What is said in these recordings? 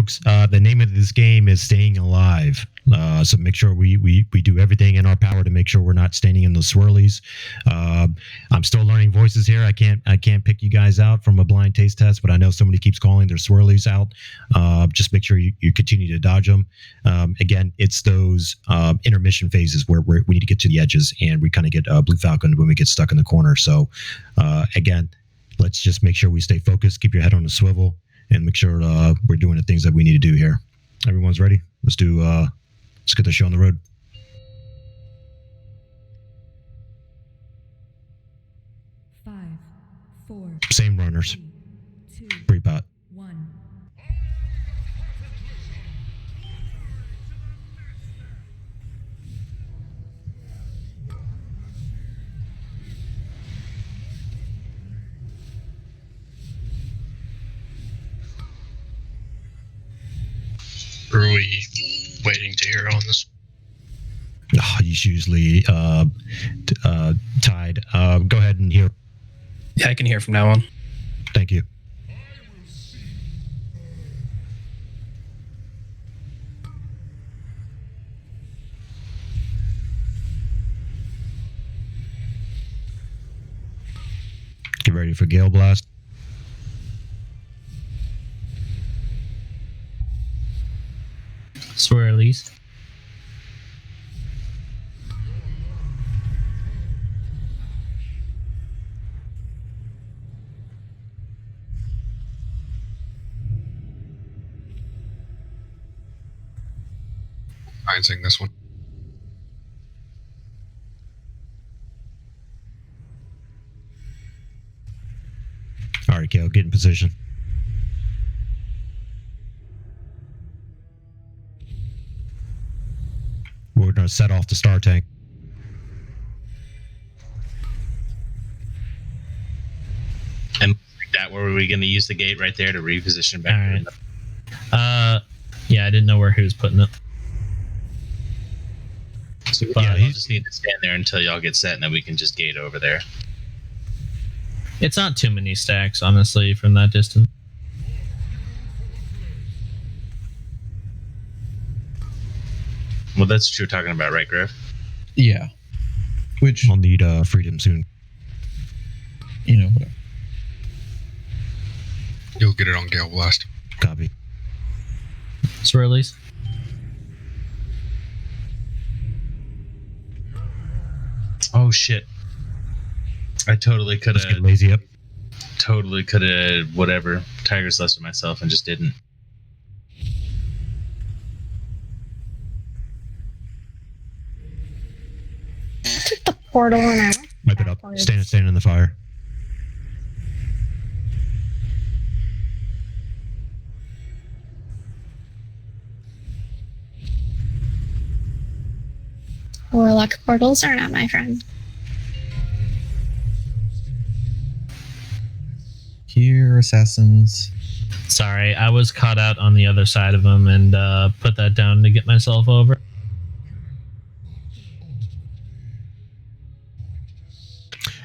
folks, the name of this game is Staying Alive. So make sure we do everything in our power to make sure we're not standing in those swirlies. I'm still learning voices here. I can't pick you guys out from a blind taste test, but I know somebody keeps calling their swirlies out. Just make sure you continue to dodge them. Again, it's those intermission phases where we need to get to the edges, and we kind of get Blue Falcon when we get stuck in the corner. So again, let's just make sure we stay focused, keep your head on the swivel, and make sure we're doing the things that we need to do here. Everyone's ready? Let's get the show on the road. 5, 4. Same runners. 3, 2, Pre-pot. 1. Are we waiting to hear on this? Oh, he's usually tied. Go ahead and hear. Yeah, I can hear from now on. Thank you. Get ready for Gale Blast. Swirlies. I'm saying this one. All right, Gale, get in position. We're going to set off the star tank. And like that, where were we going to use the gate right there to reposition back? All right. Yeah, I didn't know where he was putting it. So yeah, you just need to stand there until y'all get set, and then we can just gate over there. It's not too many stacks, honestly, from that distance. Well, that's what you're talking about, right, Griff? Yeah. Which, I'll need freedom soon. you know, whatever. You'll get it on Gale Blast. Copy. Swirlies. Oh shit! I totally could Let's get have. lazy up. Totally could have. Whatever. Tiger's Lust myself and just didn't. Took the portal and I Wipe it up. Stand in the fire. Warlock portals are not my friend. Here, assassins. Sorry, I was caught out on the other side of him and put that down to get myself over.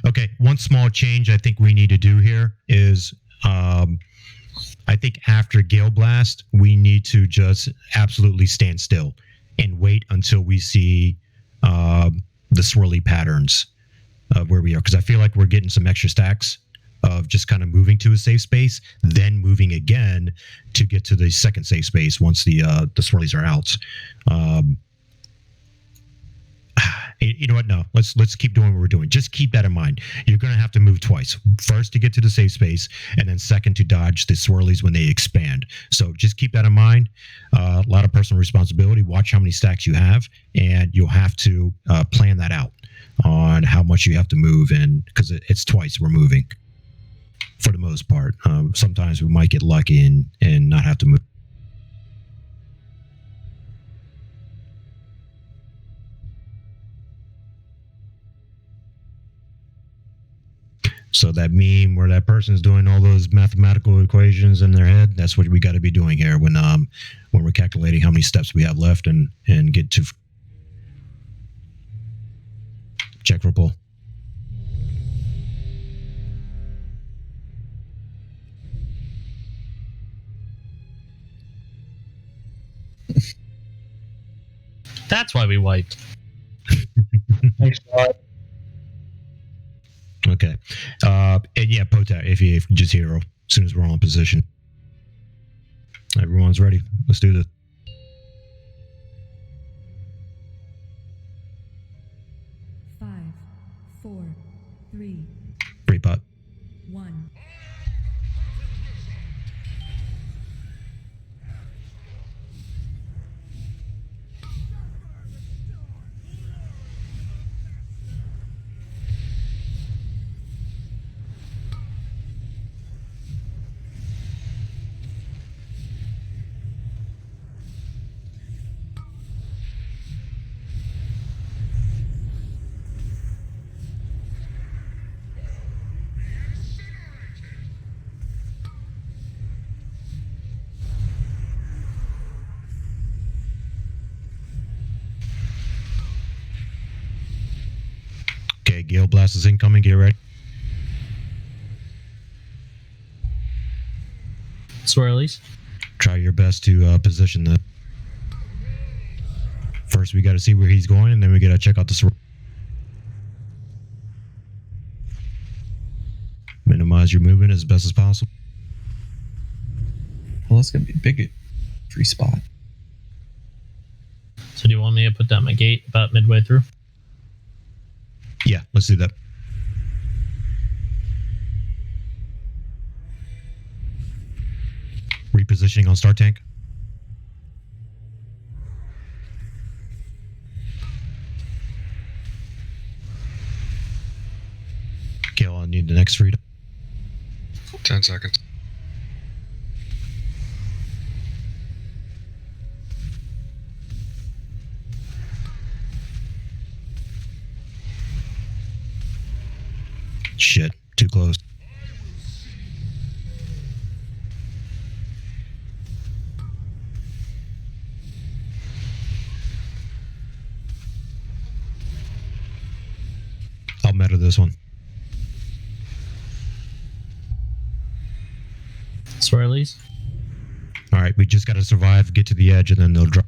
Okay, one small change I think we need to do here is I think after Gale Blast, we need to just absolutely stand still and wait until we see the swirly patterns of where we are. Because I feel like we're getting some extra stacks of just kind of moving to a safe space, then moving again to get to the second safe space once the swirlies are out. You know what? No, let's keep doing what we're doing. Just keep that in mind. You're going to have to move twice. First to get to the safe space, and then second to dodge the swirlies when they expand. So just keep that in mind. A lot of personal responsibility. Watch how many stacks you have, and you'll have to plan that out on how much you have to move. And because it's twice we're moving for the most part. Sometimes we might get lucky and not have to move. So that meme where that person's doing all those mathematical equations in their head, that's what we got to be doing here when we're calculating how many steps we have left and get to check for pull. That's why we wiped. Thanks, Todd. Okay. And yeah, Potat, if you just hero, as soon as we're all in position. Everyone's ready. Let's do this. Five, four, three, Free pot. 1. Okay, Gale Blast is incoming. Get ready. Swirlies. Try your best to position the. First, we got to see where he's going, and then we got to check out the swirl. Minimize your movement as best as possible. Well, that's gonna be a big free spot. So do you want me to put down my gate about midway through? Yeah, let's do that. Repositioning on start tank. Gale, I need the next freedom. 10 seconds. Shit, too close. I'll meta this one. Swirlies. All right, we just got to survive, get to the edge, and then they'll drop.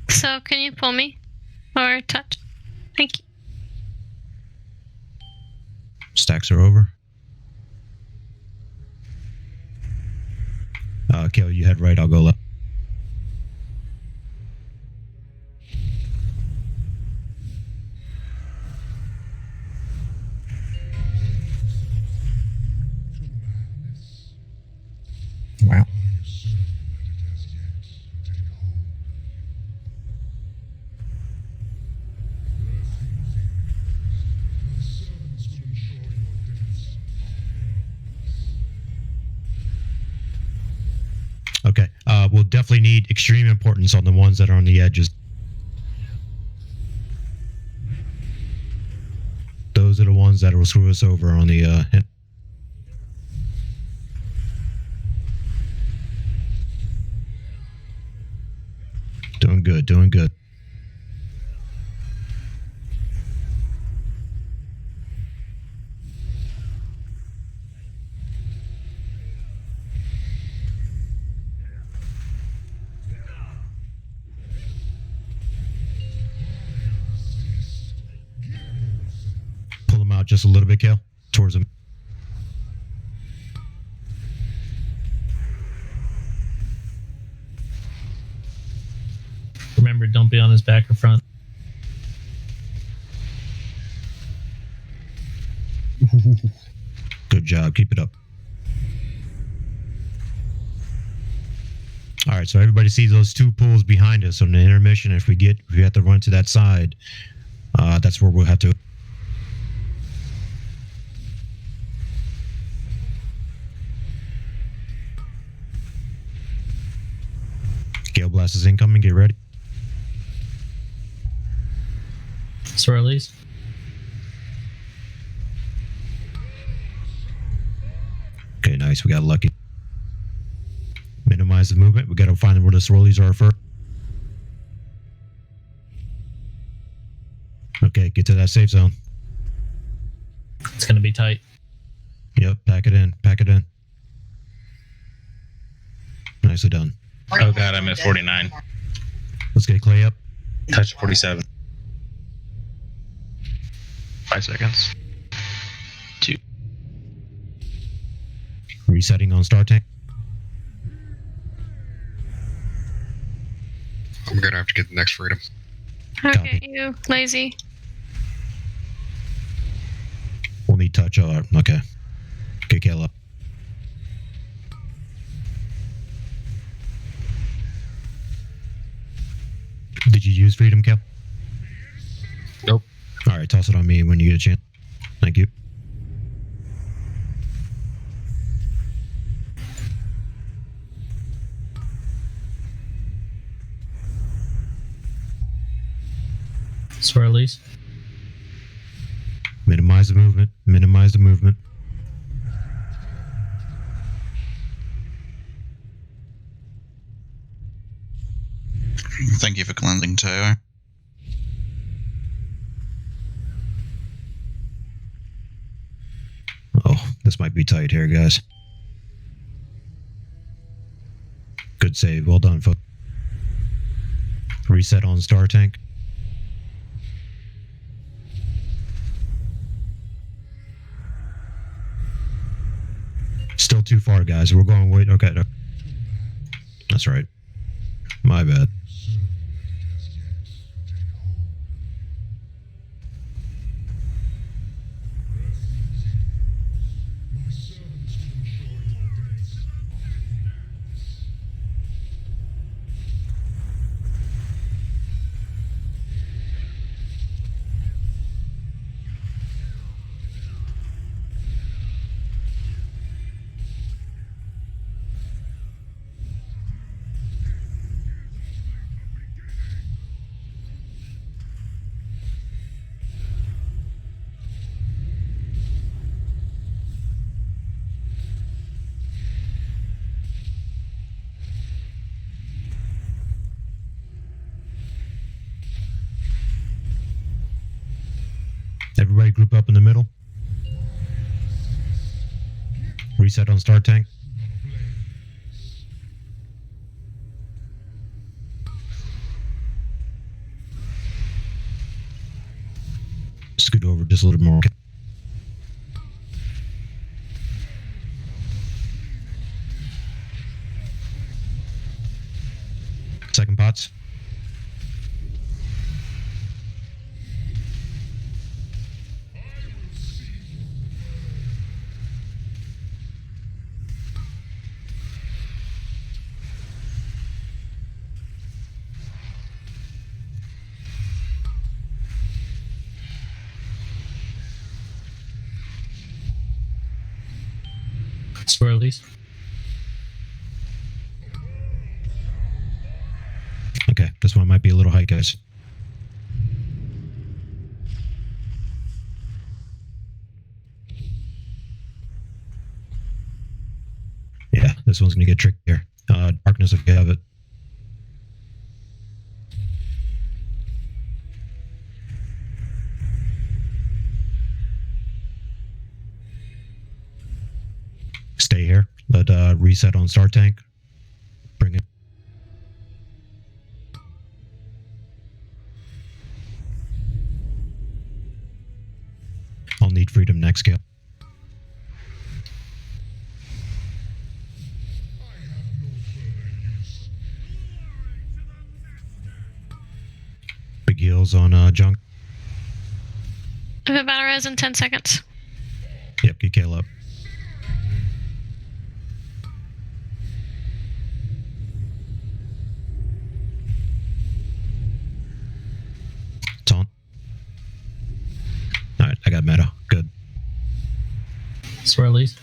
So, can you pull me? Or touch? Thank you. Stacks are over. Kale, you head right, I'll go left. Wow. Okay, we'll definitely need extreme importance on the ones that are on the edges. Those are the ones that will screw us over on the end. Doing good, doing good. Pull them out just a little bit, Kale, towards them. Remember, don't be on his back or front. Good job, keep it up. All right, so everybody sees those two pools behind us on the intermission. If we have to run to that side, that's where we'll have to. Gale Blast is incoming. Get ready. Swirlies. Okay, nice. We got lucky. Minimize the movement. We got to find where the swirlies are first. Okay, Okay, get to that safe zone. It's gonna be tight. Yep, pack it in. Pack it in. Nicely done. Oh god, I'm at 49. Let's get Clay up. Touch 47. 5 seconds. Resetting on Star Tank. I'm gonna have to get the next freedom. Okay, Copy. you lazy. We'll need touch. Okay. Get Kale up. Did you use freedom, Kel? Nope. All right, toss it on me when you get a chance. Thank you. Swirlies. Minimize the movement. Minimize the movement. Thank you for cleansing too. Oh, this might be tight here, guys. Good save. Well done, folks. Reset on Star Tank. Still too far, guys. We're going way. Okay. That's right. My bad. Everybody group up in the middle. Reset on Star Tank. Scoot over just a little more. Second pots. Swirlies. Okay, this one might be a little high, guys. Yeah, this one's gonna get trickier. Darkness if you have it. Stay here. Let reset on Star Tank. Bring it. I'll need freedom next kill. Big heals on junk. I have a battle res in 10 seconds. Yep, get Kale up. Taunt. Alright, I got meta. Good. Swirlies.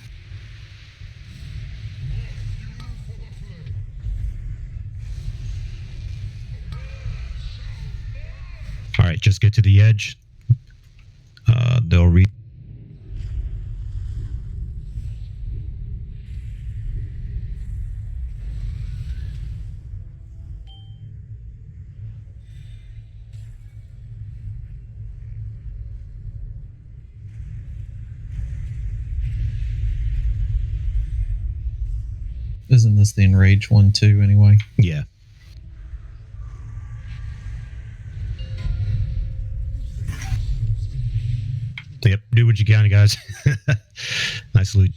Alright, just get to the edge. They'll read. Isn't this the enraged one too? Anyway. Yeah. Yep. Do what you can, guys. Nice loot.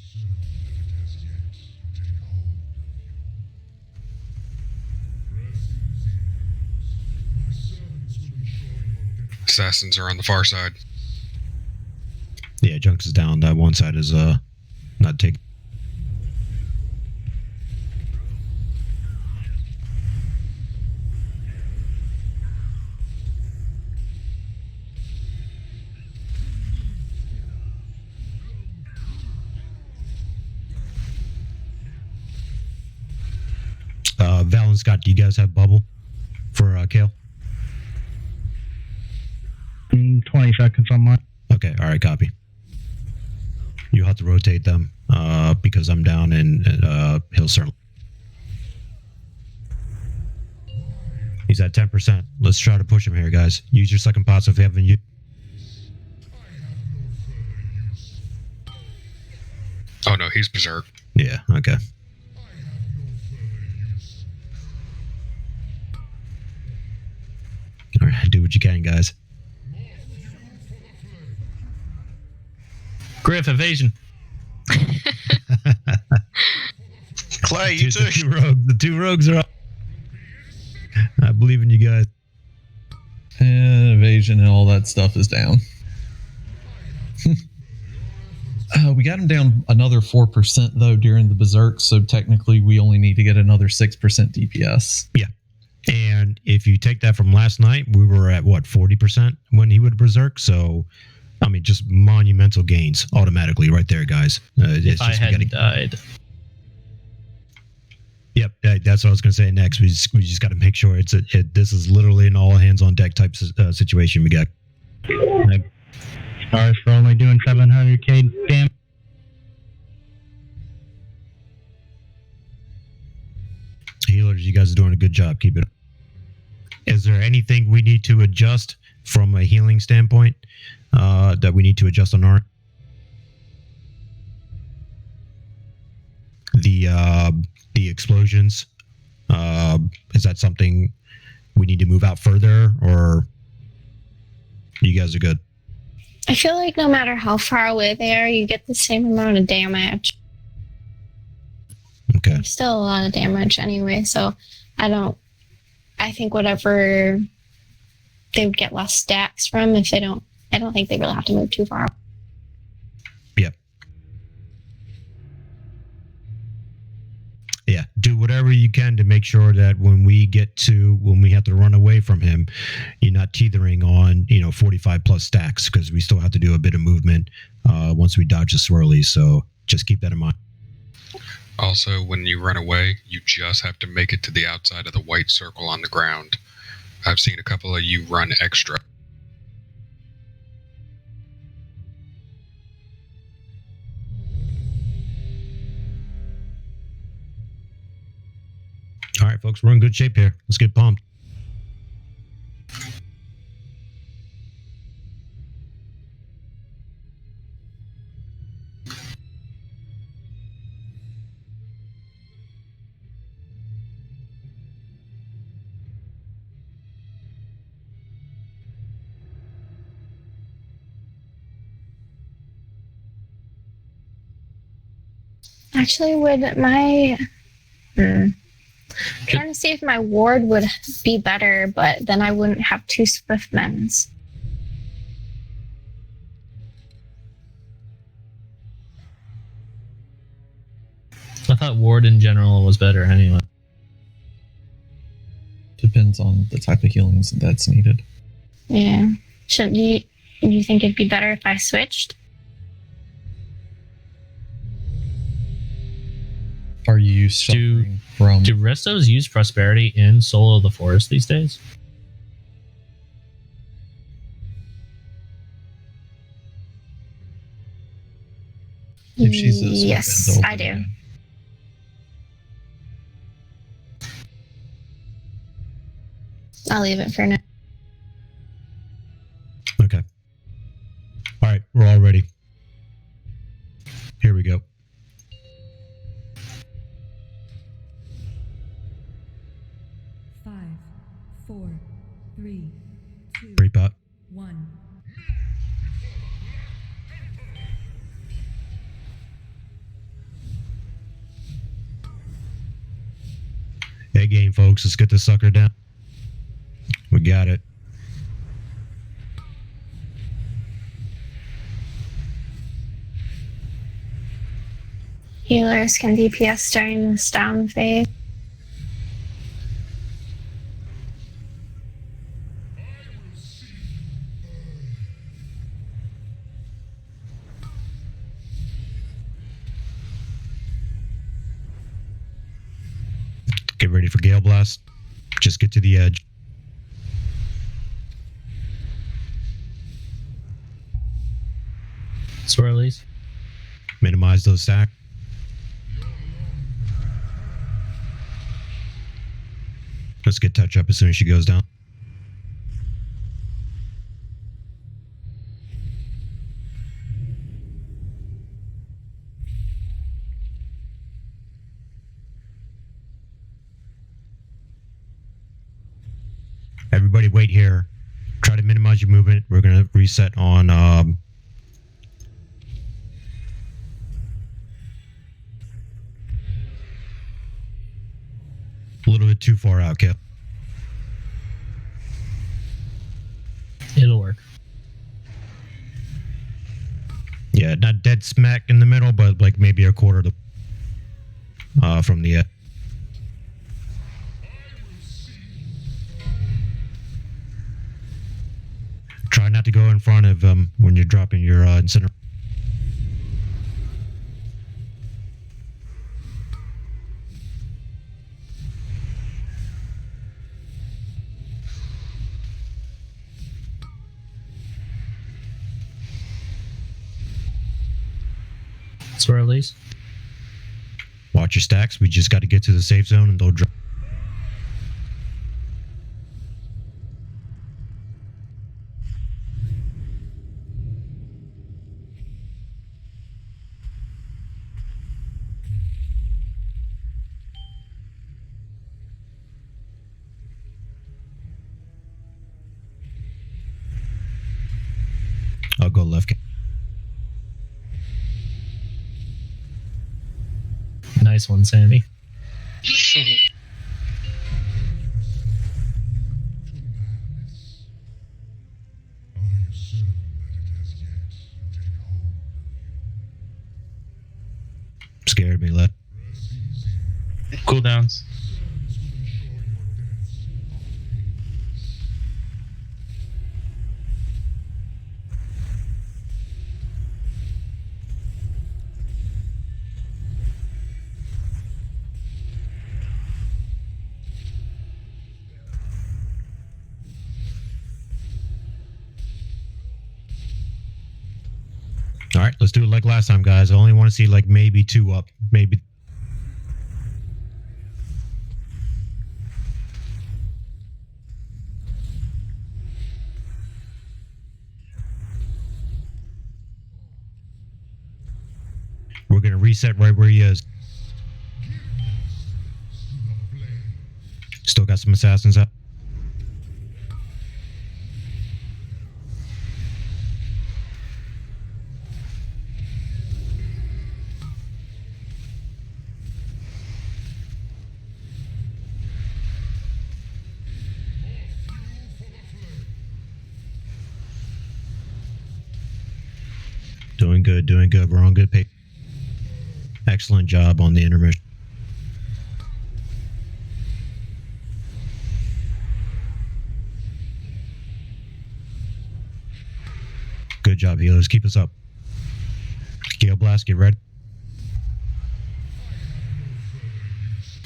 Assassins are on the far side. Yeah, Junks is down. That one side is not taken. Val and Scott, do you guys have bubble for Kale? 20 seconds on mine. Okay, all right, copy. You'll have to rotate them because I'm down and he'll certainly. He's at 10%. Let's try to push him here, guys. Use your second pots if you haven't used. Oh no, he's berserk. Yeah, okay. All right, do what you can, guys. Griff, evasion. Clay, you too. The two rogues are up. I believe in you guys. And evasion and all that stuff is down. We got him down another 4% though during the berserk, so technically we only need to get another 6% DPS. Yeah. And if you take that from last night, we were at what, 40% when he would berserk. So, I mean, just monumental gains automatically right there, guys. If I hadn't died. Yep, that's what I was going to say next. We just got to make sure this is literally an all hands on deck type situation. We got. Sorry for only doing 700k damage. Healers, you guys are doing a good job. Keep it up. Is there anything we need to adjust from a healing standpoint that we need to adjust on our the explosions? Is that something we need to move out further, or you guys are good? I feel like no matter how far away they are, you get the same amount of damage. Okay. There's still a lot of damage anyway, so I think whatever they would get less stacks from if they don't, I don't think they really have to move too far. Yep. Yeah. Do whatever you can to make sure that when we have to run away from him, you're not teetering on, 45 plus stacks, because we still have to do a bit of movement once we dodge the swirlies. So just keep that in mind. Also, when you run away, you just have to make it to the outside of the white circle on the ground. I've seen a couple of you run extra. All right, folks, we're in good shape here. Let's get pumped. Actually, would my... trying to see if my ward would be better, but then I wouldn't have two Swiftmans. I thought ward in general was better anyway. Depends on the type of healings that's needed. Yeah. Should you think it'd be better if I switched? Are you suffering from... Do restos use prosperity in Solo the Forest these days? If she's a yes, I do. I'll leave it for now. Okay. All right, we're all ready. Here we go. 1. Hey, game folks, let's get this sucker down. We got it. Healers can DPS during this down phase. Get ready for Gale Blast. Just get to the edge. Swirlies. Minimize those stacks. Let's get touch up as soon as she goes down. Everybody wait here. Try to minimize your movement. We're going to reset on a little bit too far out, Kip. It'll work. Yeah, not dead smack in the middle, but like maybe a quarter of the from the Try not to go in front of when you're dropping your incinerator. Swirlies. Watch your stacks. We just got to get to the safe zone and they'll drop. I'll go left. Nice one, Sammy. Scared me, left. Cooldowns. All right, let's do it like last time, guys. I only want to see like maybe 2 up, maybe. We're gonna reset right where he is. Still got some assassins up. Doing good, doing good. We're on good pace. Excellent job on the intermission. Good job, healers. Keep us up. Gale Blast, get ready.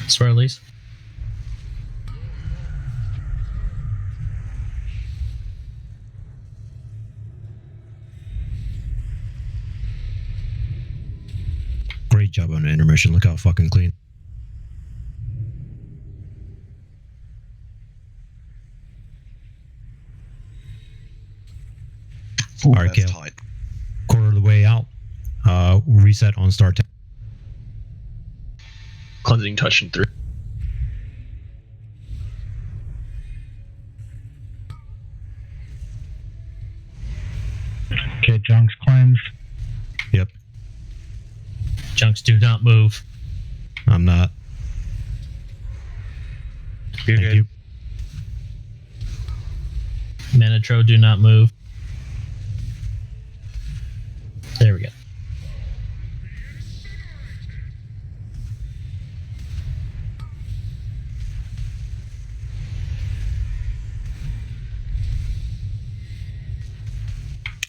Swirlies. Great job on the intermission. Look how fucking clean. Ooh, All right, that's Kale. tight. Quarter of the way out. Reset on start. Cleansing touch in 3. Okay, Junk's cleansed. Yep. Junks do not move. I'm not. You're Thank good. you. Manitro do not move. There we go.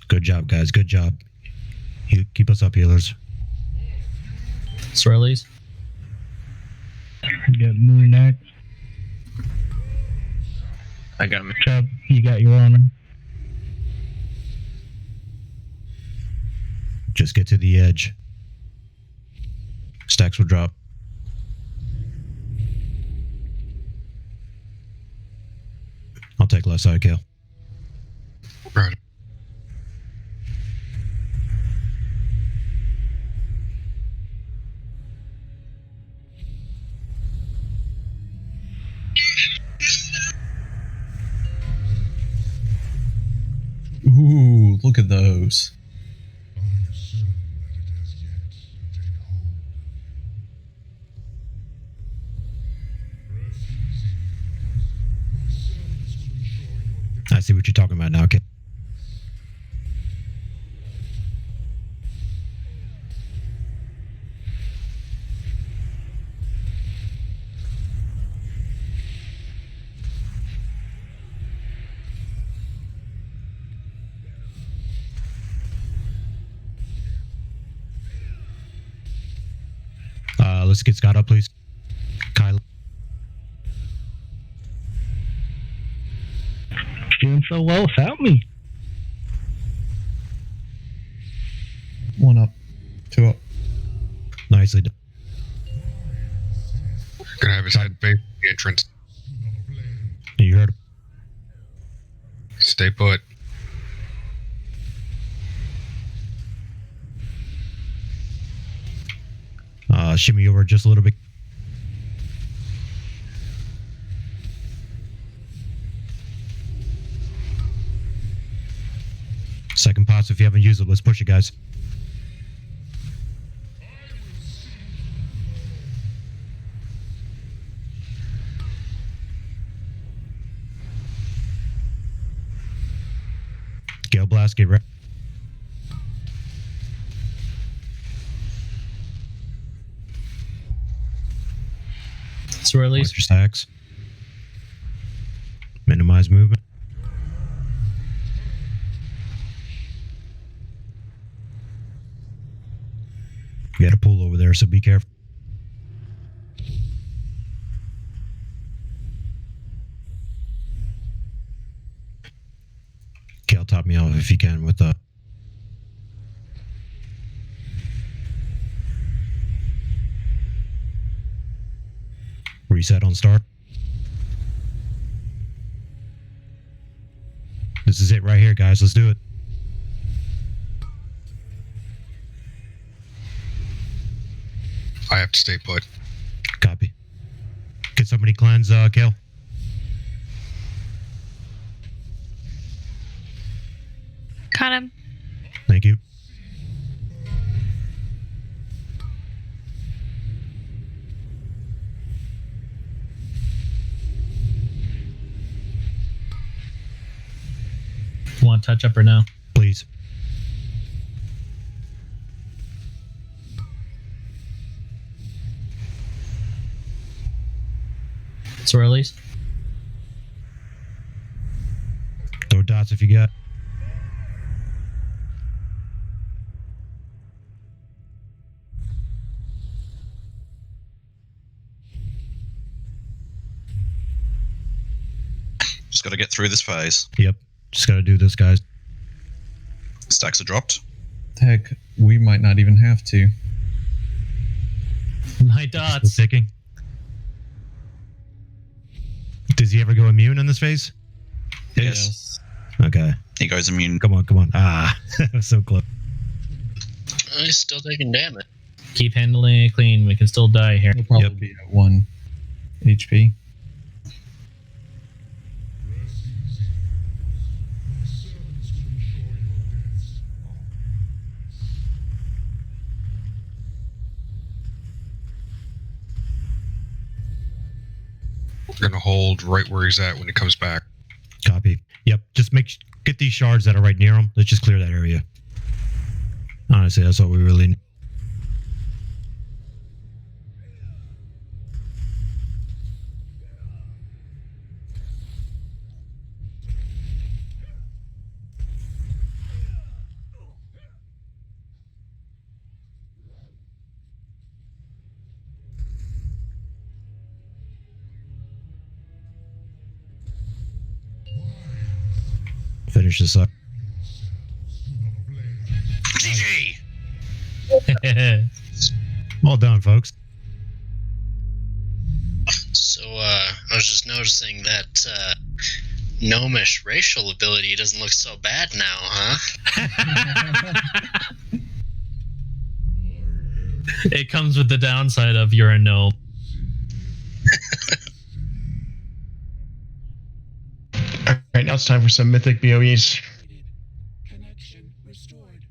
Good job, guys. Good job. You keep us up, healers. Swirlies. You got Moon next. I got him. Chubb, you got your honor. Just get to the edge. Stacks will drop. I'll take left side, Kale. Right. Ooh, look at those. I see what you're talking about now, Kale. Let's get Scott up, please. Kyle. Doing so well without me. One up. Two up. Nicely done. Gonna have his head face the entrance. You heard him. Stay put. Shimmy over just a little bit. Second pots, if you haven't used it, let's push it, guys. Gale Blast, get ready. Swirlies. Watch your stacks. Minimize movement. You got a pool over there, so be careful. Kale, top me off if you can with the reset on start. This is it right here, guys. Let's do it. I have to stay put. Copy. Can somebody cleanse Kale? Got him. Thank you. Want touch up or no? Please. Swirlies. Throw dots if you got. Just got to get through this phase. Yep. Just got to do this, guys. Stacks are dropped. Heck, we might not even have to. My Still dots. ticking. Does he ever go immune in this phase? Yes. Okay. He goes immune. Come on, come on. Ah, that was so close. He's still taking damage. Keep handling it clean. We can still die here. He'll probably Yep. be at 1 HP. We're gonna hold right where he's at when he comes back. Copy. Yep. Just get these shards that are right near him. Let's just clear that area. Honestly, that's all we really need. Finish this up. GG! Well done, folks. So, I was just noticing that gnomish racial ability doesn't look so bad now, huh? It comes with the downside of you're a gnome. Alright, now it's time for some Mythic BOEs. Connection restored.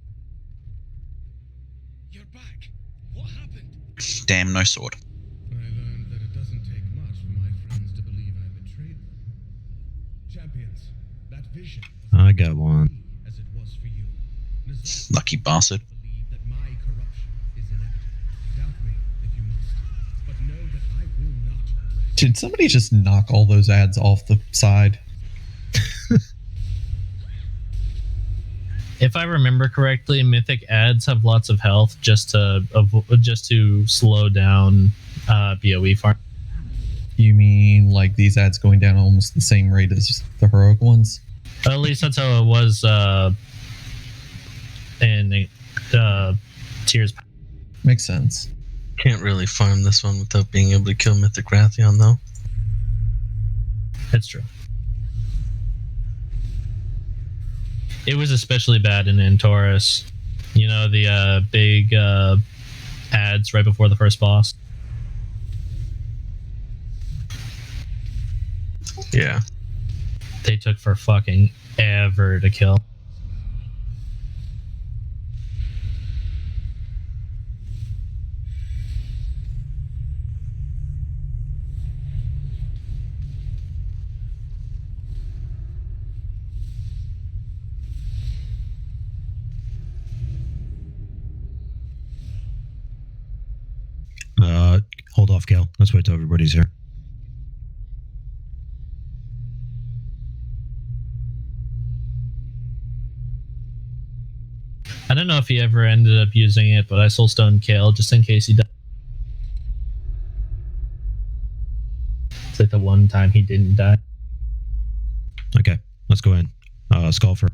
You're back. What happened? Damn, no sword. I learned that it doesn't take much for my friends to believe I betrayed them. Champions, that vision was I got one. as it was for you. Ny'alotha Lucky bastard. believe that my corruption is inevitable. Doubt me if you must, but know that I will not rest. Did somebody just knock all those ads off the side? If I remember correctly, Mythic ads have lots of health just to slow down BOE farm. You mean like these ads going down almost the same rate as the heroic ones? At least that's how it was in Tears. Makes sense. Can't really farm this one without being able to kill Mythic Rathion, though. That's true. It was especially bad in Taurus. You know, the big ads right before the first boss. Yeah. They took for fucking ever to kill. Hold off, Cal. Let's wait till everybody's here. I don't know if he ever ended up using it, but I soulstone Kale just in case he died. It's like the one time he didn't die. Okay, let's go in. Skull for.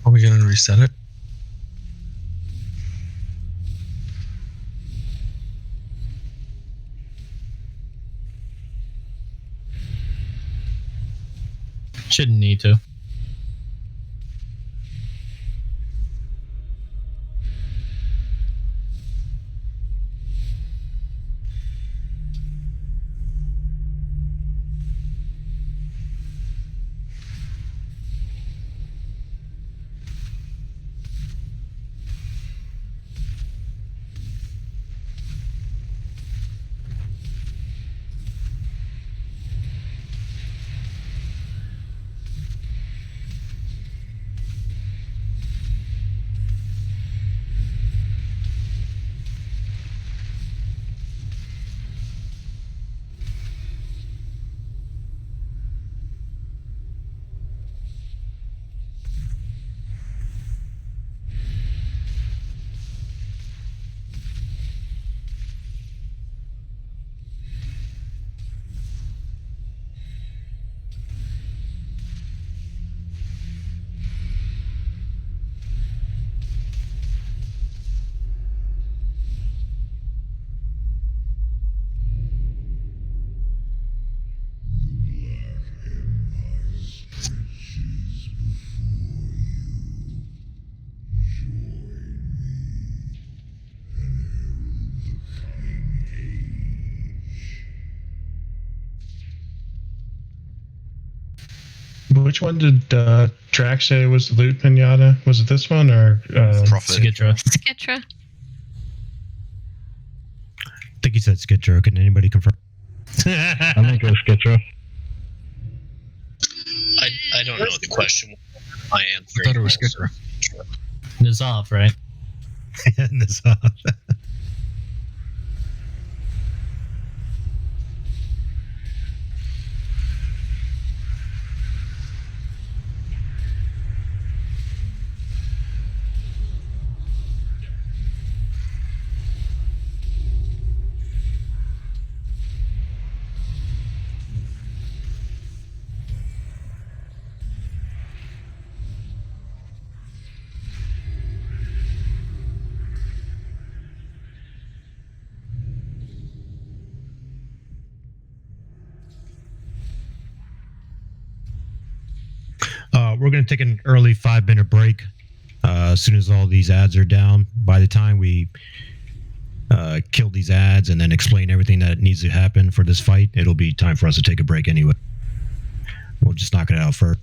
Are we gonna reset it? Shouldn't need to. Which one did track say was loot pinata? Was it this one or Profit. Skitra. Skitra. I think he said Skitro. Can anybody confirm? I think it was Skitro. I don't know the question. My answer. I thought it was Skitra. Nizov, right? Nizov. We're going to take an early 5-minute break as soon as all these ads are down. By the time we kill these ads and then explain everything that needs to happen for this fight, it'll be time for us to take a break anyway. We'll just knock it out first.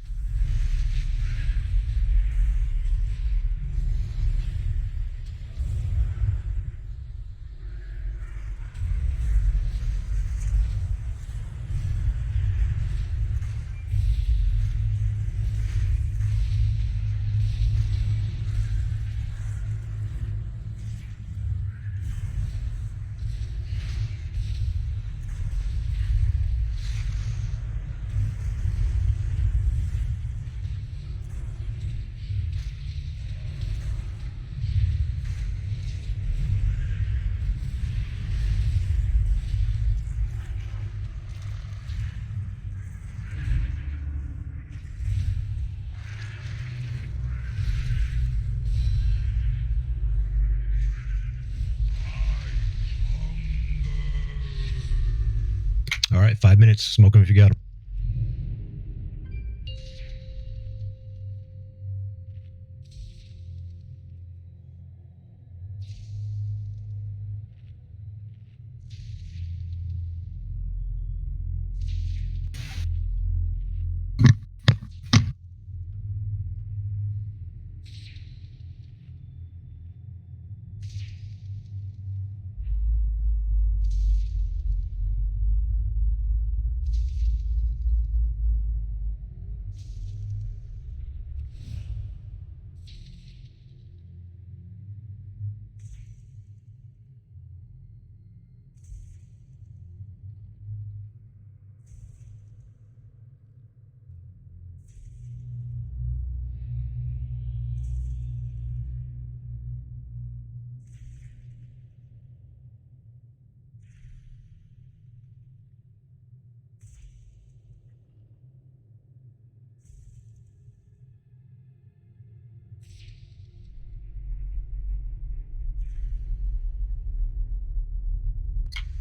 All right, 5 minutes. Smoke them if you got them.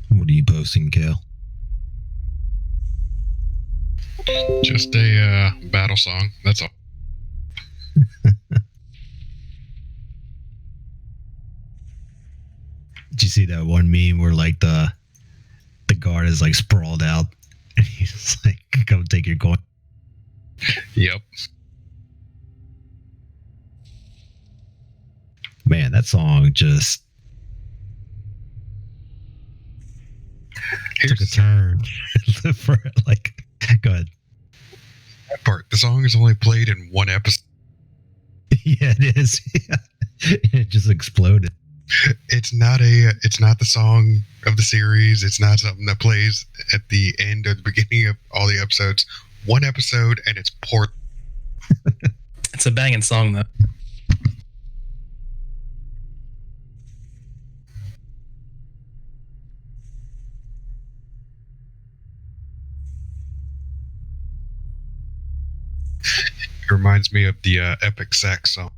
What are you posting, Kale? Just a battle song. That's all. Did you see that one meme where like the guard is like sprawled out and he's just like, "Go take your coin." Yep. Man, that song just took a turn for like. Go ahead. That part. The song is only played in one episode. Yeah, it is. Yeah. It just exploded. It's not the song of the series. It's not something that plays at the end or the beginning of all the episodes. One episode and it's poor. It's a banging song though. It reminds me of the Epic Sax song.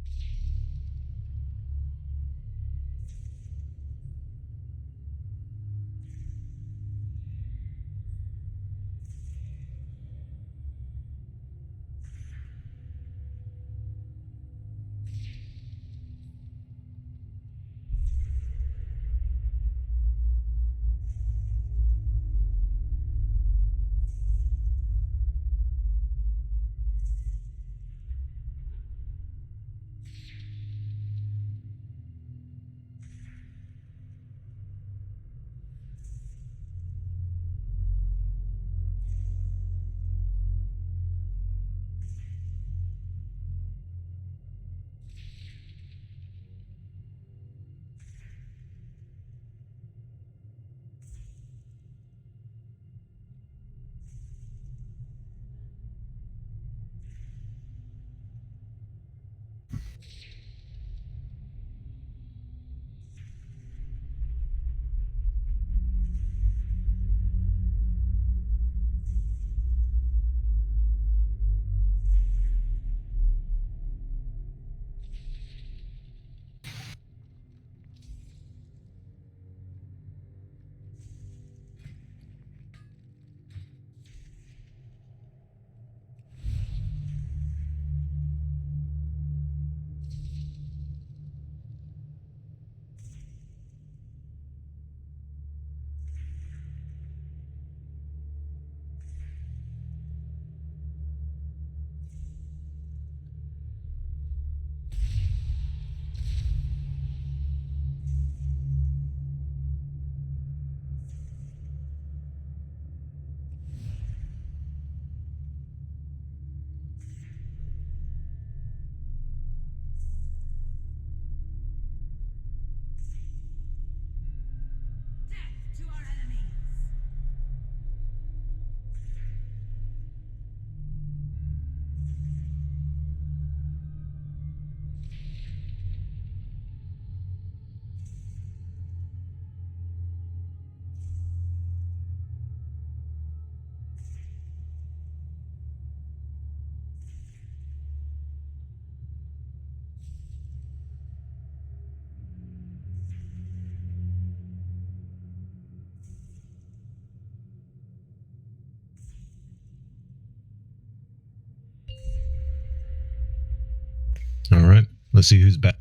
Let's see who's back.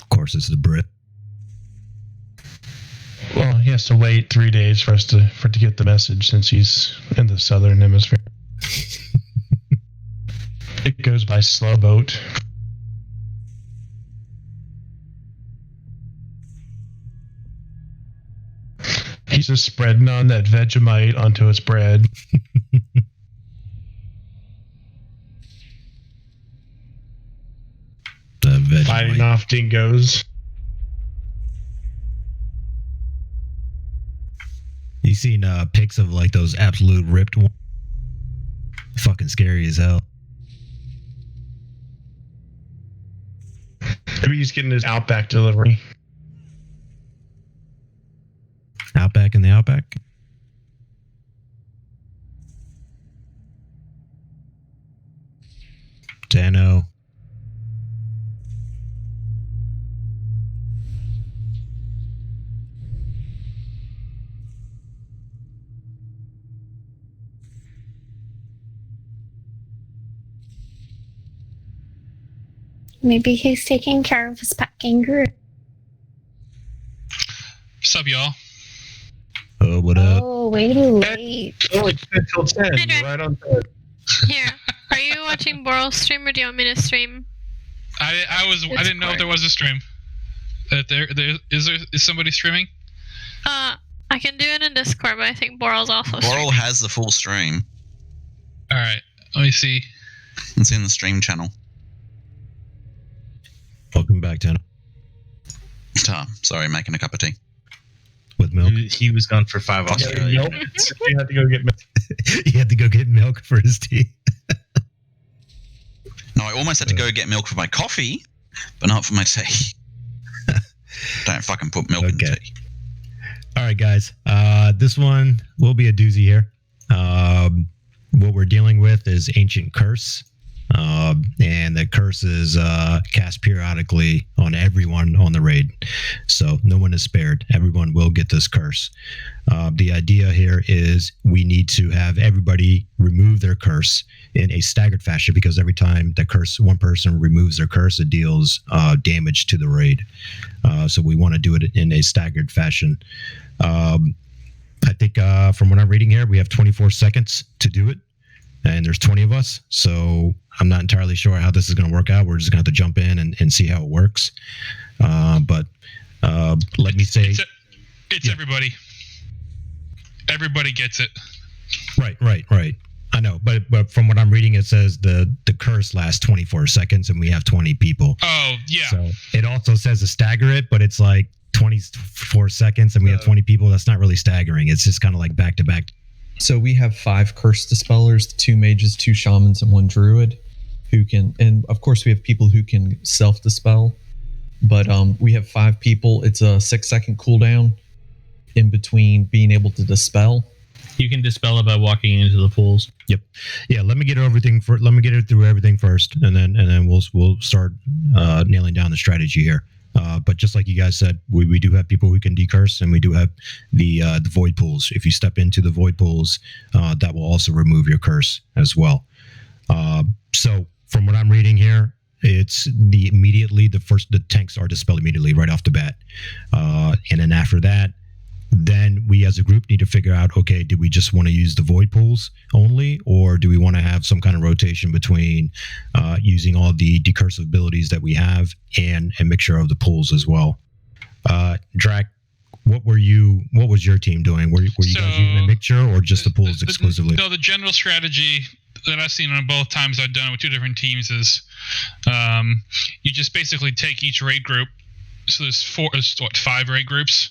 Of course, it's the Brit. Well, he has to wait 3 days for it to get the message since he's in the southern hemisphere. It goes by slow boat. He's just spreading on that Vegemite onto his bread. Fighting off dingoes. You seen pics of like those absolute ripped ones? Fucking scary as hell. Maybe he's getting his Outback delivery. Outback in the Outback? Dano. Maybe he's taking care of his pet kangaroo. What's up, y'all? Oh, what up? Oh, way too late. Oh, it's 10 till 10. You're right on time. Here, are you watching Boral's stream or do you want me to stream? I didn't know if there was a stream. Is somebody streaming? I can do it in Discord, but I think Boral's also Boral streaming. has the full stream. All right, let me see. It's in the stream channel. Welcome back, Dano. Tom, sorry, making a cup of tea. With milk? He was gone for 5 Australian Milk? minutes. You had to go get milk. He had to go get milk for his tea. No, I almost had to go get milk for my coffee, but not for my tea. Don't fucking put milk in tea. All right, guys. This one will be a doozy here. What we're dealing with is Ancient Curse. And the curse is cast periodically on everyone on the raid. So no one is spared. Everyone will get this curse. The idea here is we need to have everybody remove their curse in a staggered fashion, because every time the curse, one person removes their curse, it deals damage to the raid. So we want to do it in a staggered fashion. I think from what I'm reading here, we have 24 seconds to do it. And there's 20 of us, so I'm not entirely sure how this is going to work out. We're just going to have to jump in and see how it works. But let me say... It's everybody. Everybody gets it. Right. I know, but from what I'm reading, it says the curse lasts 24 seconds, and we have 20 people. Oh, yeah. So it also says to stagger it, but it's like 24 seconds, and we have 20 people. That's not really staggering. It's just kind of like back-to-back. So we have 5 curse dispellers, 2 mages, 2 shamans, and 1 druid who can, and of course we have people who can self-dispel, but we have 5 people. It's a 6-second cooldown in between being able to dispel. You can dispel it by walking into the pools. Yep. Yeah. Let me get it through everything first, and then we'll start nailing down the strategy here. But just like you guys said, we do have people who can decurse, and we do have the void pools. If you step into the void pools, that will also remove your curse as well. So from what I'm reading here, it's the tanks are dispelled immediately right off the bat, and then after that, then we as a group need to figure out, okay, do we just want to use the void pools only, or do we want to have some kind of rotation between using all the decursive abilities that we have and a mixture of the pools as well? Drac, what was your team doing? Were you guys using a mixture or just the pools exclusively? No, the general strategy that I've seen on both times I've done it with 2 different teams is you just basically take each raid group. So there's 5 raid groups,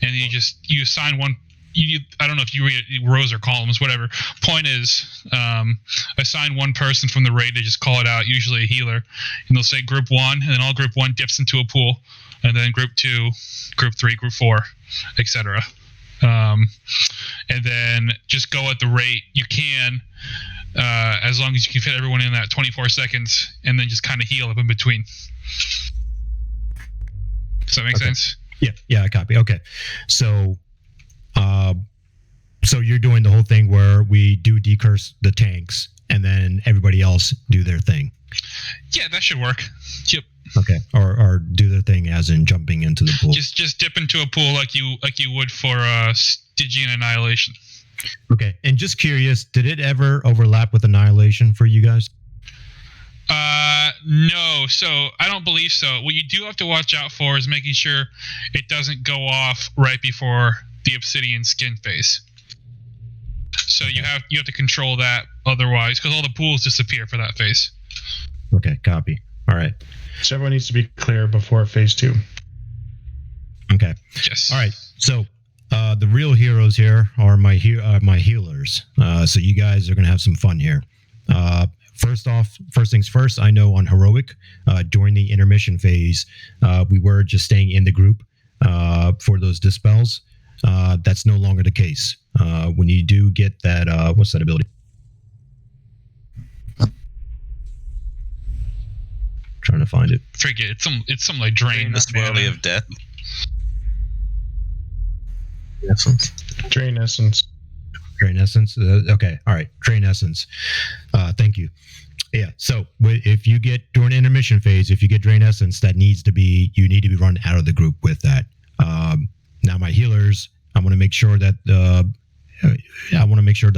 and you assign one. I don't know if you read rows or columns, whatever. Point is, assign one person from the raid to just call it out, usually a healer, and they'll say group 1, and then all group 1 dips into a pool, and then group 2, group 3, group 4, etc. And then just go at the rate you can. as long as you can fit everyone in that 24 seconds, and then just kind of heal up in between. Does that make sense? Yeah, I copy. Okay, so so you're doing the whole thing where we do decurse the tanks, and then everybody else do their thing. Yeah, that should work. Yep. Okay, or do their thing as in jumping into the pool. Just dip into a pool like you would for Stygian Annihilation. Okay, and just curious, did it ever overlap with Annihilation for you guys? No, so I don't believe so. What you do have to watch out for is making sure it doesn't go off right before the Obsidian skin phase. So you have to control that otherwise, because all the pools disappear for that phase. Okay, copy. All right. So everyone needs to be clear before phase 2. Okay. Yes. All right. So the real heroes here are my healers. So you guys are gonna have some fun here. First things first. I know on heroic during the intermission phase, we were just staying in the group for those dispels. That's no longer the case. When you do get that, what's that ability? Trying to find it. Forget it. It's some like drain. The swirly of death. Essence. Drain essence. Drain essence. Okay. All right. Drain essence. Thank you. Yeah. So if you get during intermission phase, if you get drain essence, you need to be run out of the group with that. Now my healers, I want to make sure that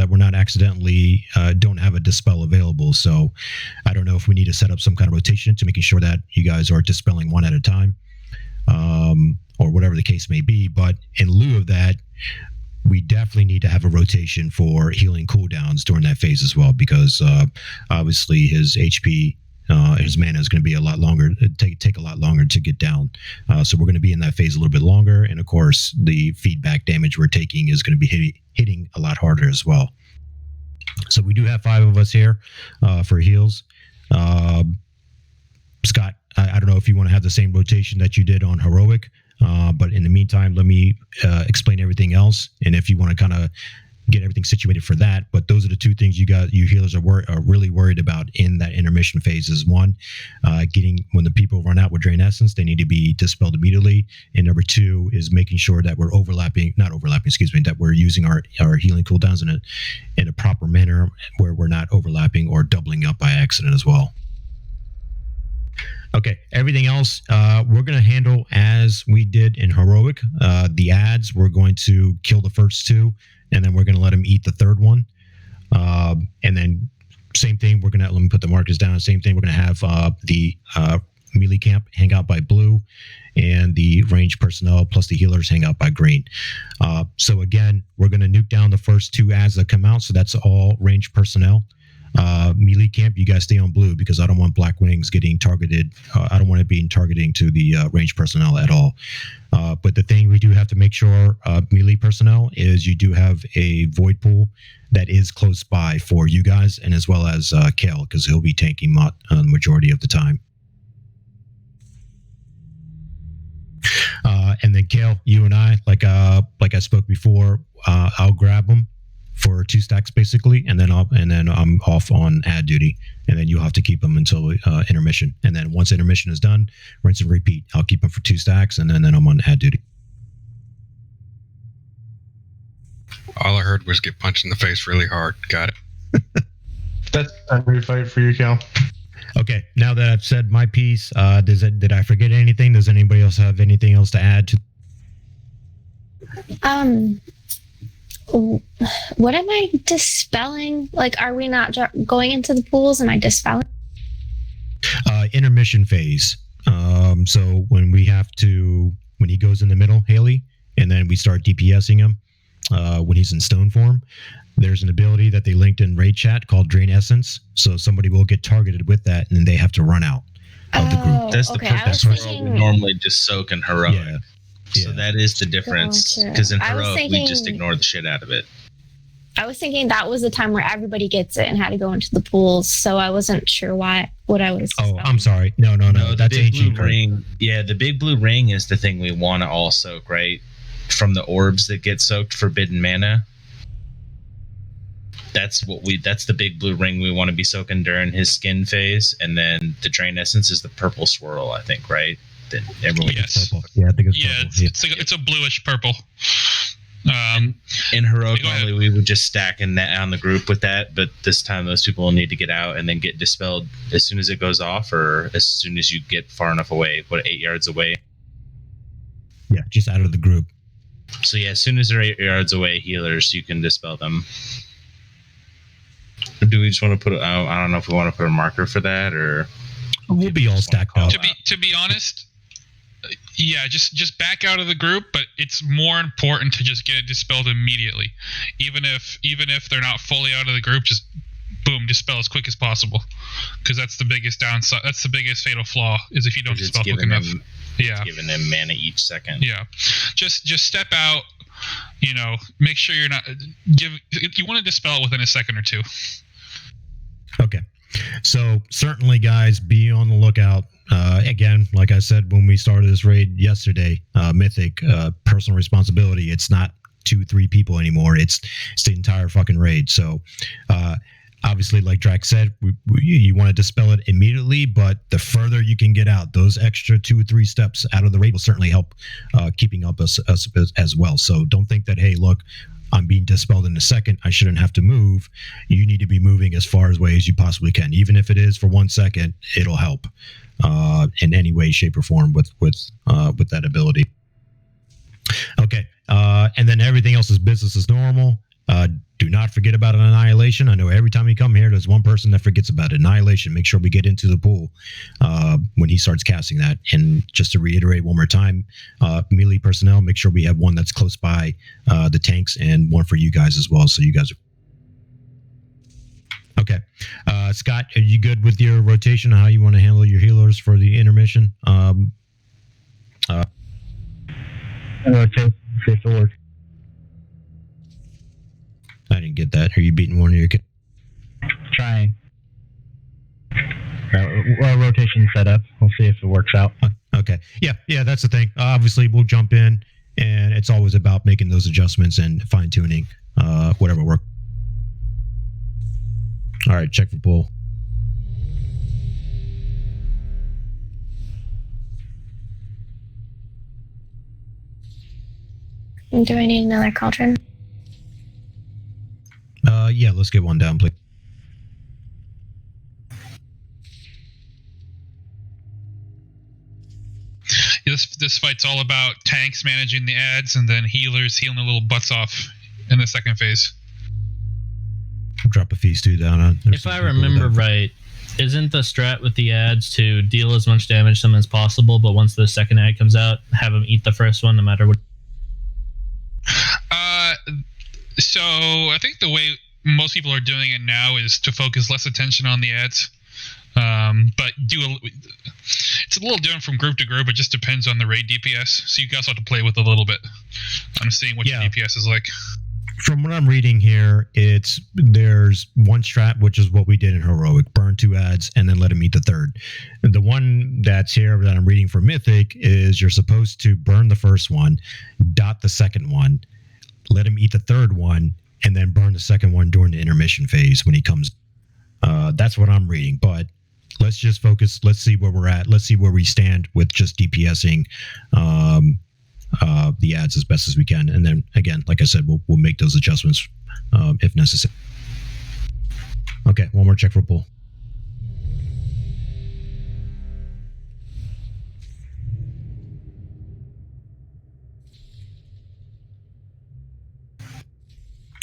we're not accidentally don't have a dispel available. So I don't know if we need to set up some kind of rotation to making sure that you guys are dispelling one at a time, or whatever the case may be. But in lieu of that, we definitely need to have a rotation for healing cooldowns during that phase as well, because obviously his HP, his mana is going to be a lot longer. Take a lot longer to get down. So we're going to be in that phase a little bit longer, and of course, the feedback damage we're taking is going to be hitting a lot harder as well. So we do have 5 of us here for heals. Scott, I don't know if you want to have the same rotation that you did on heroic, but in the meantime, let me explain everything else, and if you want to kind of get everything situated for that. But those are the 2 things you healers are really worried about in that intermission phase. Is 1, when the people run out with drain essence, they need to be dispelled immediately, and number 2 is making sure that we're that we're using our healing cooldowns in a proper manner where we're not overlapping or doubling up by accident as well. Okay, everything else we're going to handle as we did in heroic. The ads, we're going to kill the first 2, and then we're going to let them eat the third one. And then same thing, let me put the markers down. Same thing, we're going to have the melee camp hang out by blue, and the range personnel plus the healers hang out by green. So again, we're going to nuke down the first 2 ads that come out. So that's all range personnel. Melee camp, you guys stay on blue, because I don't want Black Wings getting targeted. I don't want it being targeting to the range personnel at all. But the thing we do have to make sure, melee personnel, is you do have a void pool that is close by for you guys, and as well as Kale, because he'll be tanking the majority of the time. And then Kale, you and I, like I spoke before, I'll grab them for 2 stacks basically, and then I'm off on ad duty, and then you'll have to keep them until intermission, and then once intermission is done, rinse and repeat. I'll keep them for 2 stacks, and then I'm on ad duty. All I heard was get punched in the face really hard. Got it. That's a refight for you, Cal. Okay, now that I've said my piece, did I forget anything? Does anybody else have anything else to add to? What am I dispelling? Like, are we not going into the pools? Am I dispelling? Intermission phase. So when he goes in the middle, Haley, and then we start DPSing him when he's in stone form, there's an ability that they linked in raid chat called Drain Essence. So somebody will get targeted with that, and then they have to run out of the group. That's the purpose we normally just soak in heroic. Yeah. So that is the difference, because in heroic we just ignore the shit out of it. I was thinking that was the time where everybody gets it and had to go into the pools, so I wasn't sure what I was. Oh, I'm sorry. No. That's big ancient blue ring. Yeah, the big blue ring is the thing we want to all soak, right? From the orbs that get soaked, forbidden mana. that's the big blue ring we want to be soaking during his skin phase, and then the drain essence is the purple swirl, I think, right? Then everyone Yes. Purple. Yeah, I think it's Yeah, purple. it's a bluish purple. In heroic, Go ahead. normally we would just stack in that on the group with that, but this time those people will need to get out and then get dispelled as soon as it goes off, or as soon as you get far enough away. 8 yards away? Yeah, just out of the group. So yeah, as soon as they're 8 yards away, healers, you can dispel them. Or do we just want to put? I don't know if we want to put a marker for that, or we'll be all stacked up. To be honest, yeah, just back out of the group. But it's more important to just get it dispelled immediately, even if they're not fully out of the group. Just boom, dispel as quick as possible, because that's the biggest downside. That's the biggest fatal flaw is if you don't dispel quick enough. Yeah, giving them mana each second. Yeah, just step out. Make sure you're not you want to dispel it within a second or two. Okay. So certainly, guys, be on the lookout. Again, like I said when we started this raid yesterday, Mythic, personal responsibility. It's not 2-3 people anymore. It's the entire fucking raid. So obviously, like Drax said, you want to dispel it immediately, but the further you can get out, those extra 2 or 3 steps out of the raid will certainly help keeping up us as well. So don't think that, hey, look, I'm being dispelled in a second, I shouldn't have to move. You need to be moving as far away as you possibly can. Even if it is for 1 second, it'll help in any way, shape, or form with that ability. Okay, and then everything else is business as normal. Do not forget about an annihilation. I know every time you come here, there's one person that forgets about it. Annihilation. Make sure we get into the pool when he starts casting that. And just to reiterate one more time, melee personnel, make sure we have one that's close by the tanks and one for you guys as well. So you guys are okay. Scott, are you good with your rotation? How you want to handle your healers for the intermission? Rotate. See if it works. I didn't get that. Are you beating one of your kids? Trying. Rotation setup. We'll see if it works out. Okay. Yeah, that's the thing. Obviously, we'll jump in, and it's always about making those adjustments and fine-tuning whatever works. All right, check for pull. Do I need another cauldron? Yeah, let's get one down, please. This fight's all about tanks managing the ads and then healers healing their little butts off in the second phase. Drop a feast 2 down on. If I remember right, isn't the strat with the ads to deal as much damage to them as possible, but once the second ad comes out, have them eat the first one no matter what? So I think the way most people are doing it now is to focus less attention on the ads. But it's a little different from group to group. It just depends on the raid DPS. So you guys have to play with it a little bit. I'm seeing what your DPS is like. From what I'm reading here, there's one strat, which is what we did in Heroic. Burn 2 ads and then let him eat the third. The one that's here that I'm reading for Mythic is you're supposed to burn the first one, dot the second one, let him eat the third one, and then burn the second one during the intermission phase when he comes. That's what I'm reading, but let's just focus. Let's see where we're at. Let's see where we stand with just DPSing the ads as best as we can. And then, again, like I said, we'll make those adjustments if necessary. Okay, one more check for pull.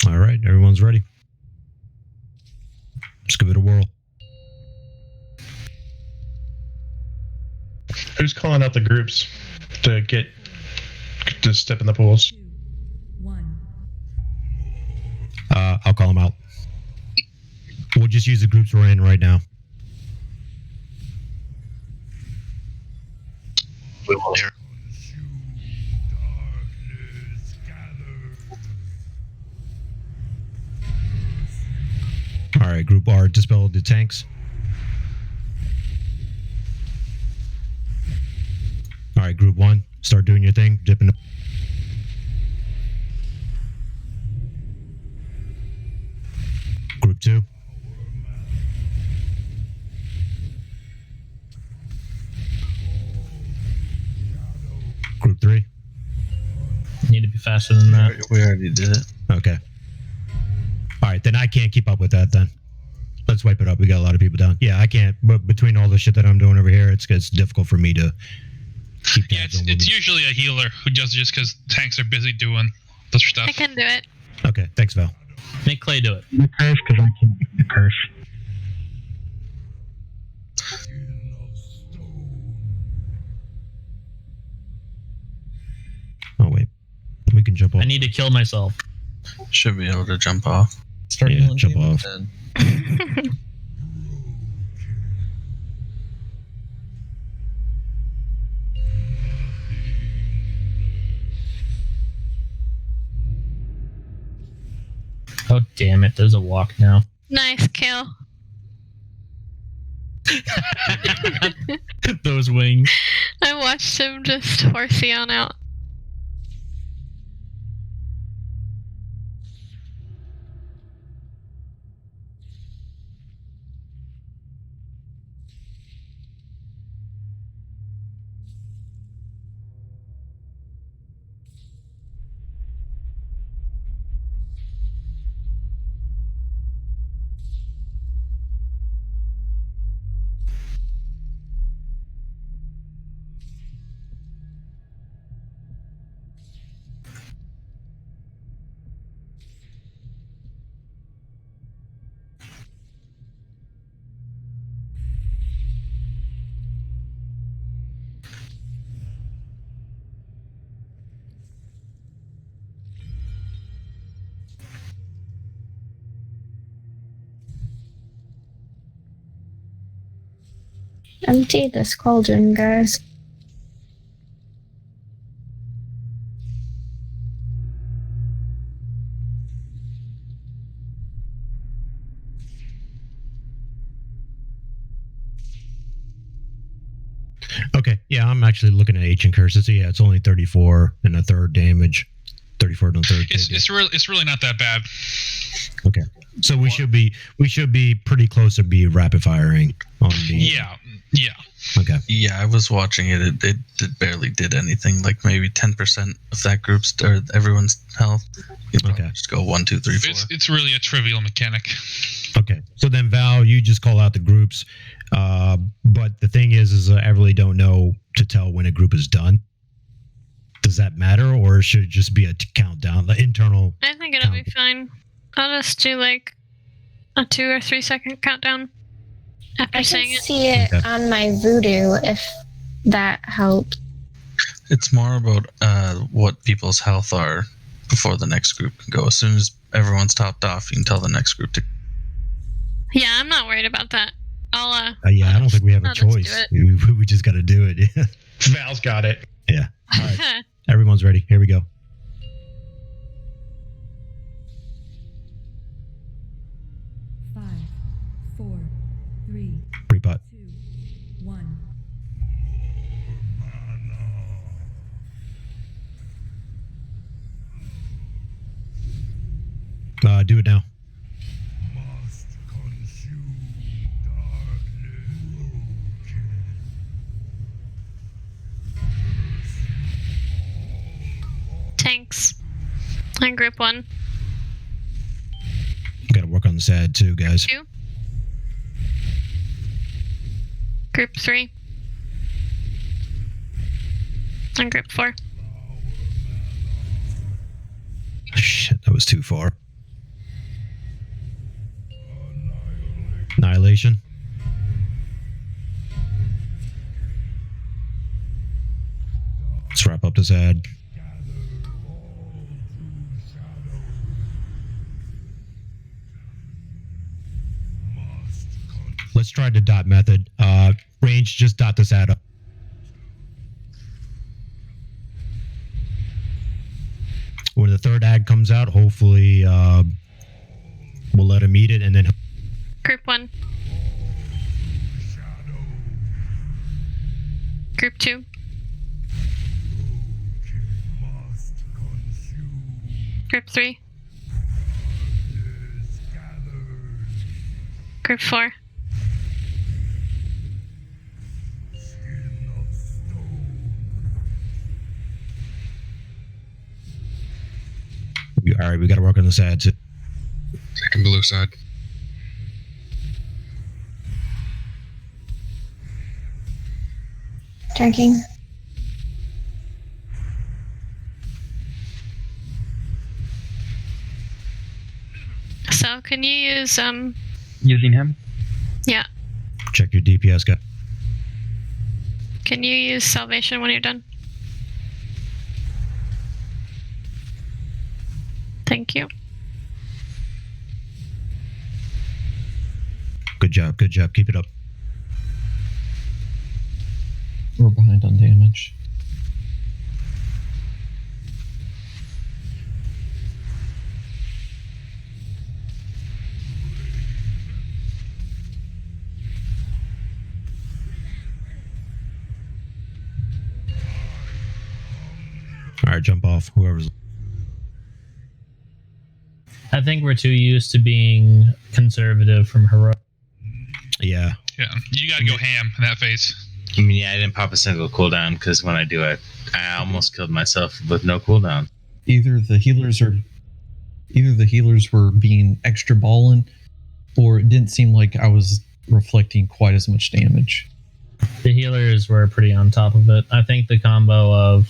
All right, everyone's ready. Let's give it a whirl. Who's calling out the groups to step in the pools? I'll call them out. We'll just use the groups we're in right now. We will hear. All right, Group R, dispel the tanks. All right, Group 1, start doing your thing. Dipping the... Group 2. Group 3. Need to be faster than that. We already did it. Okay. All right, then I can't keep up with that then. Let's wipe it up. We got a lot of people down. Yeah, I can't. But between all the shit that I'm doing over here, it's difficult for me to keep Yeah, it's usually a healer who does it just because tanks are busy doing this stuff. I can do it. Okay, thanks, Val. Make Clay do it. The curse, because I can't do the curse. Oh, wait. We can jump off. I need to kill myself. Should be able to jump off. Start Yeah, jump off. Oh, damn it. There's a walk now. Nice kill. Those wings. I watched him just horsey on out. Empty this cauldron, guys. Okay, yeah, I'm actually looking at Ancient Curses. Yeah, it's only 34 and a third damage. 34 and a third. It's really not that bad. Okay, so we should be pretty close to be rapid firing on the. Yeah. Okay. Yeah, I was watching it. It barely did anything. Like maybe 10% of that group's or everyone's health. You know, just go 1, 2, 3, 4. It's really a trivial mechanic. Okay, so then Val, you just call out the groups, but the thing is I really don't know to tell when a group is done. Does that matter, or should it just be a countdown, the internal? I think it'll be fine. I'll just do like a 2 or 3 second countdown after I saying can it. see it on my voodoo if that helps. It's more about what people's health are before the next group can go. As soon as everyone's topped off, you can tell the next group to. Yeah, I'm not worried about that. I'll yeah, I don't think we have a I'll just do choice. it. We just got to do it. Val's got it. Yeah. All right. Everyone's ready. Here we go. Five, 4, 3, Pre-pot. 2, 1. Do it now. Tanks. On group 1. Got to work on the SAD too, guys. 2. Group 3. And group 4. Shit, that was too far. Annihilation. Let's wrap up this ad. Let's try the dot method. Range, just dot this ad up. When the third ad comes out, hopefully we'll let him eat it, and then Group 1. Group 2. Group 3. Group 4. All right, we got to work on this ad too. Second blue side. Drinking. So can you use Using him? yeah. Check your DPS guy. Can you use salvation when you're done? Thank you. Good job. Good job. Keep it up. We're behind on damage. All right, jump off. Whoever's. I think we're too used to being conservative from heroic. Yeah. Yeah, you gotta go ham in that phase. I mean, yeah, I didn't pop a single cooldown because when I do it, I almost killed myself with no cooldown. Either the healers were being extra ballin', or it didn't seem like I was reflecting quite as much damage. The healers were pretty on top of it. I think the combo of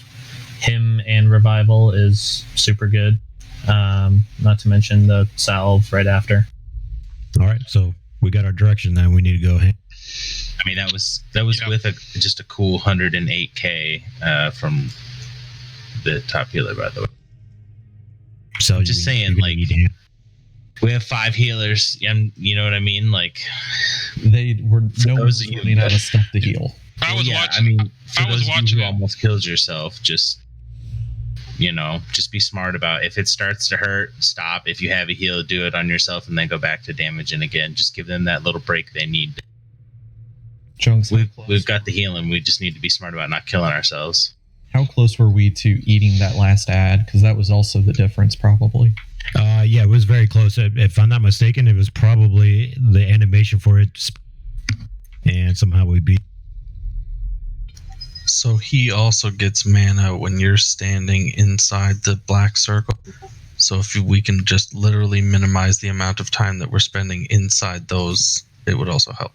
him and revival is super good. Not to mention the salve right after. All right, so we got our direction now. We need to go ahead. I mean, that was with just a cool 108k from the top healer, by the way. So I'm just saying, like, we have 5 healers, and you know what I mean. Like, they were no one was running out of stuff to heal. I was watching. I mean, for those of you who almost killed yourself, just just be smart about if it starts to hurt, stop. If you have a heal, do it on yourself, and then go back to damage. And again, just give them that little break they need. Junks, we've got the healing. We just need to be smart about not killing ourselves. How close were we to eating that last ad? Because that was also the difference, probably. Yeah, it was very close. If I'm not mistaken, it was probably the animation for it, and somehow we beat. So he also gets mana when you're standing inside the black circle. So if we can just literally minimize the amount of time that we're spending inside those, it would also help.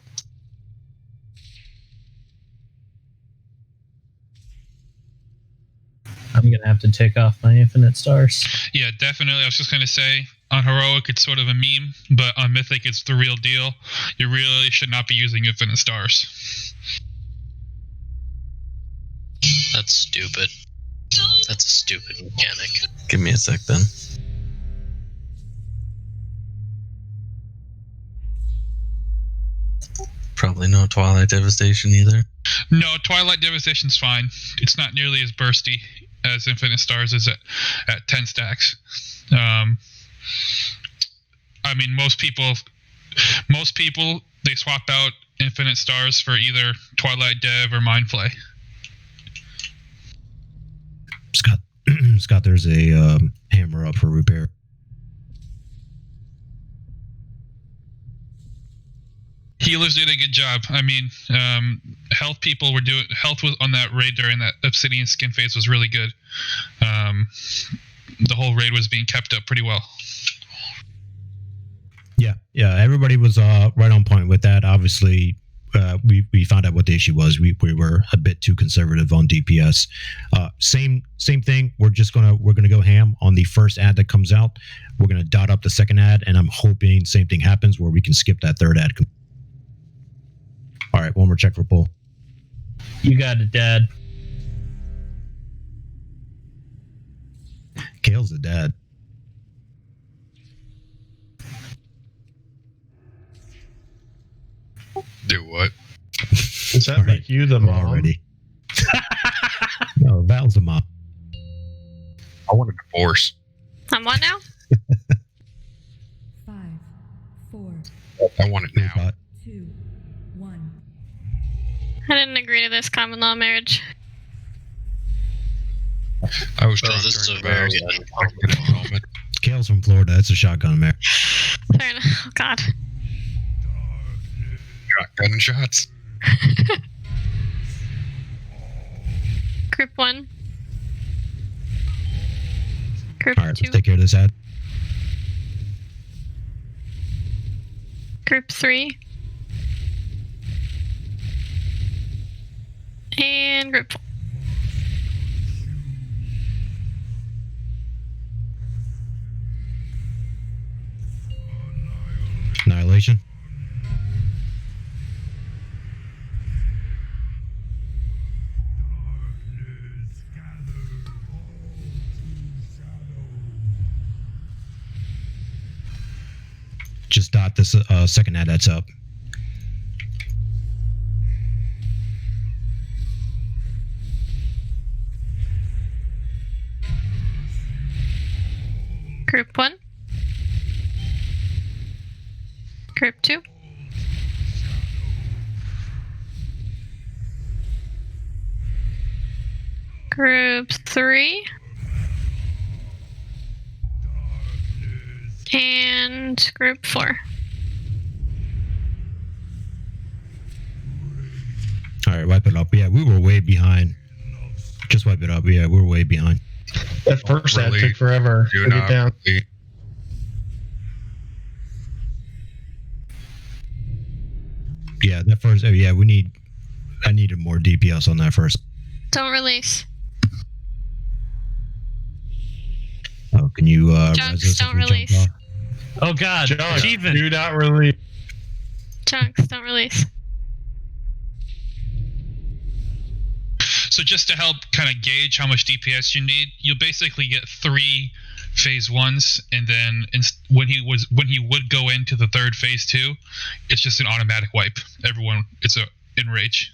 I'm gonna have to take off my infinite stars. Yeah, definitely. I was just gonna say on heroic it's sort of a meme, but on mythic it's the real deal. You really should not be using infinite stars. That's stupid. That's a stupid mechanic. Give me a sec then. Probably no Twilight Devastation either. No, Twilight Devastation's fine. It's not nearly as bursty as Infinite Stars is at 10 stacks. I mean, most people they swap out Infinite Stars for either Twilight Dev or Mind Flay. Scott, there's a hammer up for repair. Healers did a good job. I mean, health people were doing health was on that raid during that Obsidian skin phase was really good. The whole raid was being kept up pretty well. Yeah, everybody was right on point with that. Obviously, we found out what the issue was. We were a bit too conservative on DPS. Same thing. We're gonna go ham on the first ad that comes out. We're gonna dot up the second ad, and I'm hoping same thing happens where we can skip that third ad. All right, one more check for pull. You got it, Dad. Kale's the dad. Do what? Does that make you the mom? Already. No, Val's the mom. I want a divorce. I'm what now? 5, 4, I want it now. 2, 1. I didn't agree to this common law marriage. I was Well, this is a very Kale's from Florida. That's a shotgun marriage. Fair enough. Oh, God. Shotgun shots. Group 1. Group All right, 2. let's take care of this ad. Group 3. And group 4. Annihilation. Just dot this second ad that's up. Group 1. Group 2. Group 3. And group 4. All right, wipe it up. Yeah, we were way behind. Just wipe it up. Yeah, we're way behind. That first ad took forever to get down. Yeah, that first. Oh, yeah, I needed more DPS on that first. Don't release. Oh, can you? Chunks, don't release. Oh God, Achievement. Do not release. Chunks, don't release. So just to help kind of gauge how much DPS you need, you'll basically get 3 phase 1s, and then when he would go into the third phase 2, it's just an automatic wipe. Everyone, it's a enrage.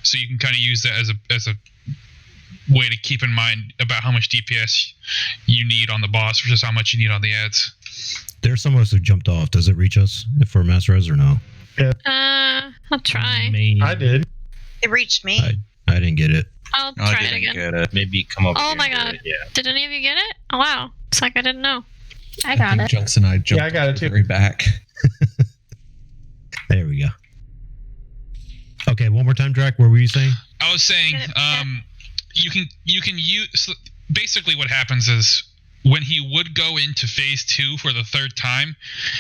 So you can kind of use that as a way to keep in mind about how much DPS you need on the boss versus how much you need on the ads. There's some of us who jumped off. Does it reach us for mass res or no? I'll try. I did. It reached me. I didn't get it. I'll try it again. Get it. Maybe come over. Oh here my and God! get it, yeah. Did any of you get it? Oh wow! It's like I didn't know. I got it. Junks and I jumped. I got it too. Very back. There we go. Okay, one more time, Drac. What were you saying? I was saying, you can use. So basically, what happens is when he would go into phase 2 for the third time,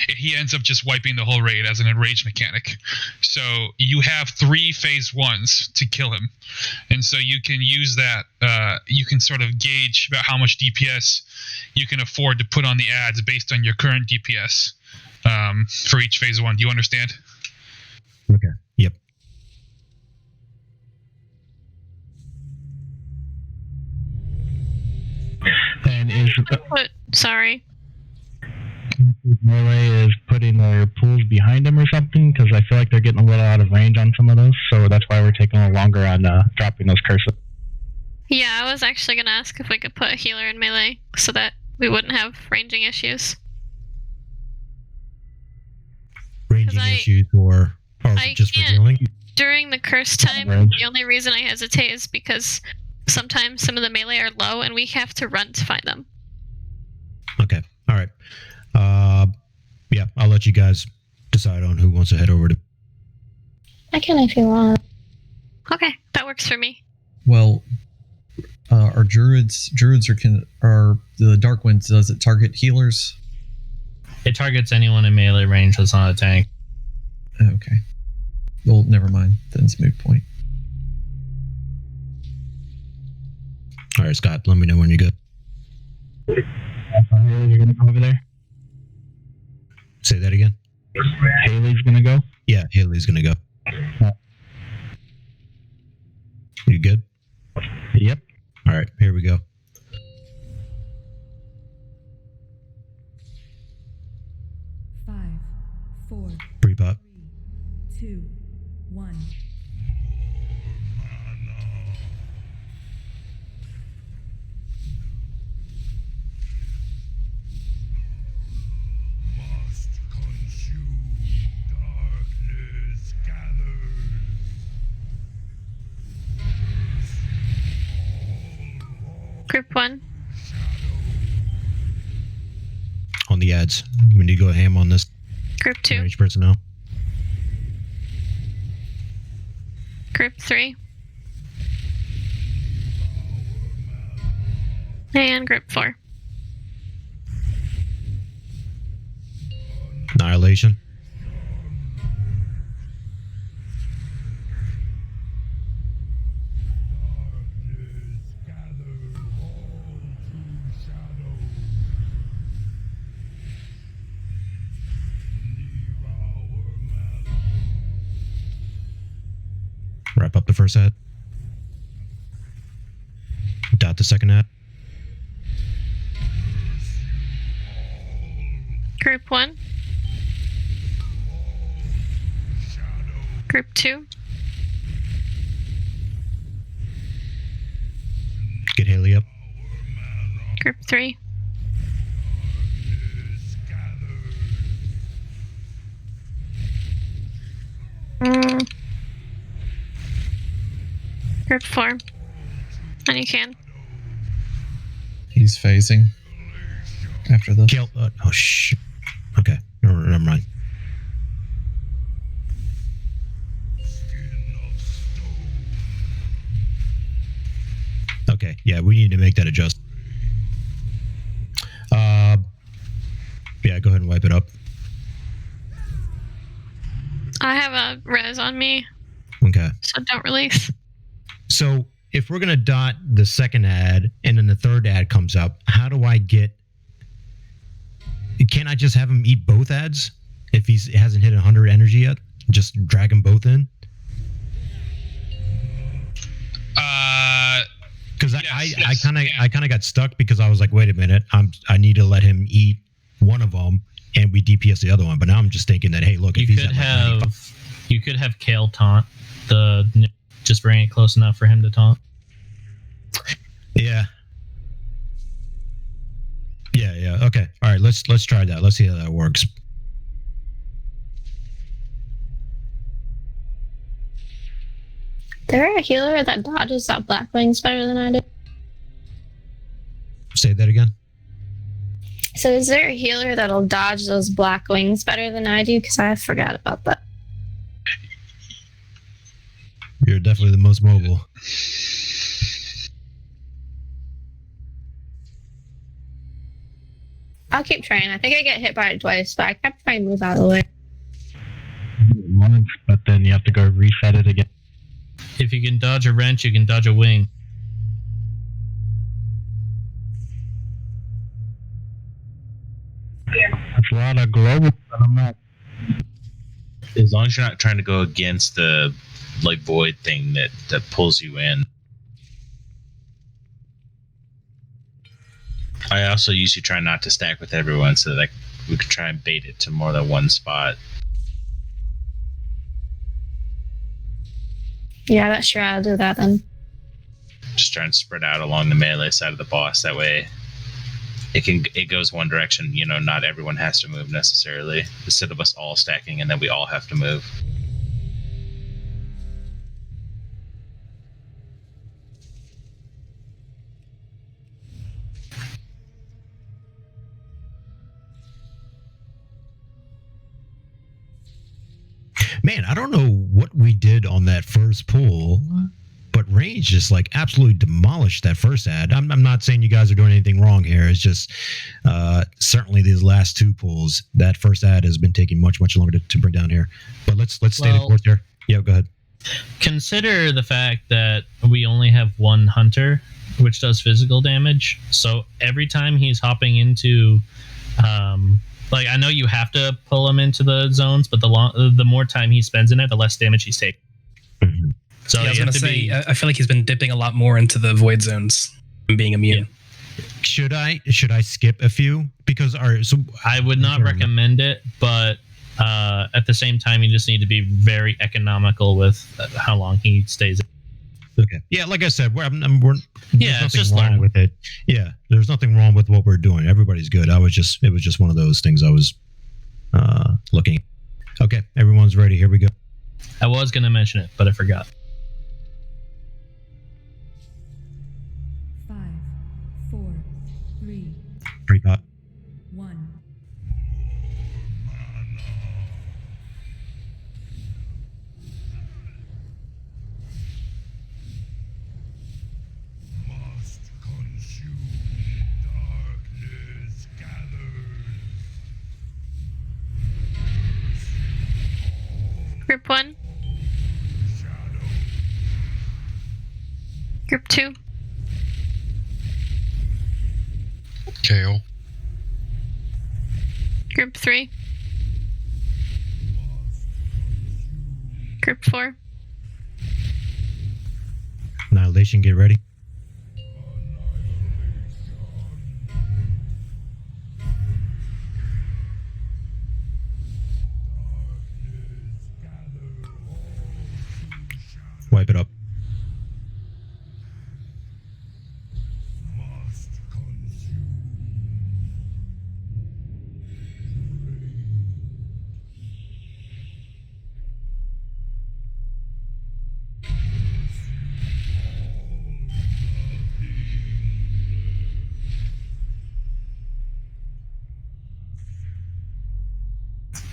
he ends up just wiping the whole raid as an enrage mechanic. So you have 3 phase 1s to kill him, and so you can use that. You can sort of gauge about how much DPS you can afford to put on the ads based on your current DPS for each phase 1. Do you understand? Okay. Yep. And is Sorry. melee is putting their pools behind them or something? Because I feel like they're getting a little out of range on some of those, so that's why we're taking a little longer on dropping those curses. Yeah, I was actually gonna ask if we could put a healer in melee so that we wouldn't have ranging issues. Ranging issues or just for healing? During the curse time, the only reason I hesitate is because sometimes some of the melee are low and we have to run to find them. Okay. All right. Yeah, I'll let you guys decide on who wants to head over to. I can if you want. Okay, that works for me. Well, are druids are the Dark Winds, does it target healers? It targets anyone in melee range that's not a tank. Okay. Well, never mind. Then it's moot point. All right, Scott, let me know when you're good. Haley's gonna go over there. Say that again. Haley's gonna go. Yeah, Haley's gonna go. You good? Yep. All right, here we go. Five, 4, Pre-pop. 2, 1. Group 1. On the ads. We need to go ham on this. Group 2. Range personnel. Group 3. And group 4. Annihilation. Wrap up the first ad. Dot the second ad. Group 1. Group 2. Get Haley up. Group 3. Group 4. And you can. He's phasing after this. Kill. Oh, shit. Okay. Never mind. Okay. Yeah, we need to make that adjustment. Yeah, go ahead and wipe it up. I have a res on me, Okay. so don't release. So if we're gonna dot the second ad and then the third ad comes up, how do I get? Can't I just have him eat both ads if he hasn't hit 100 energy yet? Just drag them both in. Because I kind of got stuck because I was like, wait a minute, I need to let him eat one of them and we DPS the other one. But now I'm just thinking that, hey, look, if You he's could at like have 95 you could have Kale taunt just bring it close enough for him to taunt. Yeah. Okay. All right. Let's try that. Let's see how that works. There a healer that dodges that black wings better than I do? Say that again. So is there a healer that'll dodge those black wings better than I do? Because I forgot about that. You're definitely the most mobile. I'll keep trying. I think I get hit by it twice, but I kept trying to move out of the way. Once, but then you have to go reset it again. If you can dodge a wrench, you can dodge a wing. It's a lot of global, but I'm not. As long as you're not trying to go against the like void thing that pulls you in. I also usually try not to stack with everyone so that we could try and bait it to more than one spot. Yeah, that's sure. I'll do that then. Just try and spread out along the melee side of the boss. That way it goes one direction. You know, not everyone has to move necessarily. Instead of us all stacking and then we all have to move. Man, I don't know what we did on that first pull, but Range just like absolutely demolished that first ad. I'm not saying you guys are doing anything wrong here. It's just certainly these last two pulls, that first ad has been taking much longer to bring down here. But let's stay the course here. Yeah, go ahead. Consider the fact that we only have one hunter, which does physical damage. So every time he's hopping into like, I know you have to pull him into the zones, but the more time he spends in it, the less damage he's taking. Mm-hmm. So yeah, I was going to say, I feel like he's been dipping a lot more into the void zones and being immune. Yeah. Should I skip a few? Because I would not recommend it, but at the same time, you just need to be very economical with how long he stays in. Okay. Yeah, like I said, there's nothing just wrong learn. with it. Yeah, there's nothing wrong with what we're doing. Everybody's good. It was just one of those things I was looking. Okay, everyone's ready. Here we go. I was going to mention it, but I forgot. 5, 4, 3, Pre-pot. 1. Group 1. Group 2. Kale. Group 3. Group 4. Annihilation, get ready. Wipe it up.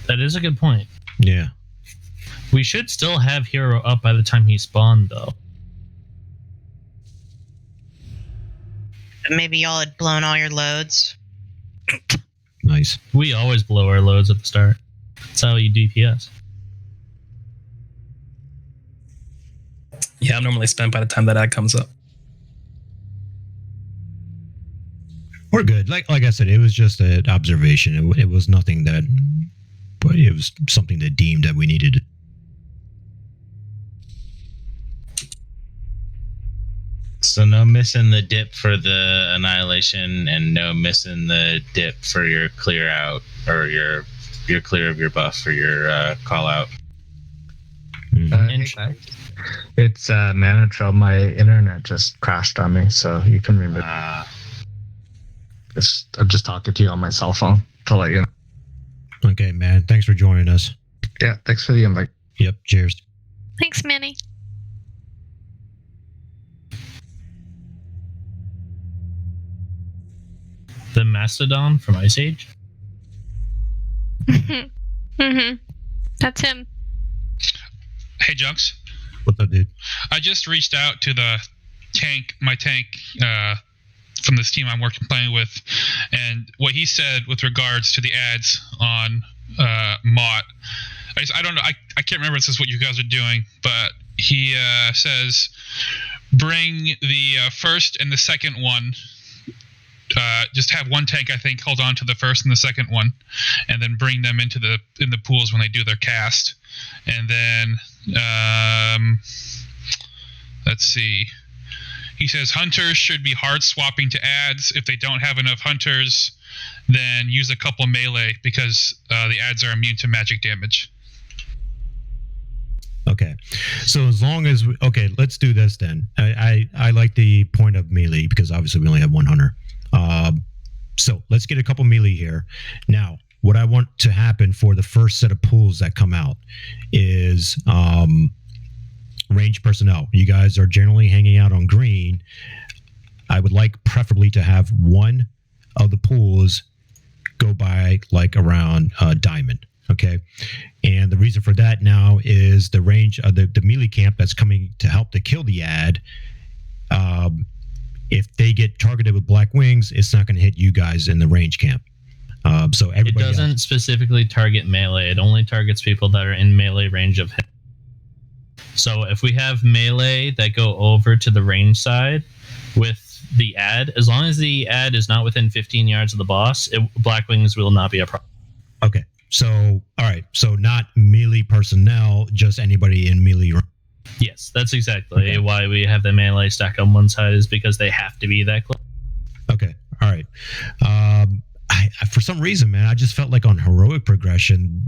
That is a good point. Yeah. We should still have Hero up by the time he spawned, though. Maybe y'all had blown all your loads. Nice. We always blow our loads at the start. That's how you DPS. Yeah, I'm normally spent by the time that ad comes up. We're good. Like I said, it was just an observation. It was nothing that, but it was something that deemed that we needed. So no missing the dip for the Annihilation, and no missing the dip for your clear out or your clear of your buff for your call out. Hey guys. It's Manatro. My internet just crashed on me, so you can remember. I'm just talking to you on my cell phone to let you know. Okay, man. Thanks for joining us. Yeah, thanks for the invite. Yep. Cheers. Thanks, Manny. The Mastodon from Ice Age? Mm-hmm. That's him. Hey, Junks. What's up, dude? I just reached out to my tank from this team I'm playing with, and what he said with regards to the ads on Mott. I don't know. I can't remember if this is what you guys are doing, but he says bring the first and the second one. Just have one tank, I think, hold on to the first and the second one, and then bring them in the pools when they do their cast. And then let's see. He says hunters should be hard swapping to ads. If they don't have enough hunters, then use a couple melee because the ads are immune to magic damage. Okay, so as long as let's do this then. I like the point of melee because obviously we only have one hunter. So let's get a couple melee here. Now, what I want to happen for the first set of pools that come out is range personnel. You guys are generally hanging out on green. I would like preferably to have one of the pools go by like around diamond. Okay. And the reason for that now is the range of the melee camp that's coming to help to kill the ad. If they get targeted with black wings, it's not going to hit you guys in the range camp. So everybody it doesn't specifically target melee. It only targets people that are in melee range of him. So if we have melee that go over to the range side with the ad, as long as the ad is not within 15 yards of the boss, black wings will not be a problem. Okay. So, all right. So not melee personnel, just anybody in melee. Yes, that's exactly why we have the melee stack on one side, is because they have to be that close. Okay. All right. I for some reason, man, I just felt like on heroic progression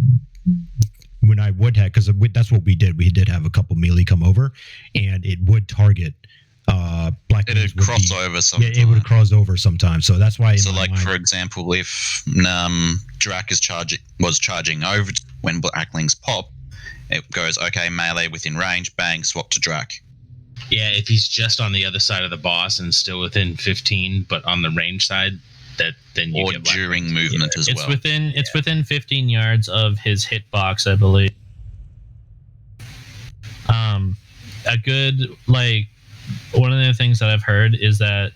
when I would have, because that's what we did. We did have a couple melee come over, and it would target black. It would cross over sometimes. Yeah, it would cross over sometimes. So that's why. So, like for example, if Drac was charging over when blacklings pop, it goes melee within range, bang, swap to Drac. Yeah, if he's just on the other side of the boss and still within 15, but on the range side, then you get during movement as well. It's within 15 yards of his hitbox, I believe. A good one of the things that I've heard is that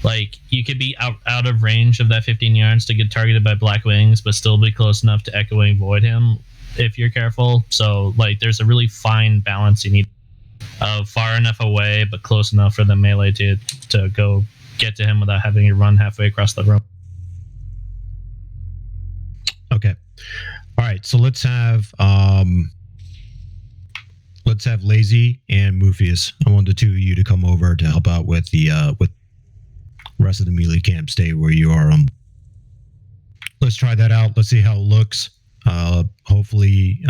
Like, you could be out of range of that 15 yards to get targeted by Black Wings, but still be close enough to Echoing Void him if you're careful. So, like, there's a really fine balance you need of far enough away, but close enough for the melee to go get to him without having to run halfway across the room. Okay. All right. So let's have Lazy and Mufius. I want the two of you to come over to help out with the rest of the melee camp. Stay where you are. Let's try that out. Let's see how it looks. Hopefully,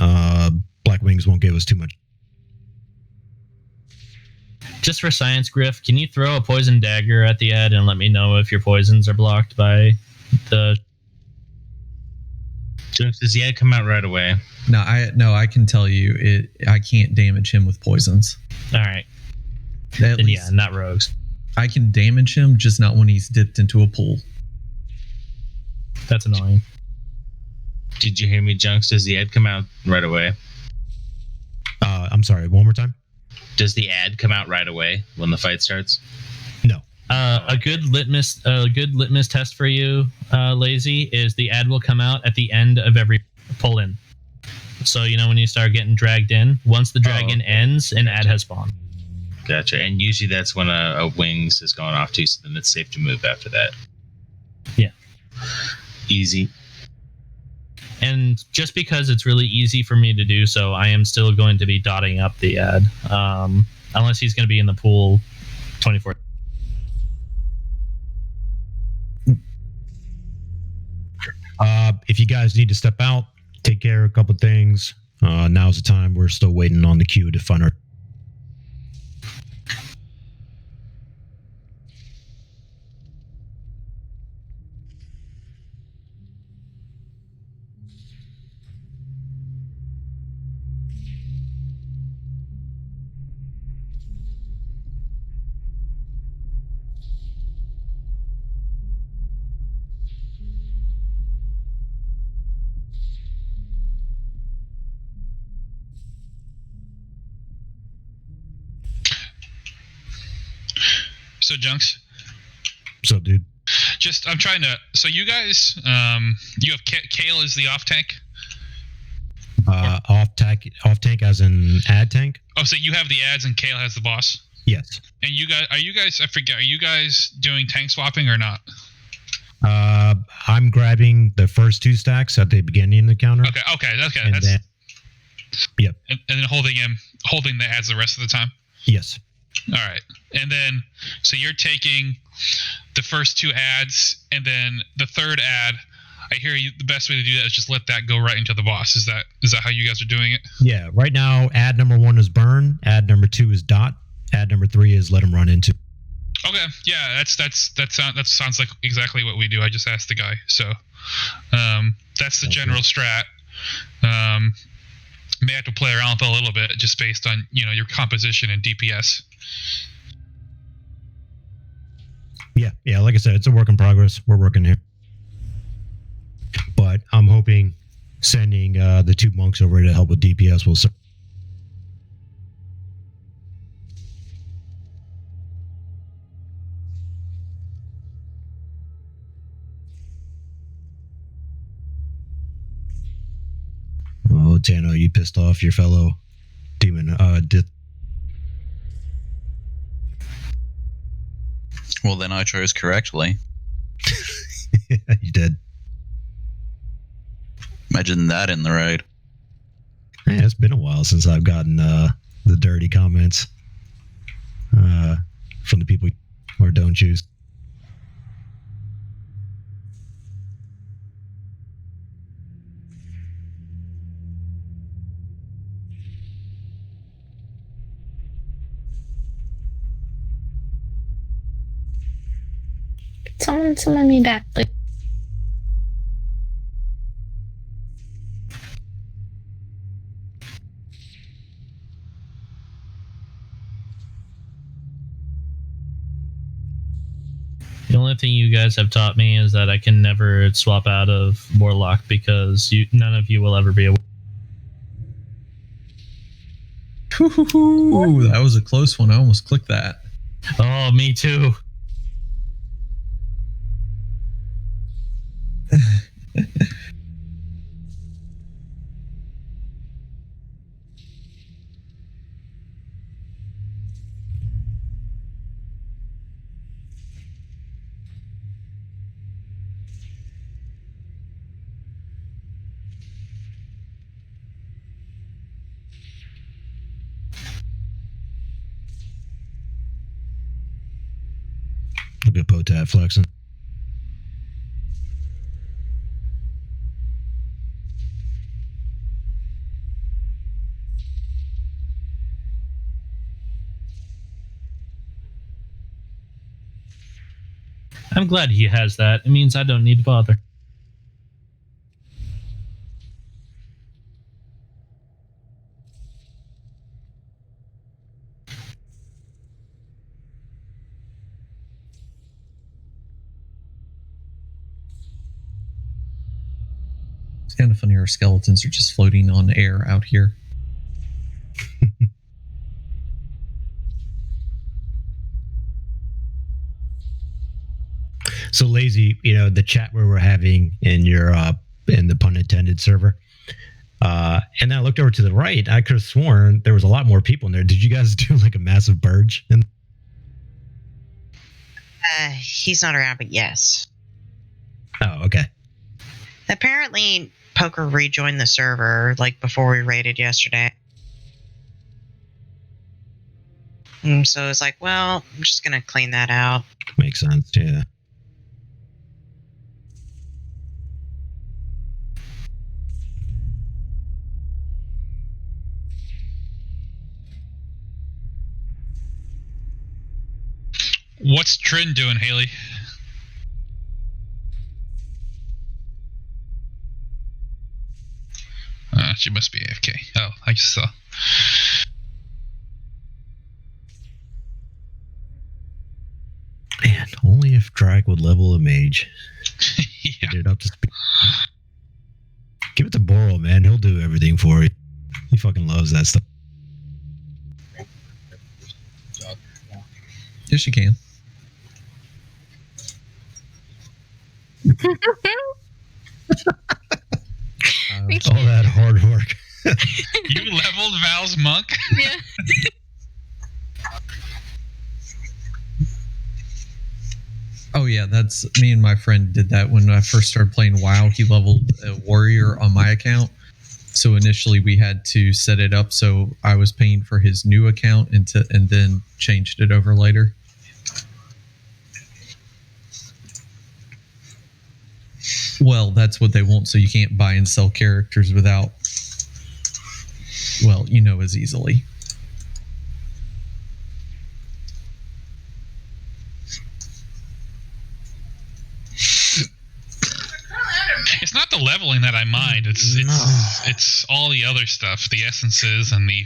Black Wings won't give us too much. Just for science, Griff, can you throw a poison dagger at the ad and let me know if your poisons are blocked by the... Does the ad come out right away? No, I can tell you I can't damage him with poisons. All right. Then yeah, not rogues. I can damage him, just not when he's dipped into a pool. That's annoying. Did you hear me, Junks? Does the ad come out right away? I'm sorry, one more time? Does the ad come out right away when the fight starts? No. A good litmus test for you, Lazy, is the ad will come out at the end of every pull-in. So, when you start getting dragged in, once the drag-in ends, an ad has spawned. Gotcha. And usually that's when a wings is going off too, so then it's safe to move after that. Yeah. Easy. And just because it's really easy for me to do so, I am still going to be dotting up the ad. Unless he's going to be in the pool 24. If you guys need to step out, take care of a couple things. Now's the time. We're still waiting on the queue to find our... So, Junks. So, dude. I'm trying to. So, you guys, you have Kale as the off tank. Off tank as in ad tank. Oh, so you have the ads and Kale has the boss. Yes. And are you guys? I forget. Are you guys doing tank swapping or not? I'm grabbing the first 2 stacks at the beginning of the counter. Okay. Yep. And then holding the ads the rest of the time. Yes. All right. And then, so you're taking the first 2 ads, and then the third ad. I hear you. The best way to do that is just let that go right into the boss. Is that how you guys are doing it? Yeah. Right now, ad number 1 is burn. Ad number 2 is dot. Ad number 3 is let him run into. Okay. Yeah. That sounds like exactly what we do. I just asked the guy. So, that's the general strat. May have to play around with it a little bit just based on your composition and DPS. Yeah, like I said, it's a work in progress. We're working here, but I'm hoping sending the 2 monks over to help with DPS will serve. Oh, Tano, you pissed off your fellow demon. Well, then I chose correctly. Yeah, you did. Imagine that in the raid. Yeah, it's been a while since I've gotten the dirty comments from the people who don't choose. Someone summon me back, please. The only thing you guys have taught me is that I can never swap out of Warlock because none of you will ever be able. Ooh, that was a close one. I almost clicked that. Oh, me too. Look at Potat flexing. I'm glad he has that. It means I don't need to bother. It's kind of funny our skeletons are just floating on air out here. So Lazy, the chat where we're having in your in the pun intended server, and then I looked over to the right. I could have sworn there was a lot more people in there. Did you guys do like a massive purge? He's not around, but yes. Oh, okay. Apparently, Poker rejoined the server like before we raided yesterday. And so it's like, well, I'm just gonna clean that out. Makes sense, yeah. What's Trin doing, Haley? She must be AFK. Oh, I just saw. Man, only if Drag would level a mage. Get it up to speed. Give it to Boral, man. He'll do everything for you. He fucking loves that stuff. Yes, you can. All that hard work. You leveled Val's monk? Yeah. Oh yeah, that's me and my friend did that when I first started playing WoW. He leveled a warrior on my account. So initially we had to set it up so I was paying for his new account and then changed it over later. Well, that's what they want, so you can't buy and sell characters without, well, as easily. It's not the leveling that I mind. It's all the other stuff, the essences and the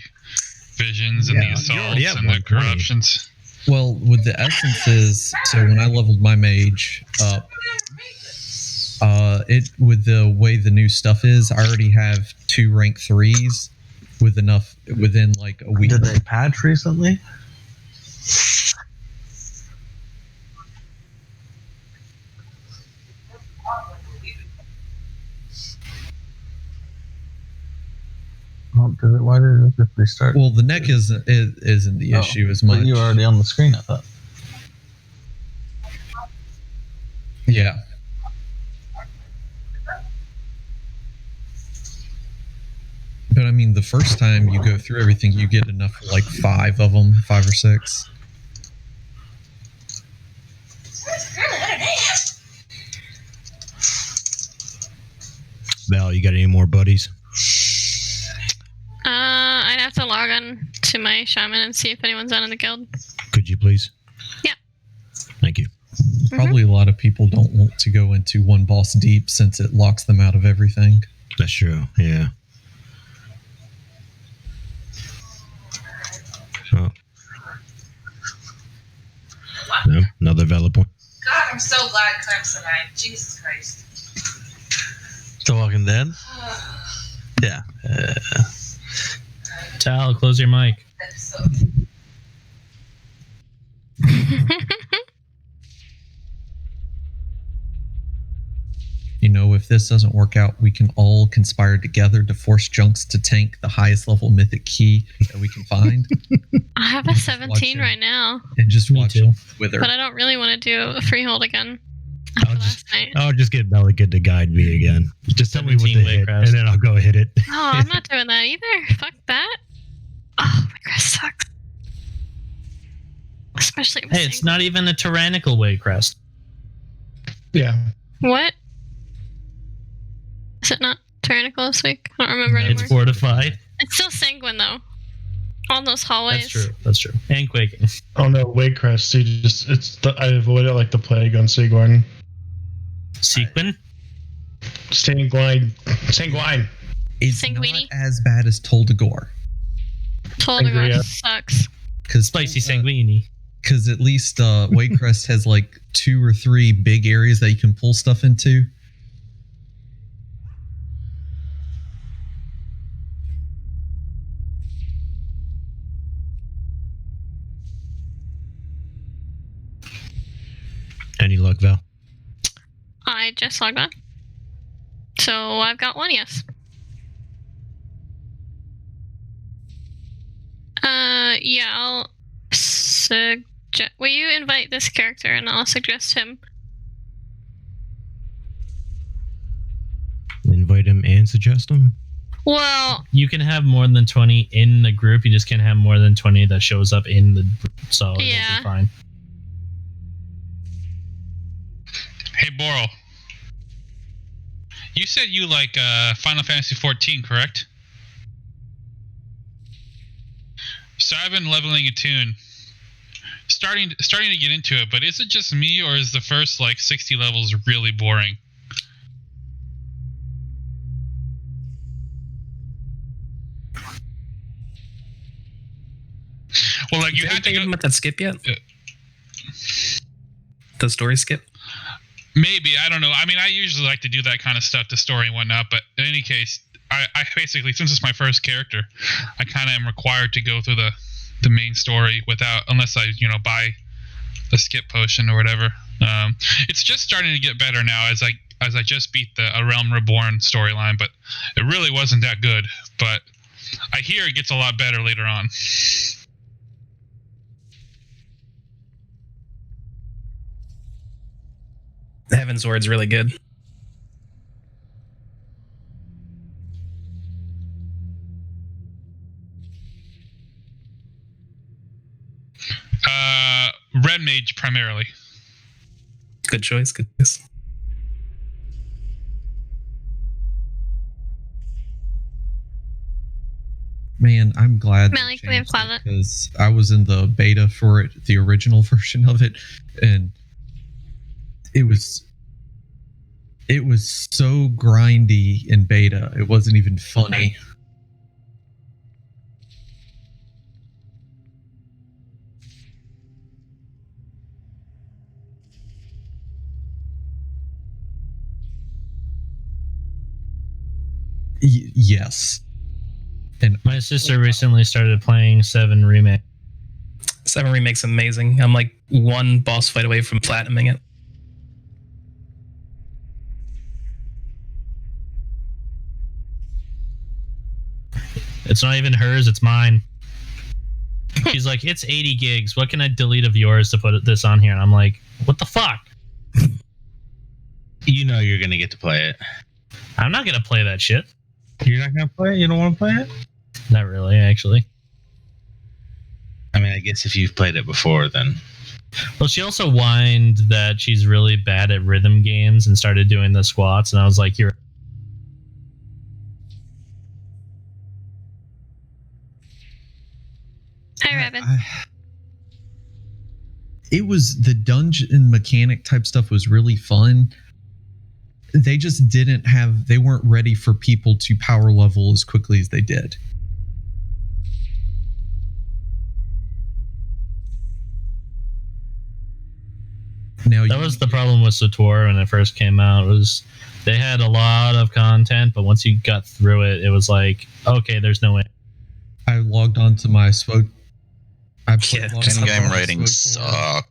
visions and the assaults and the corruptions. Well, with the essences, so when I leveled my mage up, with the way the new stuff is, I already have 2 rank 3s with enough within like a week. Did they patch recently? Why did it just restart? Well, the neck isn't the issue as much. But you were already on the screen, I thought. Yeah. But I mean, the first time you go through everything, you get enough for like 5 of them, 5 or 6. Val, you got any more buddies? I'd have to log on to my shaman and see if anyone's on in the guild. Could you please? Yeah. Thank you. Probably a lot of people don't want to go into one boss deep since it locks them out of everything. That's true, yeah. So, no, another valid point. God, I'm so glad Clem's alive. Jesus Christ. The Walking Dead? Yeah. Tal, close your mic. If this doesn't work out, we can all conspire together to force Junks to tank the highest level mythic key that we can find. I have a 17 right now. And just watch him wither. But I don't really want to do a freehold again. I'll just get Belican to guide me again. Just tell me what to hit, and then I'll go hit it. Oh, I'm not doing that either. Fuck that. Oh, my grass sucks. Especially with Hey, it's not even a tyrannical way crest. Yeah. What? Is it not tyrannical this week? I don't remember anymore. It's fortified. It's still sanguine though. All those hallways. That's true. And quaking. Oh no, Waycrest. I avoid it like the plague on Sigwine. Sequin? Sanguine. It's Sanguini? not as bad as Toldagor. Toldagor sucks. Because Spicy Sanguini. Because at least Waycrest has like 2 or 3 big areas that you can pull stuff into. Any luck, Val? I just logged on. So I've got 1 yes. Yeah, I'll suggest. Will you invite this character and I'll suggest him? Invite him and suggest him? Well, you can have more than 20 in the group. You just can't have more than 20 that shows up in the group. So it'll be fine. Hey, Boral. You said you like Final Fantasy 14, correct? So I've been leveling a tune. Starting to get into it, but is it just me or is the first like 60 levels really boring? Well, like you had to go with that skip yet? The story skip? Maybe, I don't know. I mean, I usually like to do that kind of stuff, the story and whatnot, but in any case, I basically, since it's my first character, I kind of am required to go through the main story unless I, buy the skip potion or whatever. It's just starting to get better now as I just beat the A Realm Reborn storyline, but it really wasn't that good. But I hear it gets a lot better later on. The Heaven's Word's really good. Red Mage primarily. Good choice. Good choice. Man, I'm glad Malik, we have Cloudlet. because I was in the beta for it, the original version of it, and it was so grindy in beta. It wasn't even funny. Yes. And my sister recently started playing 7 Remake. 7 Remake's amazing. I'm like 1 boss fight away from platinuming it. It's not even hers, it's mine. She's like, it's 80 gigs. What can I delete of yours to put this on here? And I'm like, what the fuck? You know you're going to get to play it. I'm not going to play that shit. You're not going to play it? You don't want to play it? Not really, actually. I mean, I guess if you've played it before, then... Well, she also whined that she's really bad at rhythm games and started doing the squats, and I was like, you're... Hi, Rabbit. It was the dungeon mechanic type stuff was really fun. They just they weren't ready for people to power level as quickly as they did. Now that was the problem with SATOR when it first came out. Was they had a lot of content, but once you got through it, it was like, okay, there's no way. I logged on to my SWO. In-game ratings suck.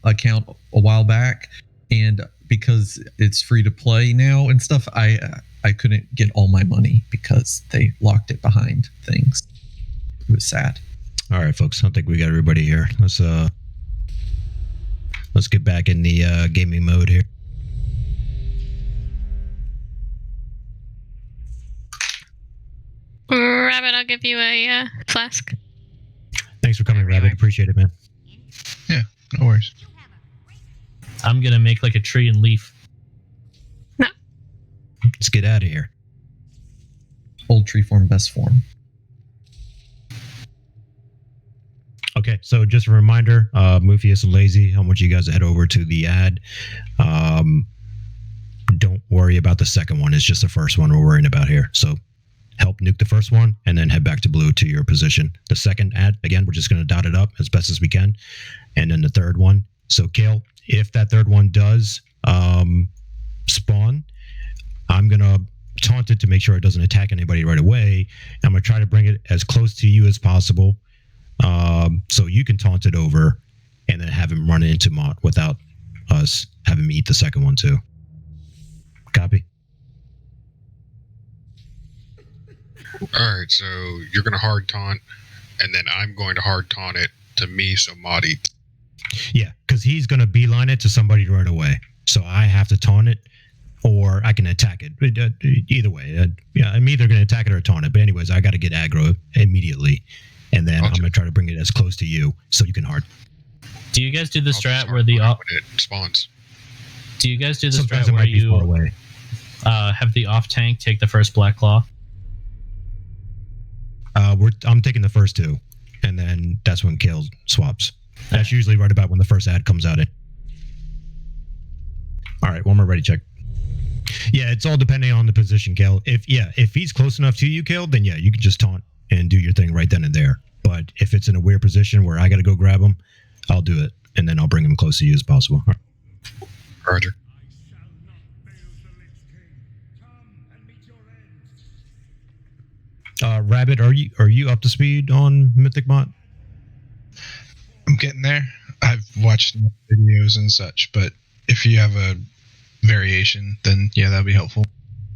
Account a while back, and because it's free to play now and stuff, I couldn't get all my money because they locked it behind things. It was sad. All right, folks. I think we got everybody here. Let's get back in the gaming mode here. Rabbit, I'll give you a flask. Thanks for coming, Rabbit. Appreciate it, man. No worries. I'm gonna make like a tree and leaf. Let's get out of here. Old tree form, best form. Okay, so just a reminder, Mufius and Lazy, I want you guys to head over to the ad. Don't worry about the second one. It's just the first one we're worrying about here. So help nuke the first one and then head back to blue to your position. The second ad, again, we're just going to dot it up as best as we can. And then the third one. So Kale, if that third one does spawn, I'm going to taunt it to make sure it doesn't attack anybody right away. I'm going to try to bring it as close to you as possible. So you can taunt it over and then have him run into Mott without us having him eat the second one too. Copy? Alright, so you're going to hard taunt, and then I'm going to hard taunt it to me so Mott eats. Yeah, because he's going to beeline it to somebody right away. So I have to taunt it, or I can attack it. Either way. Yeah, I'm either going to attack it or taunt it. But anyways, I got to get aggro immediately. And then I'm going to try to bring it as close to you so you can hard. Do you guys do the strat where the off when it spawns? Do you guys do the Sometimes strat it where might be you far away. Have the off tank take the first black claw? I'm taking the first two, and then that's when Kale swaps. That's usually right about when the first ad comes out. All right, one more ready check. Yeah, it's all depending on the position, Kale. If he's close enough to you, Kale, then yeah, you can just taunt and do your thing right then and there. But if it's in a weird position where I got to go grab him, I'll do it, and then I'll bring him close to you as possible. Roger. Rabbit, are you up to speed on Mythic Mott? I'm getting there. I've watched videos and such, but if you have a variation, then yeah, that'd be helpful.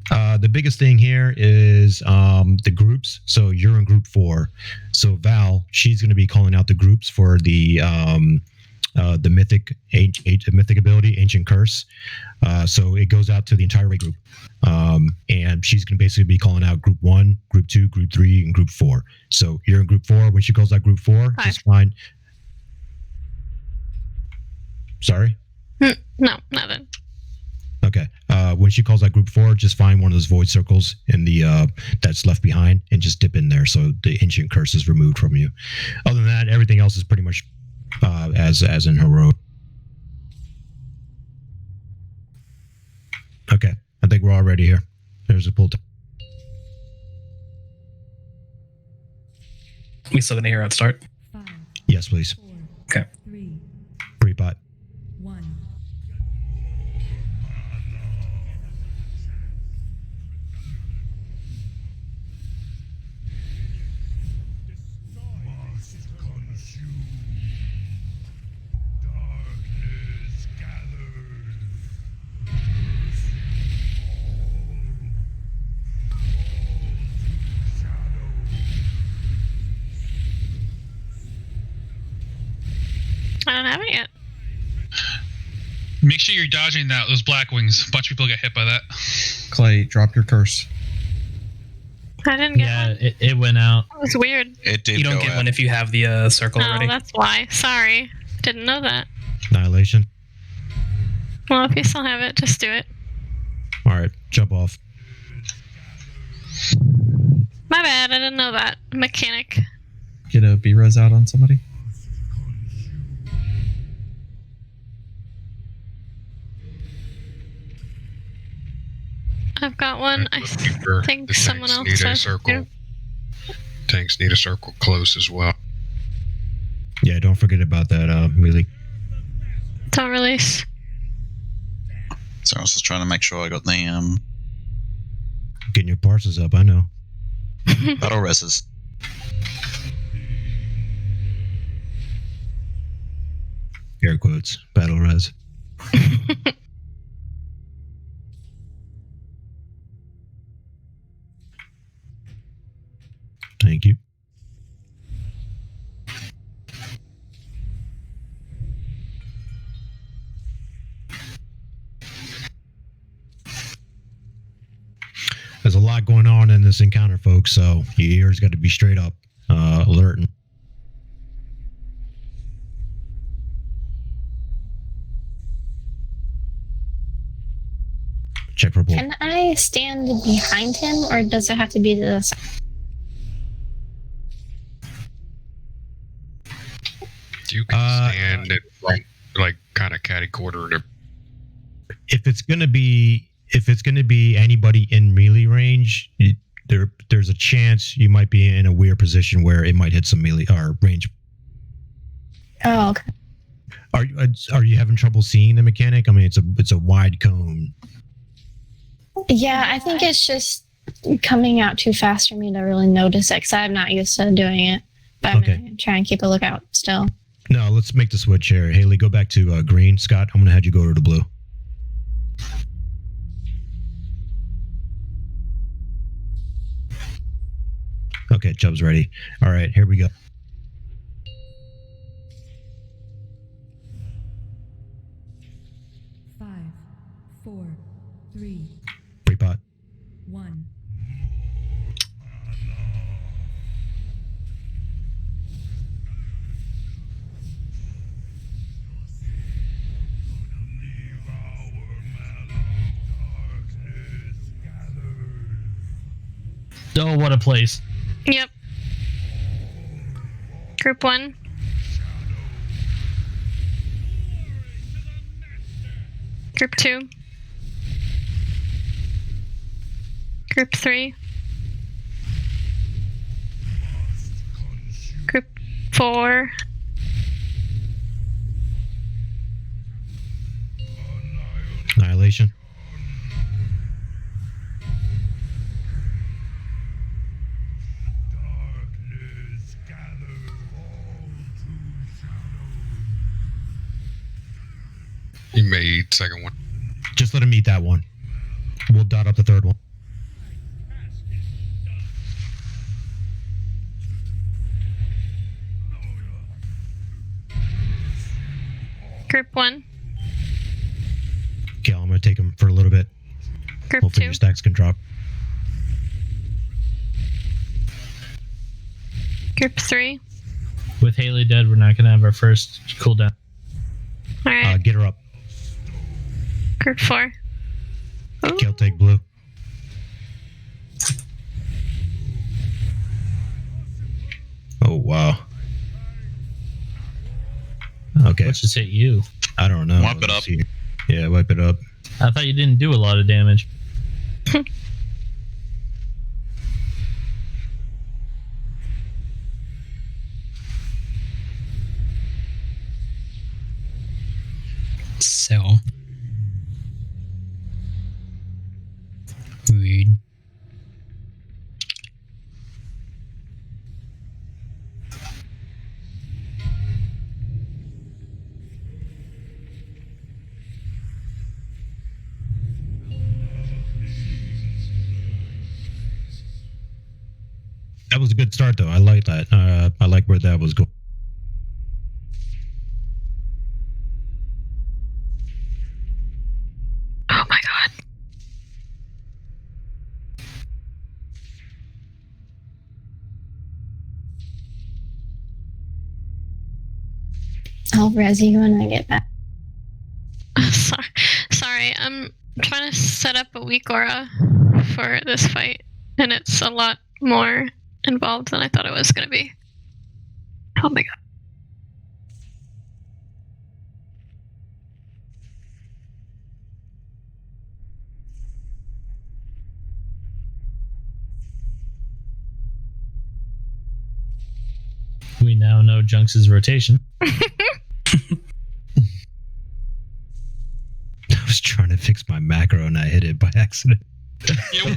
The biggest thing here is the groups. So you're in group 4. So Val, she's going to be calling out the groups for the mythic mythic ability, Ancient Curse. So it goes out to the entire raid group, and she's going to basically be calling out group 1, group 2, group 3, and group 4. So you're in group 4. When she calls out group 4, just fine. Sorry. No, nothing. Okay. When she calls out group 4, just find one of those void circles in the that's left behind and just dip in there, so the ancient curse is removed from you. Other than that, everything else is pretty much as in heroic. Okay, I think we're all ready here. There's a pull. We still gonna hear it start? Yes, please. Okay. Pre-pot. I don't have it yet. Make sure you're dodging those black wings. A bunch of people get hit by that. Clay, drop your curse. I didn't get Yeah, one. it went out. That was weird. It did. You don't get one if you have the circle No, already. that's why. Sorry. Didn't know that. Annihilation. Well, if you still have it, just do it. All right, jump off. My bad. I didn't know that. Mechanic. Get a B-res out on somebody. I've got one. I think The someone tanks else need a does. circle. Tanks need a circle close as well. Yeah, don't forget about that, Melee. Don't release. So I was just trying to make sure I got the Getting your parses up, I know. battle reses. Air quotes. Battle res. Thank you. There's a lot going on in this encounter, folks, so your ears got to be straight up, alert. Check for pool. Can I stand behind him, or does it have to be to the side? You can stand at like kind of catty corner. If it's gonna be anybody in melee range, there's a chance you might be in a weird position where it might hit some melee or range. Oh, okay. Are you having trouble seeing the mechanic? I mean, it's a wide cone. Yeah, I think it's just coming out too fast for me to really notice it because I'm not used to doing it. But I'm gonna try and keep a lookout still. No, let's make the switch here. Haley, go back to green. Scott, I'm gonna have you go to the blue. Okay, Chubb's ready. All right, here we go. Five, four, three, Pre-pot. 1. Oh, what a place. Yep. Group 1. Group 2. Group 3. Group 4. Annihilation. He made second one. Just let him eat that one. We'll dot up the third one. Group 1. Okay, I'm gonna take him for a little bit. Group Hopefully 2. your stacks can drop. Group 3. With Haley dead, we're not going to have our first cooldown. Alright. Get her up. Group 4. Kale, take blue. Oh, wow. Okay. Let's just hit you. I don't know. Wipe it up. See. Yeah, wipe it up. I thought you didn't do a lot of damage. So. Read. That was a good start, though. I like that. I like where that was going. Oh my god. I'll res you when I get back. Sorry, I'm trying to set up a weak aura for this fight, and it's a lot more involved than I thought it was going to be. Oh my god. We now know Junks' rotation. I was trying to fix my macro and I hit it by accident. Yeah,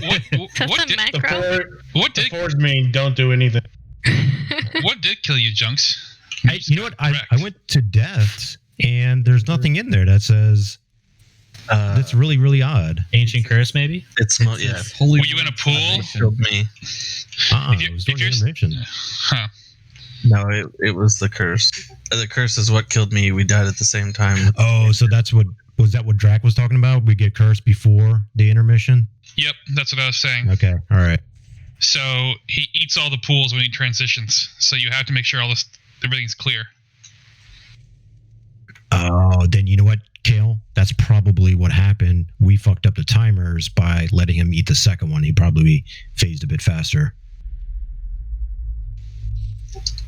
what did macro? What did Forge main don't do anything. what did kill you, Junks? You know what? I went to deaths and there's nothing in there that says. That's really, really odd. Ancient curse, maybe? It's not. Yeah. Were you in a pool? Killed me. It was doing animation. Huh. No, it was the curse. The curse is what killed me. We died at the same time. Oh, so that's what was that what Drac was talking about? We get cursed before the intermission? Yep, that's what I was saying. Okay, all right. So he eats all the pools when he transitions. So you have to make sure everything's clear. Oh, then you know what, Kale? That's that's probably what happened. We fucked up the timers by letting him eat the second one. He probably phased a bit faster.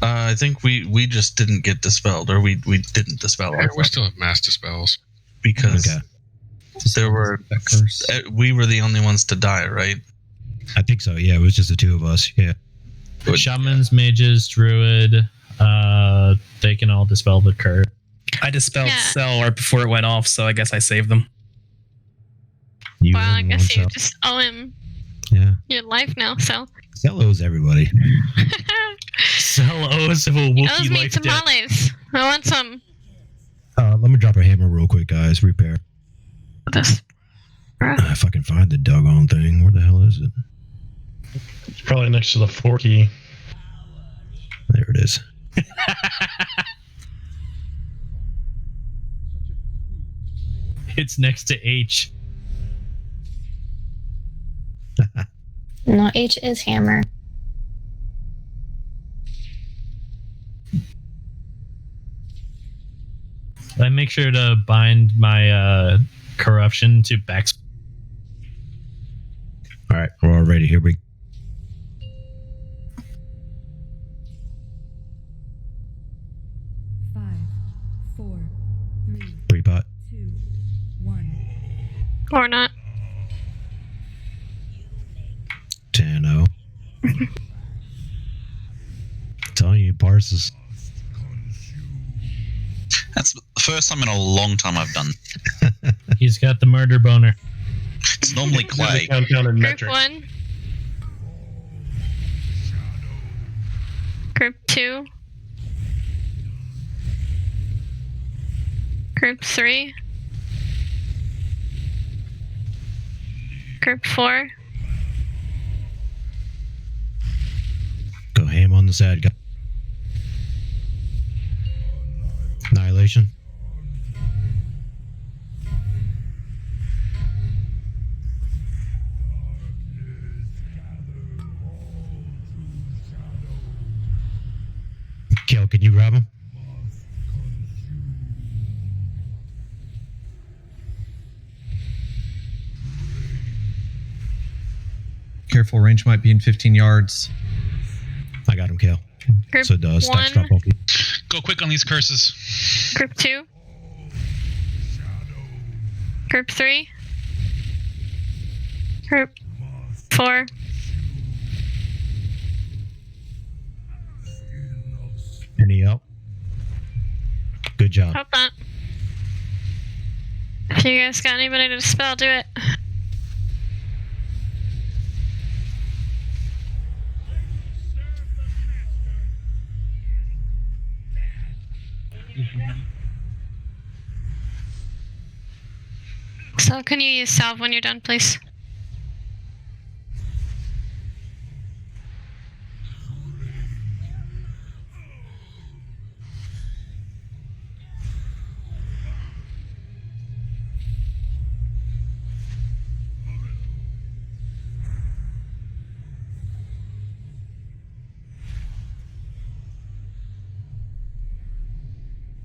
I think we just didn't get dispelled, or we didn't dispel. Yeah, we still have mass dispels. Because there were we were the only ones to die, right? I think so. Yeah, it was just the two of us. Yeah. Shamans, mages, druid, they can all dispel the curse. I dispelled Cell right before it went off, so I guess I saved them. Well, I guess you just owe him your life now, Cell. Cell owes everybody. Cell owes a He Wookiee owes me life debt. tamales. I want some. Let me drop a hammer real quick, guys. Repair. This. If I can find the doggone thing. Where the hell is it? It's probably next to the 4 key. There it is. It's next to H. No, H is hammer. I make sure to bind my corruption to backs. All right, we're all ready. Here we go. Pre-pot. Or not. 10-0. Telling you, parses. That's the first time in a long time I've done. He's got the murder boner. It's normally Clay. Countdown in Group metric. 1. Group 2. Group 3. Group 4. Go ham on the sad guy. Annihilation. Kel, can you grab him? Careful, range might be in 15 yards. I got him, Kel. Group So it does. Stacks 1. drop off. Go quick on these curses. Group 2. Group 3. Group 4. Any help? Good job. Hope not. If you guys got anybody to dispel, do it. So can you use salve when you're done, please?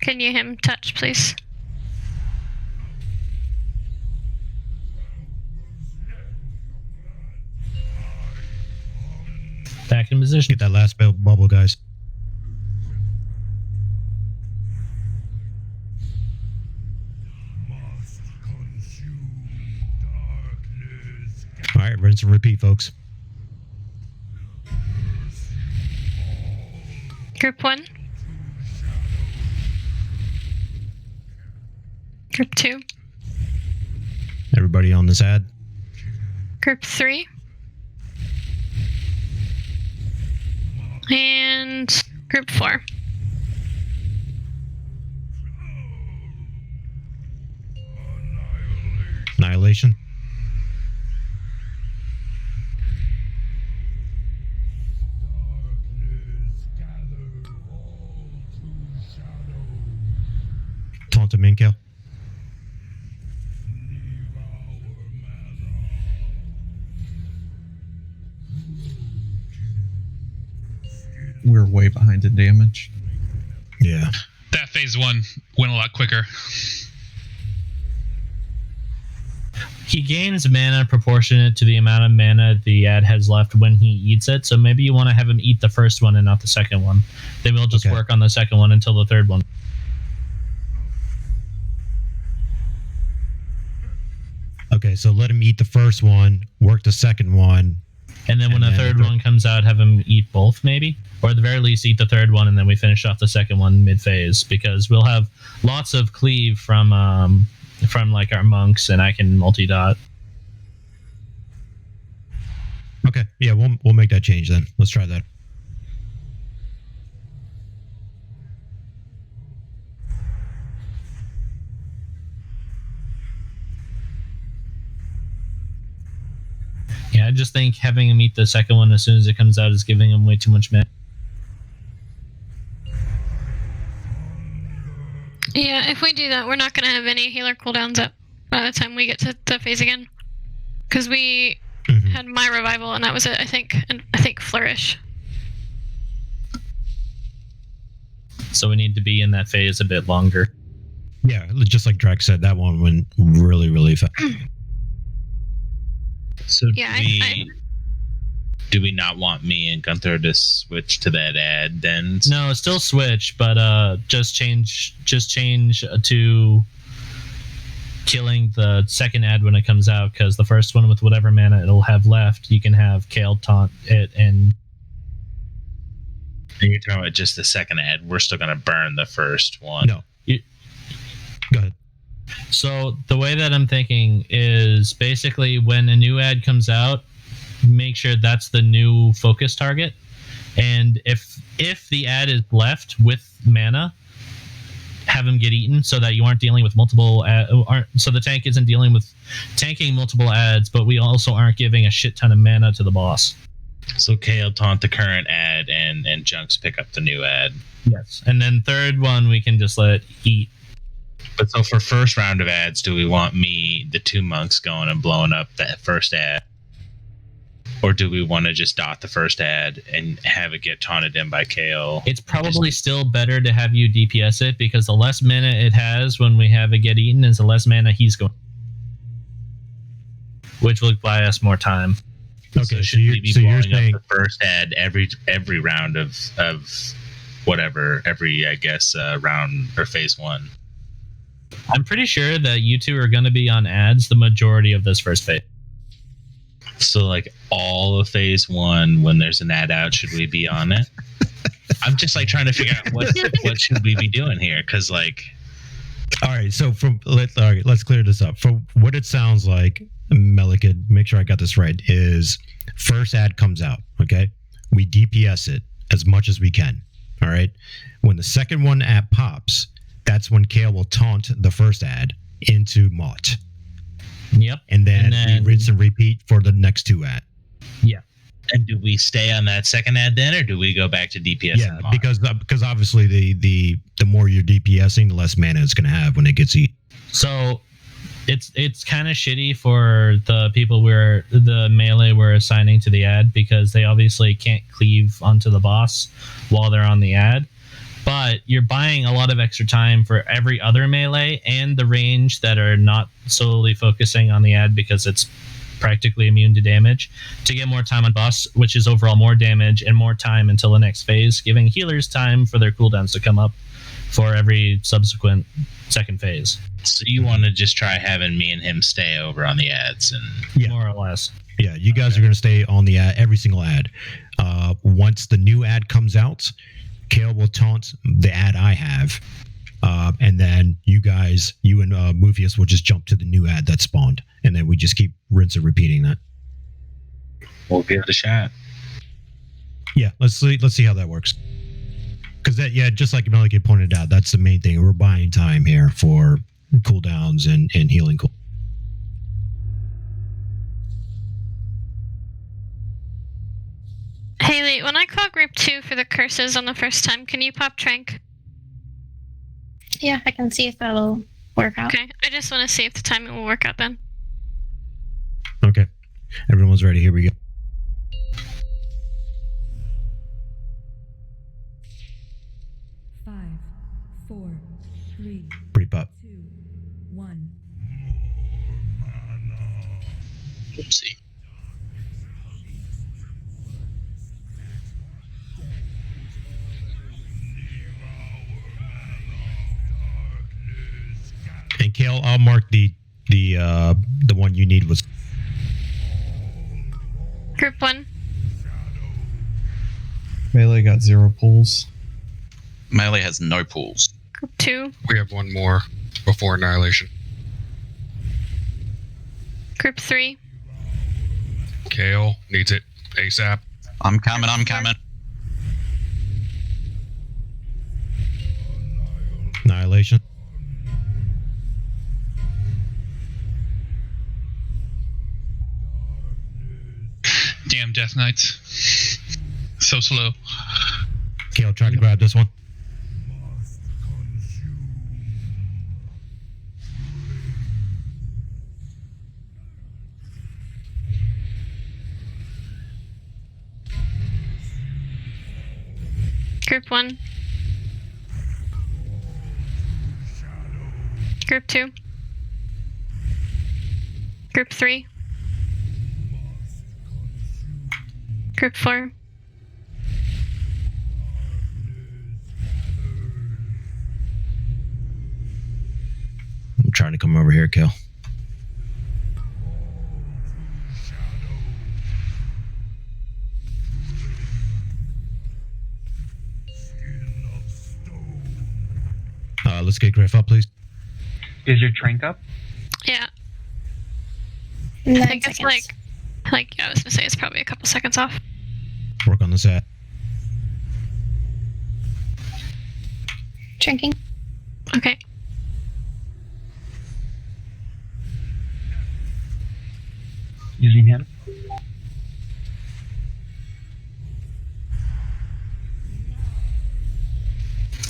Can you him touch, please? Back in position. Get that last bubble, guys. All right, rinse and repeat, folks. Group 1. Group 2. Everybody on this ad. Group 3. And group 4. Annihilation. Taunt him in, Kel. We're way behind in damage. Yeah. That phase 1 went a lot quicker. he gains mana proportionate to the amount of mana the ad has left when he eats it. So maybe you want to have him eat the first one and not the second one. Then we'll just work on the second one until the third one. Okay, so let him eat the first one, work the second one. And then when the third one comes out, have him eat both, maybe? Or at the very least, eat the third one, and then we finish off the second one mid-phase. Because we'll have lots of cleave from like our monks, and I can multi-dot. Okay, yeah, we'll make that change then. Let's try that. Yeah, I just think having him eat the second one as soon as it comes out is giving him way too much mana. Yeah, if we do that, we're not going to have any healer cooldowns up by the time we get to the phase again. Because we had my revival, and that was it, I think. And I think flourish. So we need to be in that phase a bit longer. Yeah, just like Drax said, that one went really, really fast. So Yeah, do we not want me and Gunther to switch to that ad then? No, still switch, but just change to killing the second ad when it comes out, because the first one with whatever mana it'll have left, you can have Kale taunt it and you're talking about just the second ad. We're still gonna burn the first one. No. Go ahead. So the way that I'm thinking is basically when a new ad comes out, make sure that's the new focus target. And if the ad is left with mana, have them get eaten so that you aren't dealing with multiple so the tank isn't dealing with tanking multiple ads, but we also aren't giving a shit ton of mana to the boss. So Kale taunt the current ad and Junks pick up the new ad. Yes. And then third one we can just let eat. But so for first round of ads, do we want the two monks going and blowing up that first ad? Or do we want to just dot the first ad and have it get taunted in by Kale? It's probably still better to have you DPS it, because the less mana it has when we have it get eaten is the less mana he's going, which will buy us more time. Okay, so you're saying up the first ad every round of whatever, I guess round or phase one. I'm pretty sure that you two are going to be on ads the majority of this first phase. So like all of phase one, when there's an ad out, should we be on it? I'm just like trying to figure out what should we be doing here, because like. All right, so let's clear this up. From what it sounds like, Melika, make sure I got this right, is first ad comes out, okay? We DPS it as much as we can, all right? When the second one ad pops, that's when Kale will taunt the first ad into Mott. Yep. And then we rinse and repeat for the next two ad. Yeah. And do we stay on that second ad then, or do we go back to DPS? Yeah, because obviously the more you're DPSing, the less mana it's going to have when it gets eaten. So it's kind of shitty for the people the melee we're assigning to the ad, because they obviously can't cleave onto the boss while they're on the ad. But you're buying a lot of extra time for every other melee and the range that are not solely focusing on the ad, because it's practically immune to damage, to get more time on boss, which is overall more damage and more time until the next phase, giving healers time for their cooldowns to come up for every subsequent second phase. So you want to just try having me and him stay over on the ads, and more or less. Yeah, you guys are going to stay on the ad, every single ad. Once the new ad comes out, Kale will taunt the ad I have, and then you and Mufius will just jump to the new ad that spawned, and then we just keep rinse and repeating that. We'll give it a shot. Yeah, let's see how that works. Because just like Melika pointed out, that's the main thing. We're buying time here for cooldowns and healing. Haley, when I call group 2 for the curses on the first time, can you pop Trank? Yeah, I can see if that'll work out. Okay, I just want to see if the timing will work out then. Okay, everyone's ready. Here we go. 5, 4, 3, Pretty pop. 2, 1. Oopsie. And Kale, I'll mark the one you need was Group 1. Melee got 0 pulls. Melee has no pulls. Group 2. We have one more before Annihilation. Group 3. Kale needs it ASAP. I'm coming. Annihilation. Damn Death Knights. So slow. Kale, try to grab this one. Group 1. Group 2. Group 3. Group 4. I'm trying to come over here, Kale. Let's get Griff up, please. Is your trank up? Yeah. 9 I think it's seconds. like I was gonna say it's probably a couple seconds off. Work on this ad. Drinking. Okay. Using him.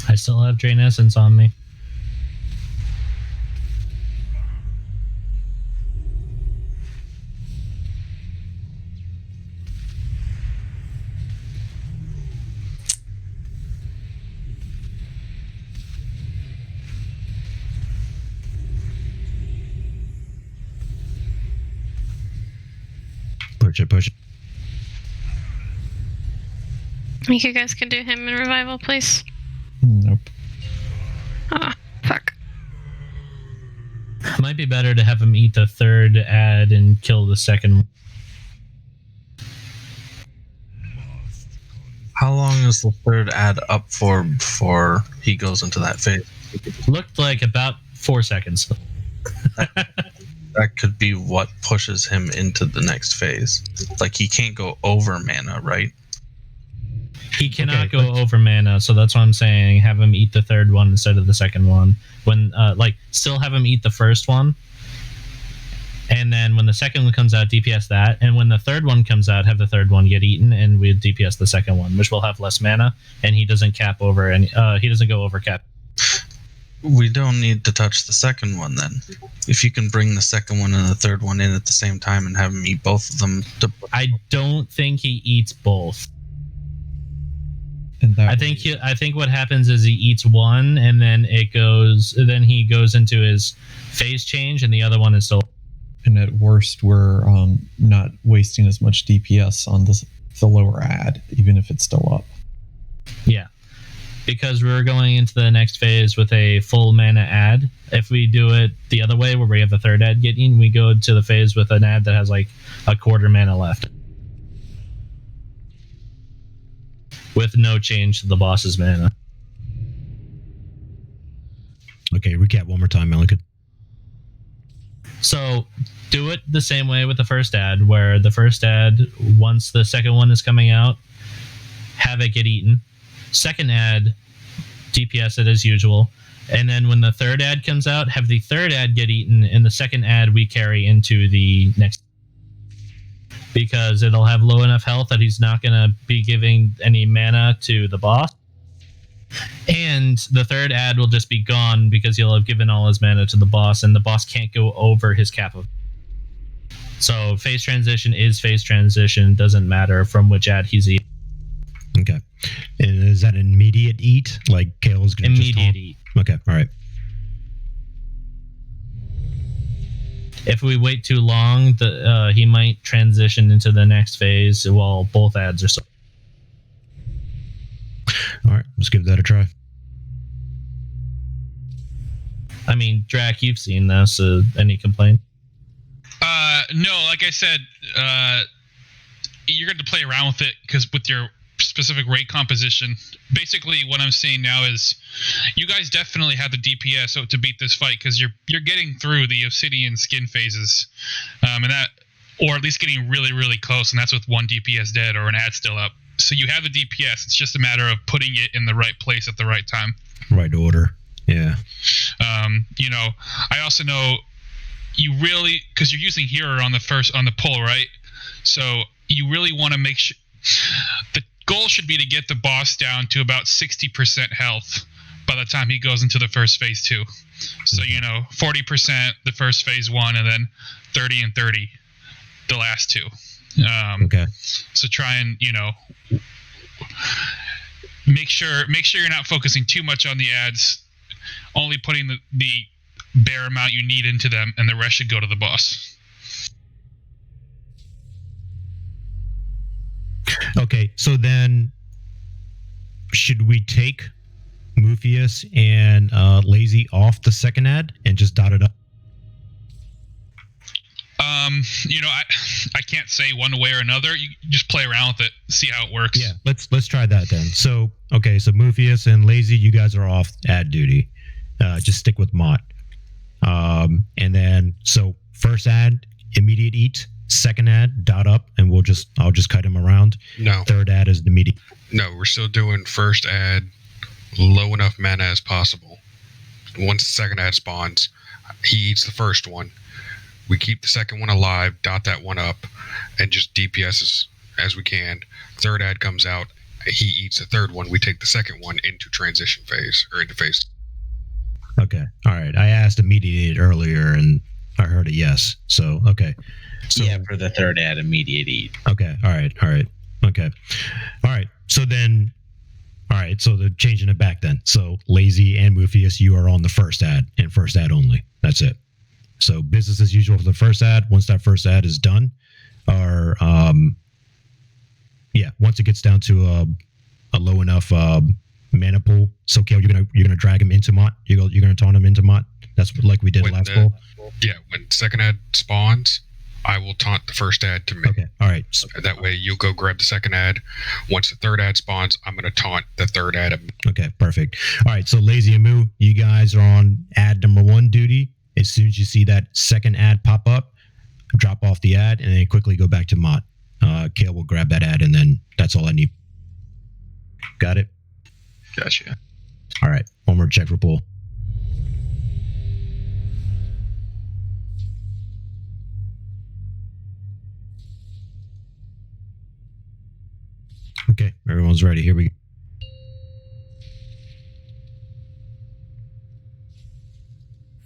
I still have Drain Essence on me. Push it. I think you guys can do him in revival, please. Nope. Ah, fuck. It might be better to have him eat the third ad and kill the second one. How long is the third ad up for before he goes into that phase? Looked like about 4 seconds. That could be what pushes him into the next phase. Like, he can't go over mana, right? He cannot go over mana, so that's why I'm saying have him eat the third one instead of the second one. When still have him eat the first one, and then when the second one comes out, DPS that, and when the third one comes out, have the third one get eaten, and we DPS the second one, which will have less mana, and he doesn't cap over any. He doesn't go over cap. We don't need to touch the second one then. If you can bring the second one and the third one in at the same time and have him eat both of them. I don't think he eats both. I think what happens is he eats one, and then then he goes into his phase change, and the other one is still. And at worst, we're not wasting as much DPS on the lower ad, even if it's still up. Yeah, because we're going into the next phase with a full mana ad. If we do it the other way, where we have the third ad getting, we go to the phase with an ad that has like a quarter mana left, with no change to the boss's mana. Okay, recap one more time, Malika. So do it the same way with the first ad, where the first ad, once the second one is coming out, have it get eaten. Second ad, DPS it as usual. And then when the third ad comes out, have the third ad get eaten, and the second ad we carry into the next. Because it'll have low enough health that he's not going to be giving any mana to the boss. And the third ad will just be gone because he'll have given all his mana to the boss, and the boss can't go over his cap of. So phase transition is phase transition. Doesn't matter from which ad he's eating. Okay. And is that an immediate eat? Like Kale's going to immediate eat. Okay, all right. if we wait too long, he might transition into the next phase while both ads are still. All right, let's give that a try. I mean, Drac, you've seen this. Any complaint? No, like I said, you're going to play around with it because with your specific rate composition. Basically, what I'm saying now is, you guys definitely have the DPS to beat this fight because you're getting through the Obsidian skin phases, and that, or at least getting really really close, and that's with one DPS dead or an ad still up. So you have the DPS. It's just a matter of putting it in the right place at the right time. Right order. Yeah. I also know you really, because you're using hero on the pull, right? So you really want to make sure the goal should be to get the boss down to about 60% health by the time he goes into the first phase 2. So 40% the first phase 1, and then 30 and 30 the last 2. Okay. So try and make sure you're not focusing too much on the ads, only putting the bare amount you need into them, and the rest should go to the boss. Okay, so then should we take Muphius and Lazy off the second ad and just dot it up? I can't say one way or another. You just play around with it, see how it works. Yeah, let's try that then. So Muphius and Lazy, you guys are off ad duty. Just stick with Mott. And then so first ad, immediate eat. Second ad, dot up, and I'll just kite him around. No. Third ad is the immediate. No, we're still doing first ad, low enough mana as possible. Once the second ad spawns, he eats the first one. We keep the second one alive, dot that one up, and just DPS as we can. Third ad comes out, he eats the third one. We take the second one into transition phase, or into phase. Okay. All right. I asked immediate earlier, and I heard a yes. So, okay. So, yeah, for the third ad, immediate eat. Okay. All right. Okay. All right. So then, so they're changing it back then. So Lazy and Muphius, you are on the first ad and first ad only. That's it. So business as usual for the first ad. Once that first ad is done, or once it gets down to a low enough mana pool. So Kale, you're gonna drag him into Mott. You're gonna taunt him into Mott. That's like we did last poll. Yeah, when second ad spawns, I will taunt the first ad to me. Okay. All right. That way you'll go grab the second ad. Once the third ad spawns, I'm going to taunt the third ad. Okay, perfect. All right, so Lazy and Moo, you guys are on ad number 1 duty. As soon as you see that second ad pop up, drop off the ad and then quickly go back to Mott. Kale will grab that ad and then that's all I need. Got it? Gotcha. All right, one more check for pool. Okay, everyone's ready. Here we go.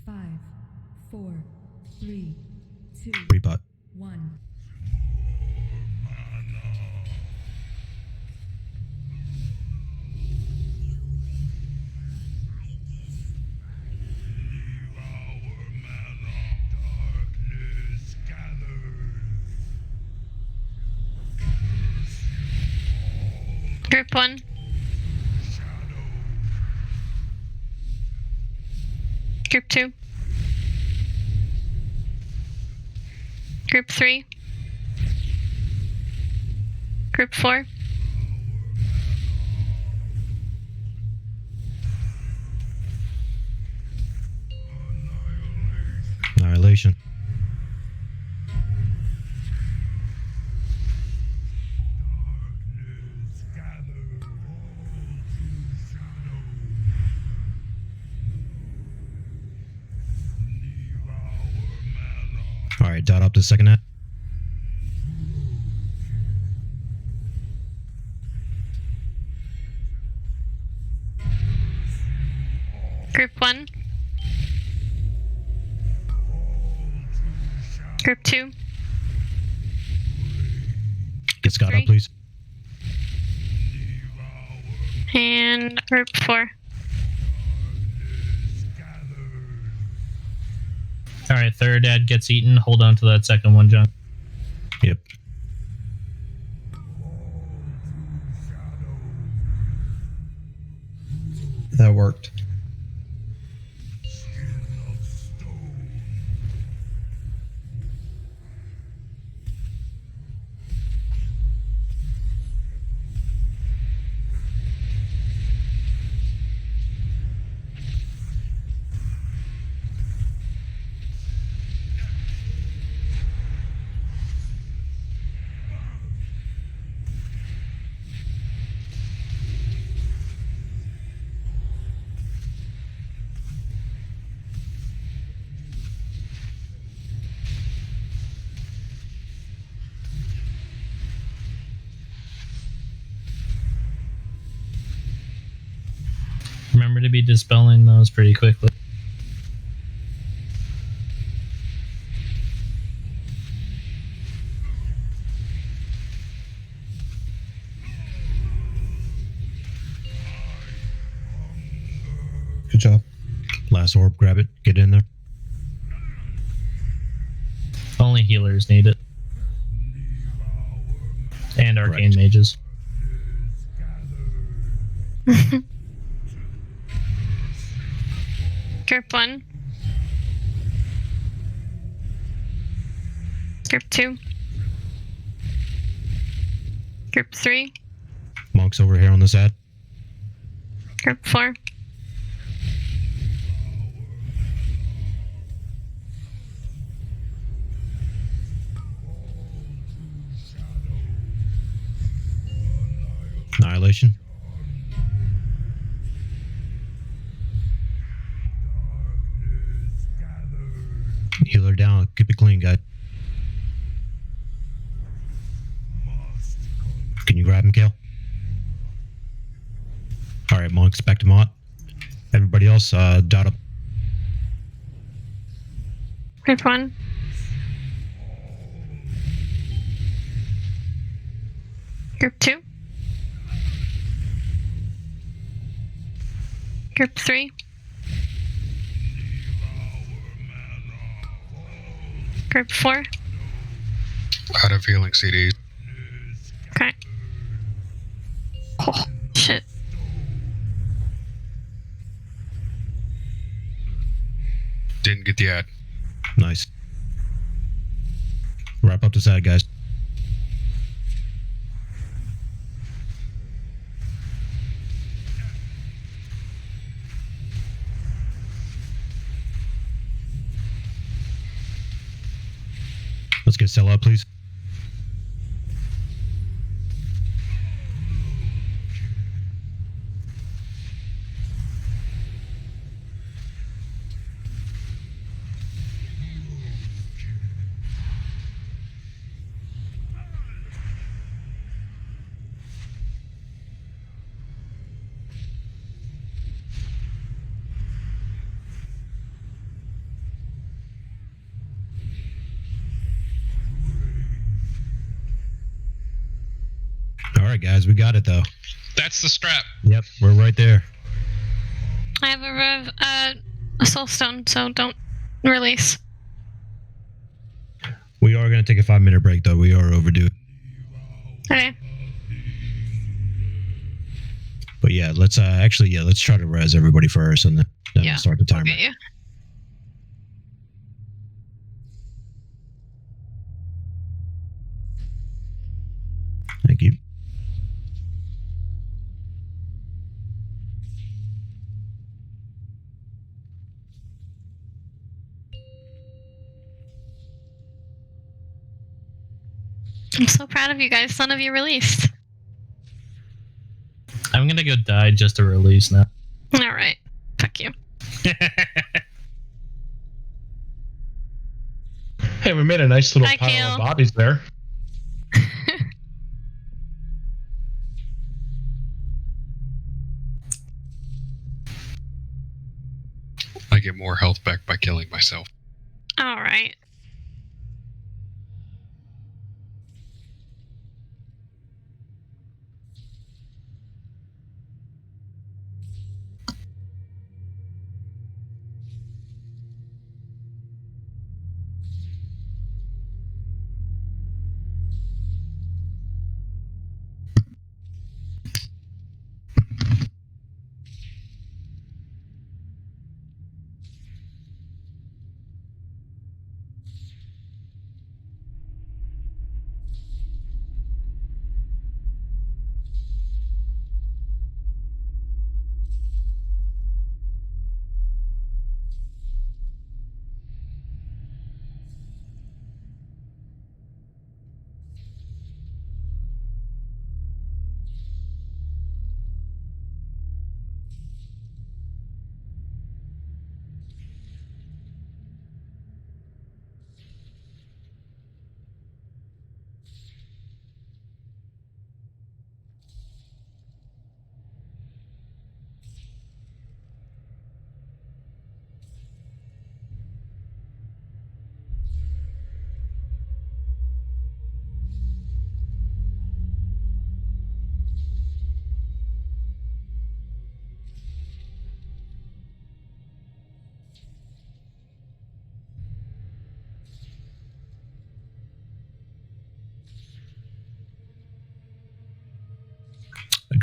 Five, 4, 3, 2, Pre-pot. 1. Group 1. Group 2. Group 3. Group 4. Annihilation. All right, dot up the second ad. Group 1. Group 2. Get Scott up, 3. please. And group 4. All right, third ad gets eaten. Hold on to that second one, John. Yep. That worked. Remember to be dispelling those pretty quickly. Good job. Last orb, grab it. Get in there. Only healers need it. And arcane mages. Group 1. Group 2. Group 3. Monks over here on this ad. Group 4. Annihilation. Healer down. Keep it clean, guy. Can you grab him, Kale? All right, monks, back to Mott. Everybody else, dot up. Group 1. Group 2. Group 3. Group 4. Out of healing CDs. Okay. Oh, shit. Didn't get the ad. Nice. Wrap up this ad, guys. Let's get sell out, please. All right, guys, we got it though. That's the strap. Yep, we're right there. I have a soul stone, so don't release. We are going to take a 5-minute break though. We are overdue. Okay. But yeah, let's let's try to res everybody first, and then we'll start the timer. Okay, yeah. Thank you. I'm so proud of you guys. None of you released. I'm gonna go die just to release now. All right. Fuck you. Hey, we made a nice little Hi, pile Kale. of bodies there. I get more health back by killing myself. All right.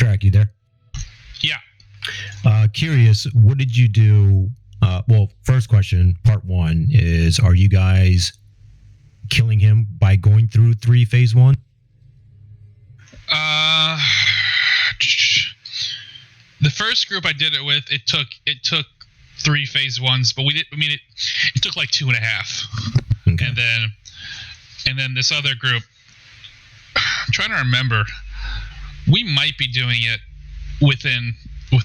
Drac, you there? Yeah. Curious, what did you do? Well, first question, part one is: are you guys killing him by going through 3 phase 1? The first group I did it with, it took 3 phase 1s, but we did. I mean, it took like 2.5, okay. and then this other group. I'm trying to remember. We might be doing it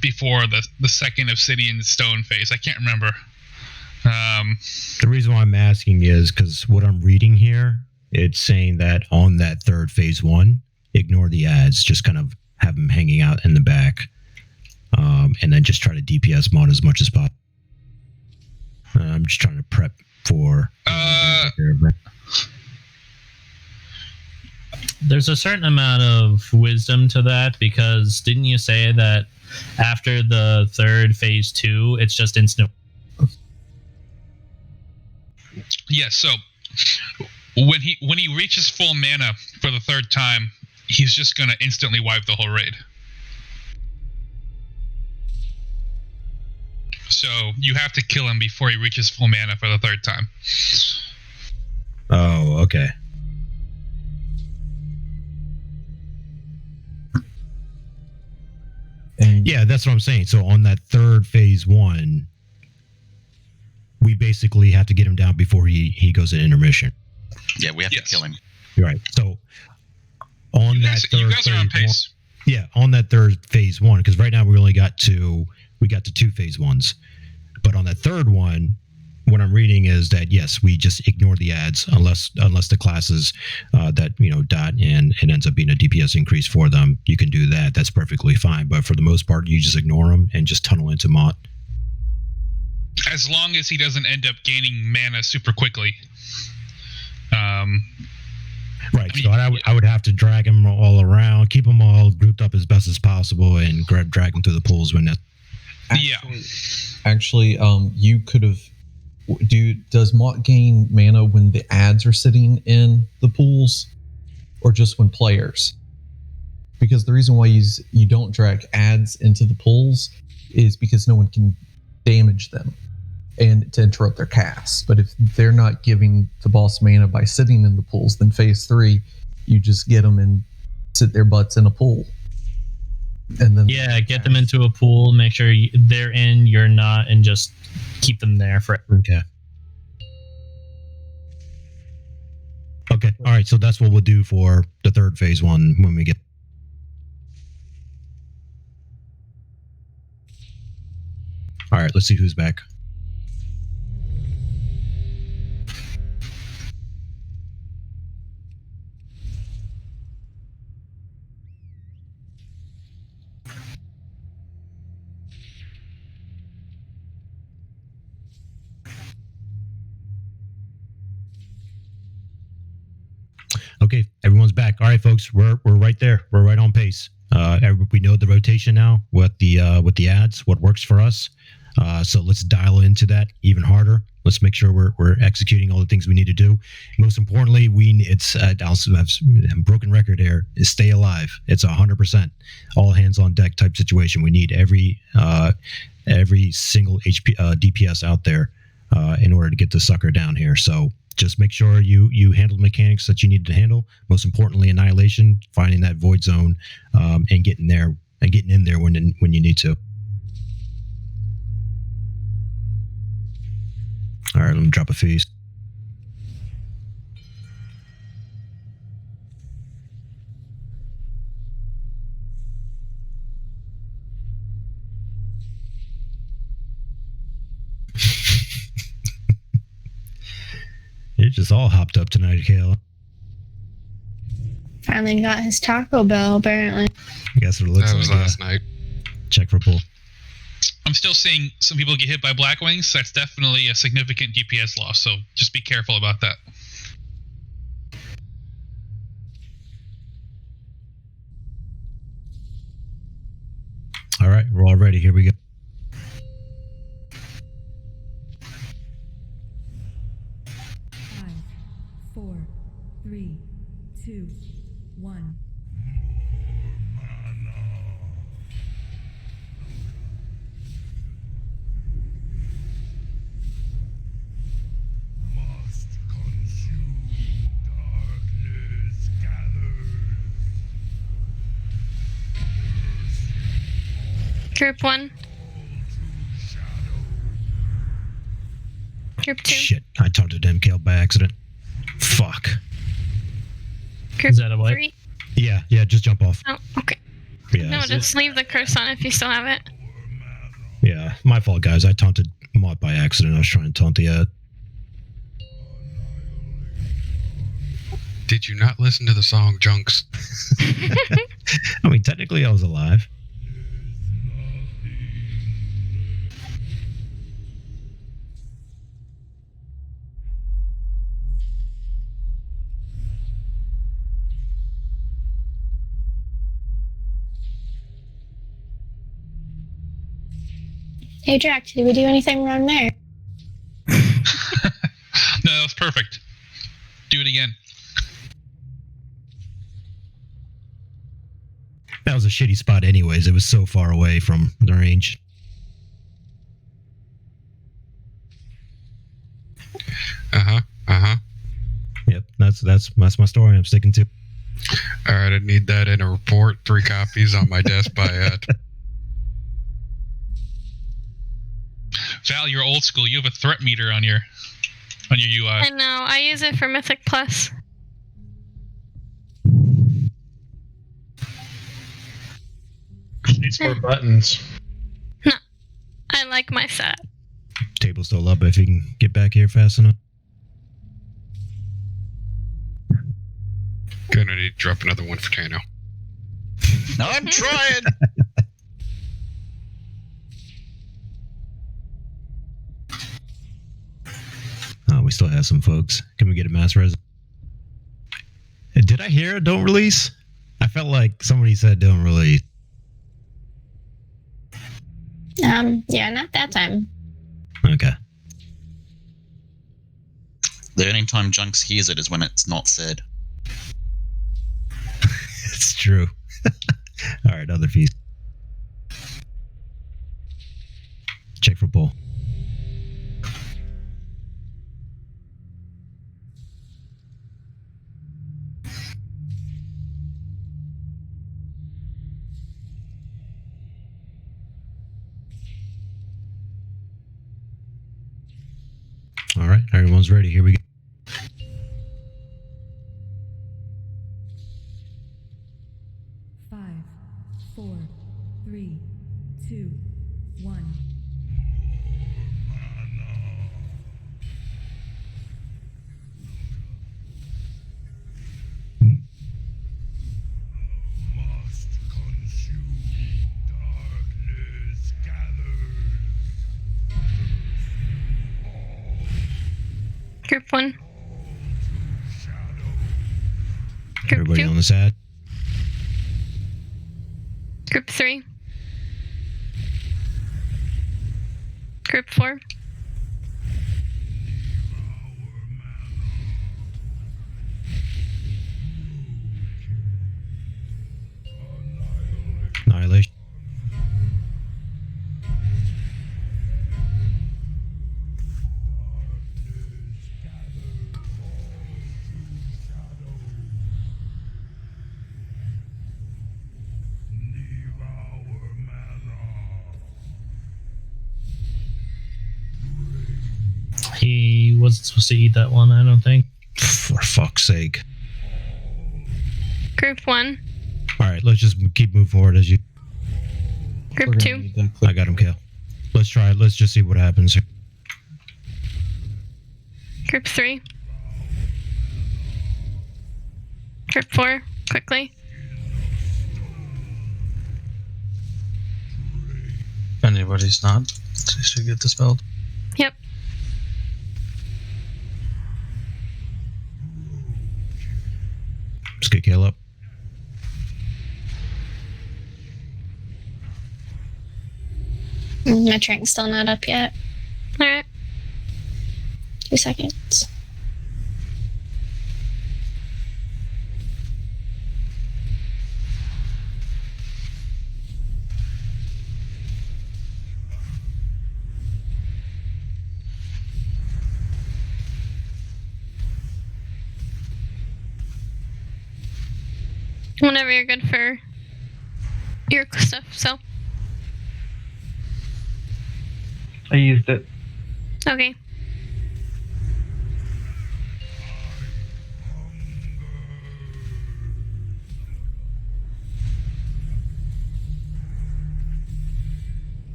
before the second Obsidian Stone phase. I can't remember. The reason why I'm asking is because what I'm reading here, it's saying that on that 3rd phase 1, ignore the ads, just kind of have them hanging out in the back, and then just try to DPS mod as much as possible. I'm just trying to prep for. There's a certain amount of wisdom to that, because didn't you say that after the 3rd phase 2, it's just instant? Yes. So when he reaches full mana for the 3rd time, he's just gonna instantly wipe the whole raid. So you have to kill him before he reaches full mana for the 3rd time. Oh, okay. Yeah, that's what I'm saying. So on that 3rd phase 1, we basically have to get him down before he goes in intermission. Yeah, we have to kill him. You're right. So on you that guys, 3rd you guys are on phase pace. 1, yeah, on that 3rd phase 1, because right now we only got to 2 phase 1s, but on that 3rd one, what I'm reading is that yes, we just ignore the ads unless the classes that dot and it ends up being a DPS increase for them. You can do that. That's perfectly fine. But for the most part, you just ignore them and just tunnel into Mott. As long as he doesn't end up gaining mana super quickly. Right. So I would have to drag them all around, keep them all grouped up as best as possible, and drag them through the pools when that. Actually, you could have. Does Mott gain mana when the ads are sitting in the pools, or just when players? Because the reason why you don't drag ads into the pools is because no one can damage them and to interrupt their cast. But if they're not giving the boss mana by sitting in the pools, then phase 3, you just get them and sit their butts in a pool. And then get them into a pool, make sure they're in, you're not, and just keep them there for. Okay. All right. So that's what we'll do for the 3rd phase 1 when we get. All right. Let's see who's back. Okay, everyone's back. All right, folks, we're right there. We're right on pace. We know the rotation now with the ads, what works for us. So let's dial into that even harder. Let's make sure we're executing all the things we need to do. Most importantly, I also have a broken record here, is stay alive. It's 100% all hands on deck type situation. We need every single DPS out there in order to get the sucker down here. So just make sure you handle the mechanics that you need to handle. Most importantly, annihilation, finding that void zone, and getting in there when you need to. All right, let me drop a feast. You're just all hopped up tonight, Kayla. Finally got his Taco Bell, apparently. I guess what it looks That was like. last night. Check for pull. I'm still seeing some people get hit by Black Wings. That's definitely a significant DPS loss, so just be careful about that. All right, we're all ready. Here we go. Five, 4, 3, 2, 1. Group 1. Group 2. Shit, I taunted MKL by accident. Fuck. Group Is that a what? 3. Yeah, just jump off. Oh, okay. Yeah, No, just leave the curse on if you still have it. yeah, my fault, guys. I taunted Mott by accident. I was trying to taunt the ad. Did you not listen to the song Junks? I mean, technically, I was alive. Hey, Drac, did we do anything wrong there? No, that was perfect. Do it again. That was a shitty spot anyways. It was so far away from the range. Yep, that's my story I'm sticking to. All right, I need that in a report. 3 copies on my desk by Val, you're old school. You have a threat meter on your UI. I know. I use it for Mythic Plus. Needs more buttons. No. I like my set. Table's still up if you can get back here fast enough. Gonna need to drop another one for Tano. I'm trying. Oh, we still have some folks. Can we get a mass res? Did I hear a don't release? I felt like somebody said don't release. Yeah, not that time. Okay. The only time Junks hears it is when it's not said. It's true. All right, other fees. Check for bull. All right, everyone's ready. Here we go. Five, 4, 3, 2, 1. Group 1. Group Everybody 2. on the side. Group 3. Group 4. Annihilation. He wasn't supposed to eat that one, I don't think. For fuck's sake. Group 1. All right, let's just keep moving forward as you. Group 2. I got him, Kale. Let's try it. Let's just see what happens. Group 3. Group 4. Quickly. If anybody's not, they should get dispelled. Yep. Let's get Kale up. My drink's still not up yet. Alright. 2 seconds. Whenever you're good for your stuff, so. I used it. Okay.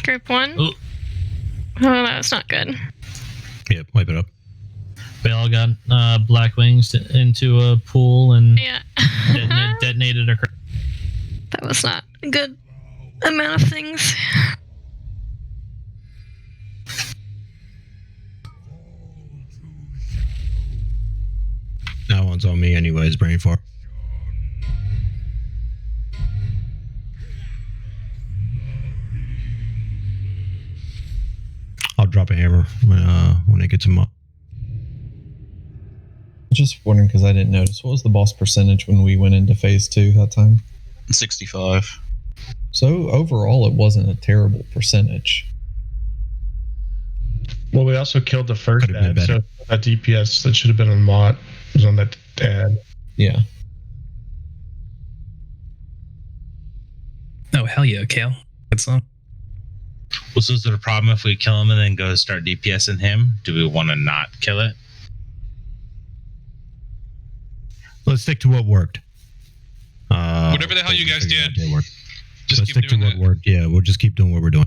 Group 1. Oh, That's not good. Yeah, wipe it up. we all got black wings into a pool and Yeah. detonated a. That was not a good amount of things. That one's on me anyways, brain fart. I'll drop a hammer when it gets him up. Just wondering because I didn't notice. What was the boss percentage when we went into phase 2 that time? 65. So overall, it wasn't a terrible percentage. Well, we also killed the first Could have been ad, so that DPS that should have been on Mott was on that ad. Yeah. Oh, hell yeah, Kale. Good song. Well, so is it a problem if we kill him and then go start DPSing him? Do we want to not kill it? Let's stick to what worked. Whatever the hell you guys did, just Let's keep stick to doing what worked. Yeah, we'll just keep doing what we're doing.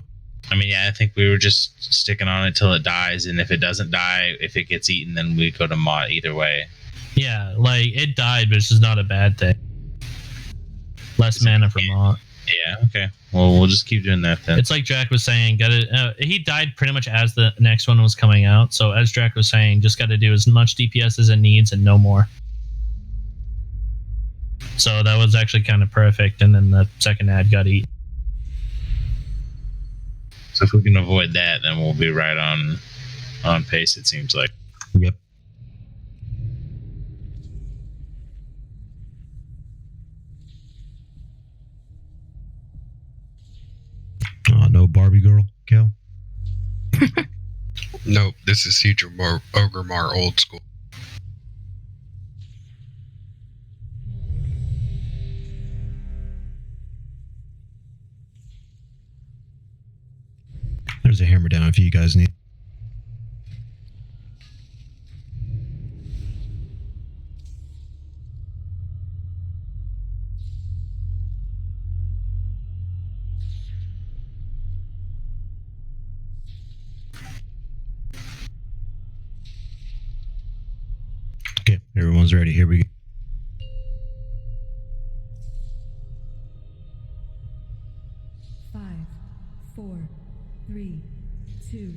I mean, yeah, I think we were just sticking on it till it dies, and if it doesn't die, if it gets eaten, then we go to Mott either way. Yeah, like it died, but it's just not a bad thing. Less mana for Mott. Yeah, okay. Well, we'll just keep doing that then. It's like Jack was saying, he died pretty much as the next one was coming out. So as Jack was saying, just got to do as much DPS as it needs and no more. So that was actually kind of perfect. And then the second ad got eaten. So if we can avoid that, then we'll be right on pace, it seems like. Yep. No Barbie girl, Kel? Nope, this is Cedra Ogremar old school. There's a hammer down if you guys need. Okay, everyone's ready. Here we go. Five, 4, 3, 2,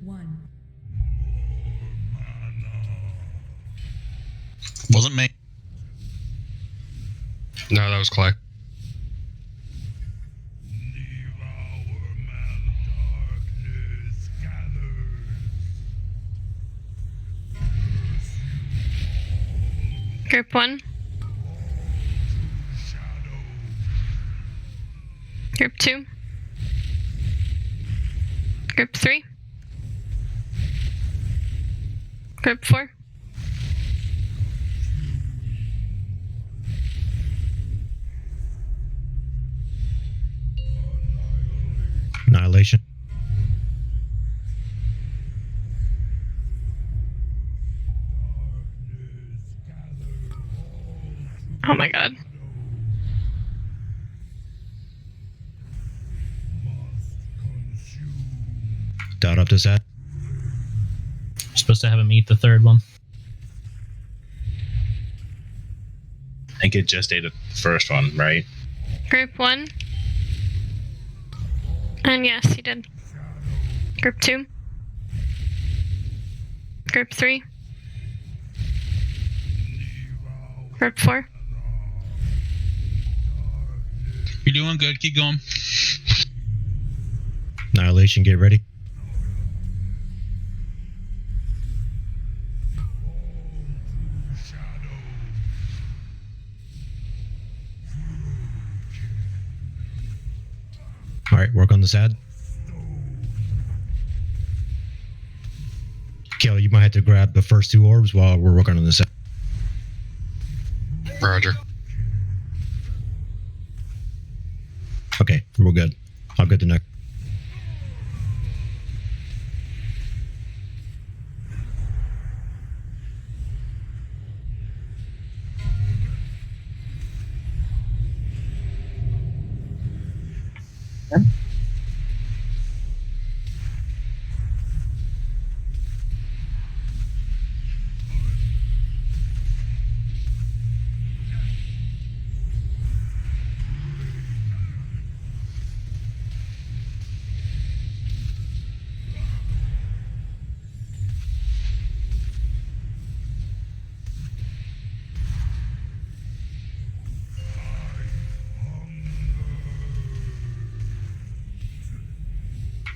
1. Wasn't me. No, that was Clay. Group 1. Group 2. Group 3. Group 4. Annihilation. Oh my god. Dot up this ad. You're supposed to have him eat the third one. I think it just ate the first one, right? Group 1. And yes, he did. Group 2. Group 3. Group 4. You're doing good. Keep going. Annihilation, get ready. All right, work on this ad. Kill. Kelly, you might have to grab the first 2 orbs while we're working on this. Roger. Okay, we're good. I'll get the next.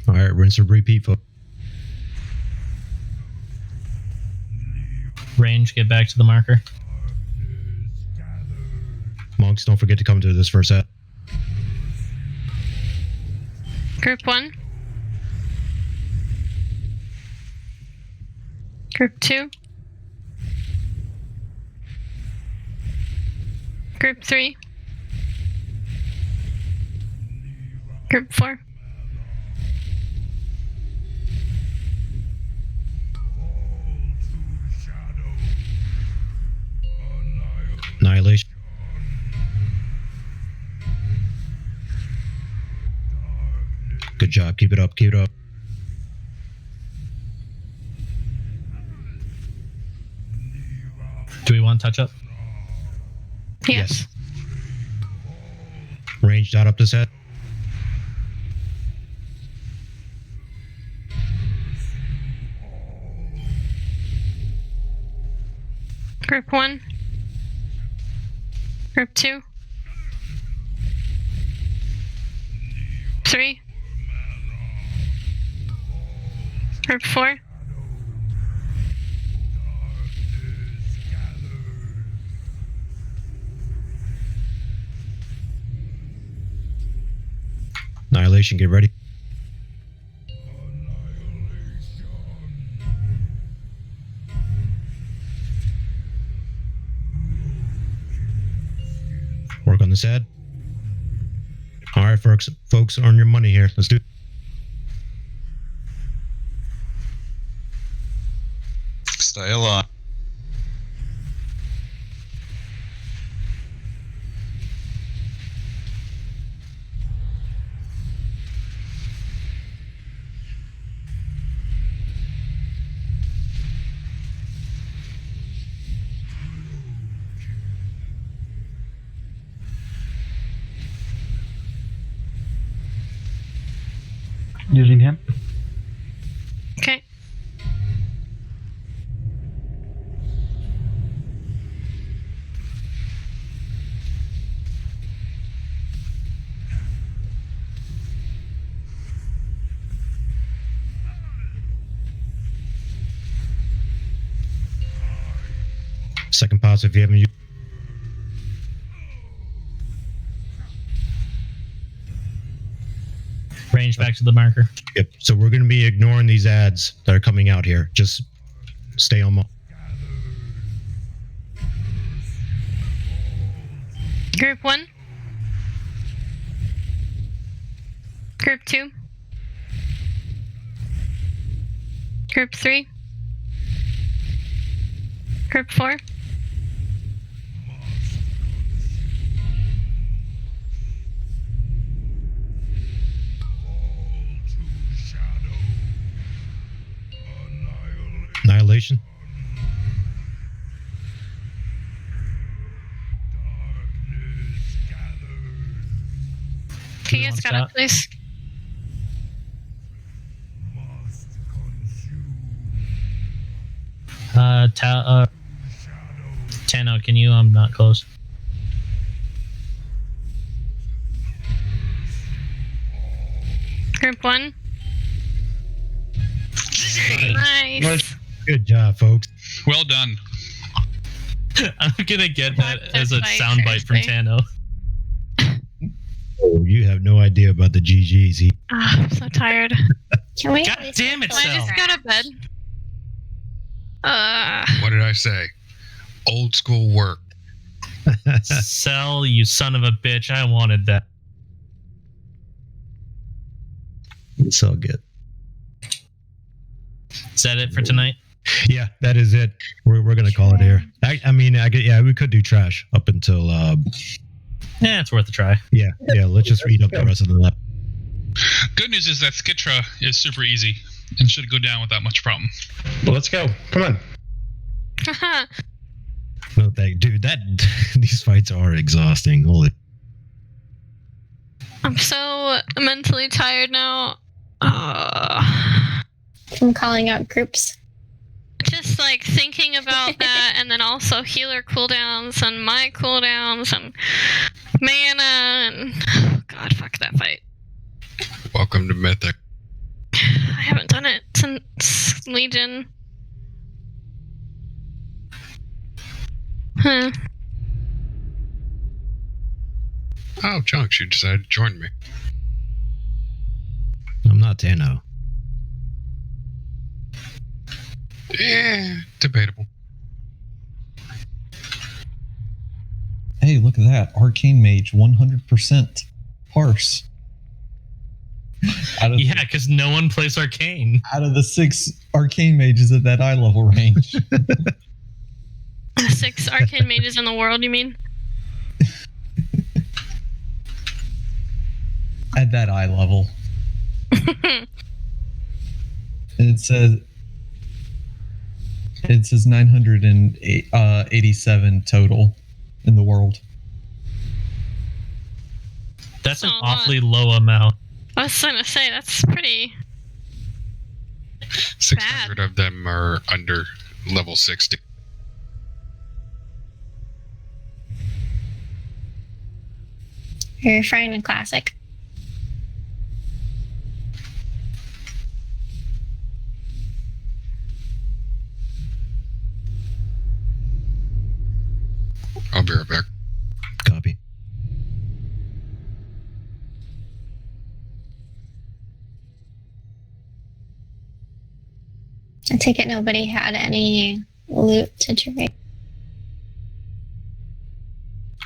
All right, rinse and repeat, folks. Range, get back to the marker. Monks, don't forget to come to this first set. Group 1. Group 2. Group 3. Group 4. Annihilation. Good job. Keep it up. Keep it up. Do we want touch up? Yes. Range dot up this head. Group 1. Group 2. 3. Group 4. Annihilation, get ready. Work on this head. All right, folks, earn your money here. Let's do it. Stay alive. Using him. Okay. Second pause if you haven't used. Range back to the marker. Yep. So we're going to be ignoring these ads that are coming out here. Just stay on. Group 1. Group 2. Group 3. Group 4. Annihilation. Can you guys got it, please? Tano, can you not close? Group 1. Nice. Good job, folks. Well done. I'm gonna get that as a soundbite from Tano. Oh, you have no idea about the GGs. I'm so tired. Can we? God damn it, Can I just go to bed? What did I say? Old school work. Sell, you son of a bitch. I wanted that. It's all good. Is that it for tonight? Yeah, that is it. We're gonna call it here. We could do trash up until. Yeah, it's worth a try. Yeah. Let's just read up the rest of the lap. Good news is that Skitra is super easy and should go down without much problem. Well, let's go. Come on. No, dude. These fights are exhausting. Holy. I'm so mentally tired now. From calling out groups. Just like thinking about that, and then also healer cooldowns and my cooldowns and mana and God, fuck that fight. Welcome to Mythic. I haven't done it since Legion. Huh. Oh, Chunks, you decided to join me. I'm not Tano. Yeah, debatable. Hey, look at that. Arcane Mage, 100% parse. Yeah, because no one plays Arcane. Out of the 6 Arcane Mages at that eye level range. 6 arcane mages in the world, you mean? At that eye level. It says 987 total in the world. That's an awfully low amount. I was gonna say that's pretty 600 of them are under level 60. You're referring to Classic. I'll be right back. Copy. I take it nobody had any loot to trade.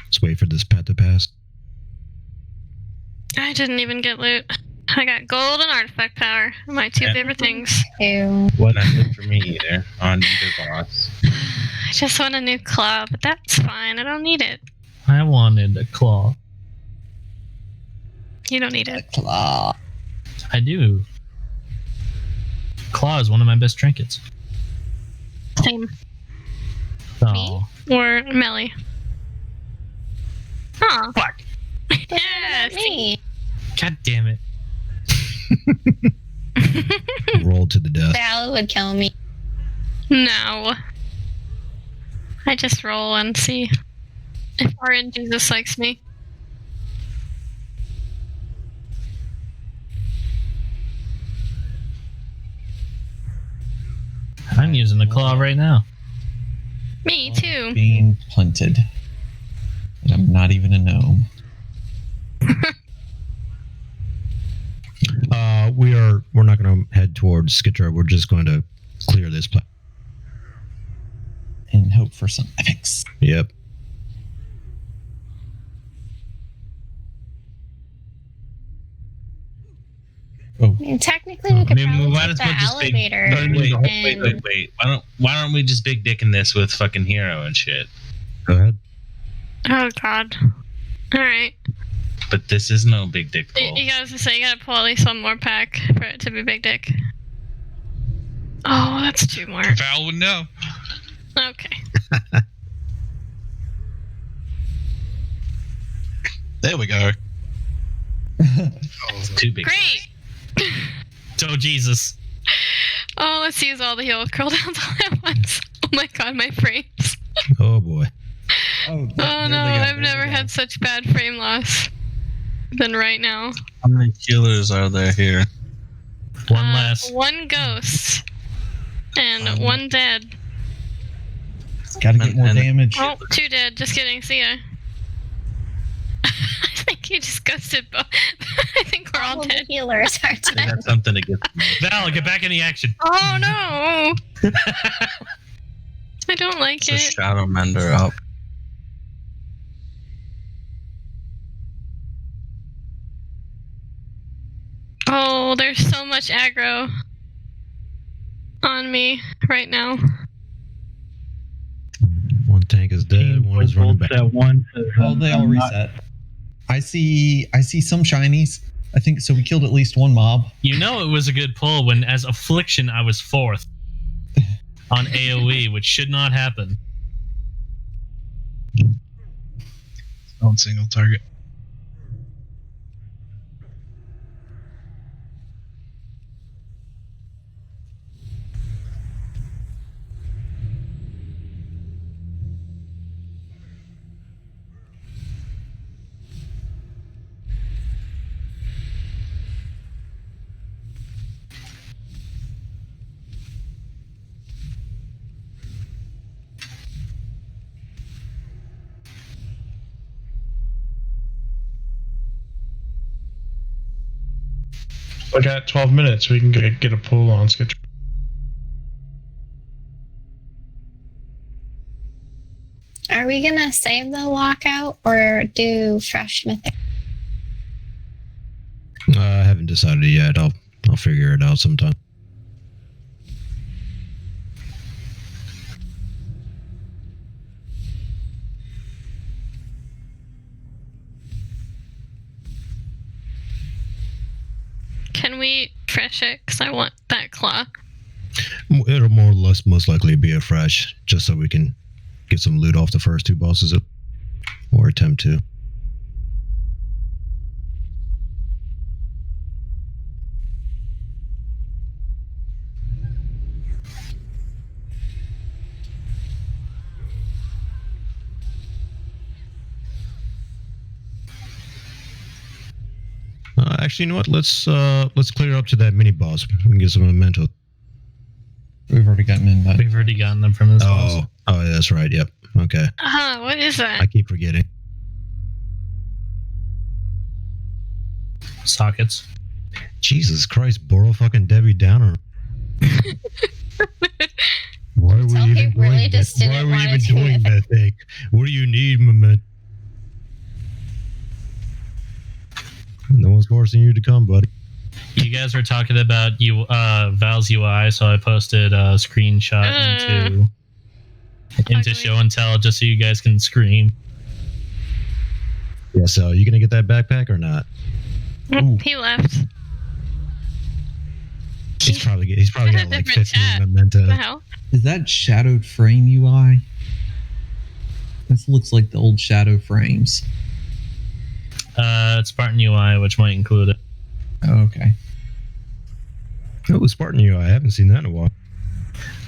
Let's wait for this pet to pass. I didn't even get loot. I got gold and artifact power. My 2 favorite things. Ew. What not good for me either on either boss. I just want a new claw, but that's fine. I don't need it. I wanted a claw. You don't need it. Claw. I do. Claw is one of my best trinkets. Same. Oh. Or Melly. Oh. Fuck. Yeah, me. God damn it. Roll to the death. Val would kill me. No. I just roll and see if RN Jesus likes me. I'm using the claw right now. Me too. Being punted. And I'm not even a gnome. We're not going to head towards Skitra. We're just going to clear this place and hope for some epics. Yep. I mean, technically, we could probably why take does the one just big? elevator. Wait. Why don't we just big dicking this with fucking hero and shit? Go ahead. Oh God. All right. But this is no big dick pull. You gotta pull at least one more pack for it to be big dick. Oh, that's 2 more. Val would know. Okay. There we go. It's too big. Great. Oh Jesus. Oh, let's use all the heal cooldowns all at once. Oh my God, my frames. Oh boy. Oh no, I've never had such bad frame loss than right now. How many healers are there here? One less. 1 ghost. And 1 dead. Gotta get more damage. Oh, 2 dead. Just kidding. See ya. I think you just ghosted both. I think we're all dead. Healers are dead. That's something to get. Val, get back in the action. Oh no! I don't like It's a it. Shadow Mender up. Oh, there's so much aggro on me right now. One tank is dead. One is running back. Oh, they all reset. I see some shinies. I think so. We killed at least one mob. You know it was a good pull when, as Affliction, I was 4th on AoE, which should not happen. On single target. We got 12 minutes. We can get a pull on schedule. Are we gonna save the lockout or do fresh mythic? I haven't decided yet. I'll figure it out sometime. Can we fresh it? Because I want that claw. It'll more or less most likely be a fresh, just so we can get some loot off the first 2 bosses, or attempt to. Actually, you know what? Let's clear up to that mini boss. We can get some memento. We've already gotten in that. We've already gotten them from this boss. Oh, that's right. Yep. Okay. What is that? I keep forgetting. Sockets. Jesus Christ, Boro fucking Debbie Downer. Why are we even doing that? Why are we even doing that thing? What do you need, Moment? No one's forcing you to come, buddy. You guys were talking about Val's UI, so I posted a screenshot into show and tell just so you guys can scream. Yeah, so you gonna get that backpack or not? He left. He's probably got like 15 What the hell? Is that shadowed frame UI? This looks like the old shadow frames. It's Spartan UI, which might include it. Okay. Oh, Spartan UI. I haven't seen that in a while.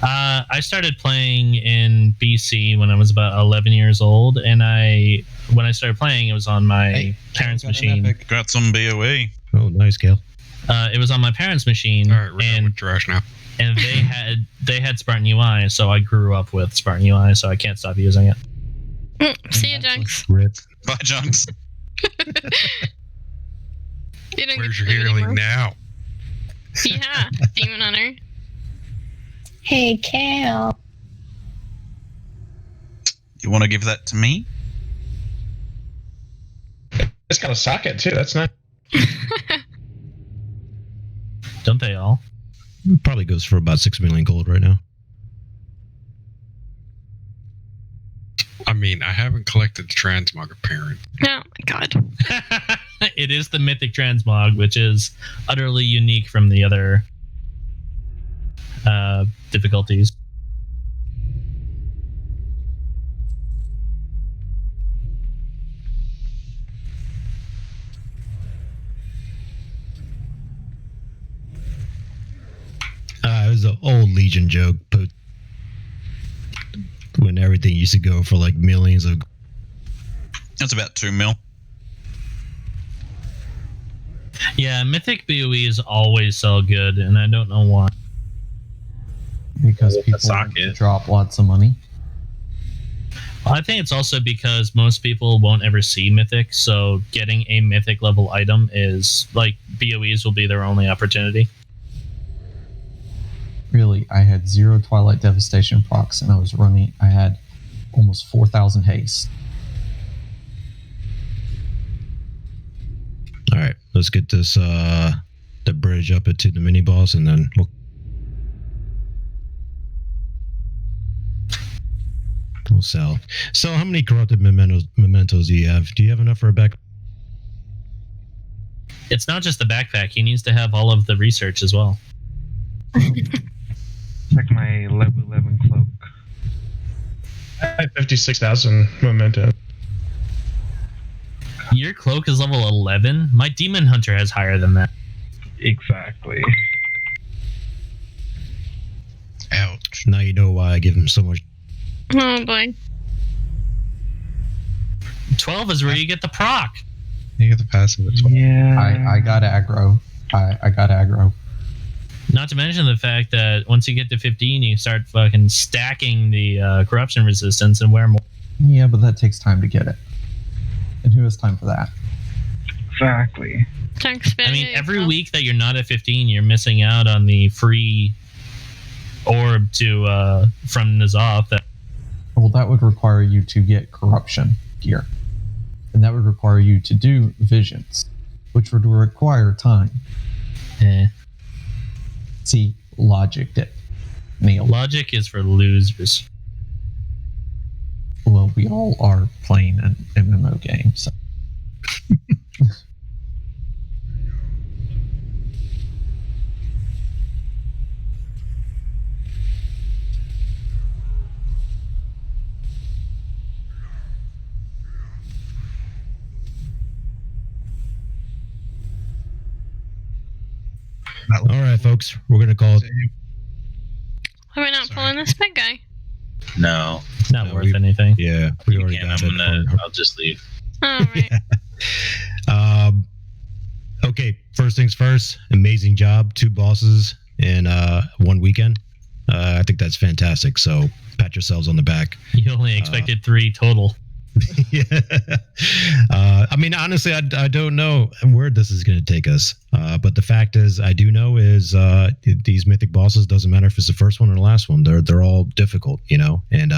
I started playing in BC when I was about 11 years old, and when I started playing, it was on my parents' machine. Got some BOE. Oh, nice, Cal. It was on my parents' machine. All right, we're done with trash now. And they had Spartan UI, so I grew up with Spartan UI, so I can't stop using it. See you, Junks. Rip. Bye, Junks. Where's your healing now? Yeah, Demon Hunter. Hey, Kale. You want to give that to me? It's got a socket too. That's nice. Don't they all? Probably goes for about 6 million gold right now. I mean, I haven't collected the transmog apparent. Oh my god. It is the Mythic Transmog, which is utterly unique from the other difficulties. It was an old Legion joke, but when everything used to go for like millions of. That's about 2 mil. Yeah, Mythic BOEs always sell good, and I don't know why. Because people drop lots of money. I think it's also because most people won't ever see Mythic, so getting a Mythic level item is like BOEs will be their only opportunity. Really, I had 0 Twilight Devastation procs, and I had almost 4,000 haste. All right, let's get this the bridge up into the mini boss, and then we'll sell. So, how many corrupted mementos do you have? Do you have enough for a back? It's not just the backpack. He needs to have all of the research as well. Check my level 11 cloak. I have 56,000 memento. Your cloak is level 11? My demon hunter has higher than that. Exactly. Ouch. Now you know why I give him so much. Oh boy. 12 is where you get the proc. You get the passive at 12. Yeah. I got aggro. I got aggro. Not to mention the fact that once you get to 15, you start fucking stacking the corruption resistance and wear more. Yeah, but that takes time to get it. And who has time for that? Exactly. I mean, every week that you're not at 15, you're missing out on the free orb to from Ny'alotha. Well, that would require you to get corruption gear. And that would require you to do visions, which would require time. See, logic did. Neil. Logic is for losers. Well, we all are playing an MMO game, so. All right, folks, we're gonna call it. Are we not pulling this big guy? No. Not worth anything. Yeah, we already got it. I'll just leave. All right. Okay, first things first. Amazing job. 2 bosses in 1 weekend. I think that's fantastic. So pat yourselves on the back. You only expected 3 total. Yeah. I mean, honestly, I don't know where this is going to take us. But the fact is, I do know is these mythic bosses, doesn't matter if it's the first one or the last one, they're all difficult, you know, and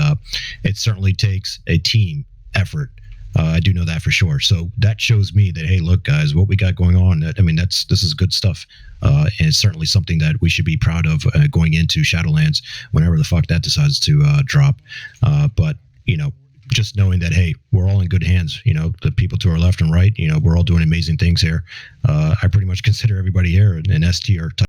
it certainly takes a team effort. I do know that for sure. So that shows me that, hey, look, guys, what we got going on. I mean, this is good stuff. And it's certainly something that we should be proud of going into Shadowlands whenever the fuck that decides to drop. But, you know, just knowing that, hey, we're all in good hands, you know, the people to our left and right, you know, we're all doing amazing things here. I pretty much consider everybody here an S tier type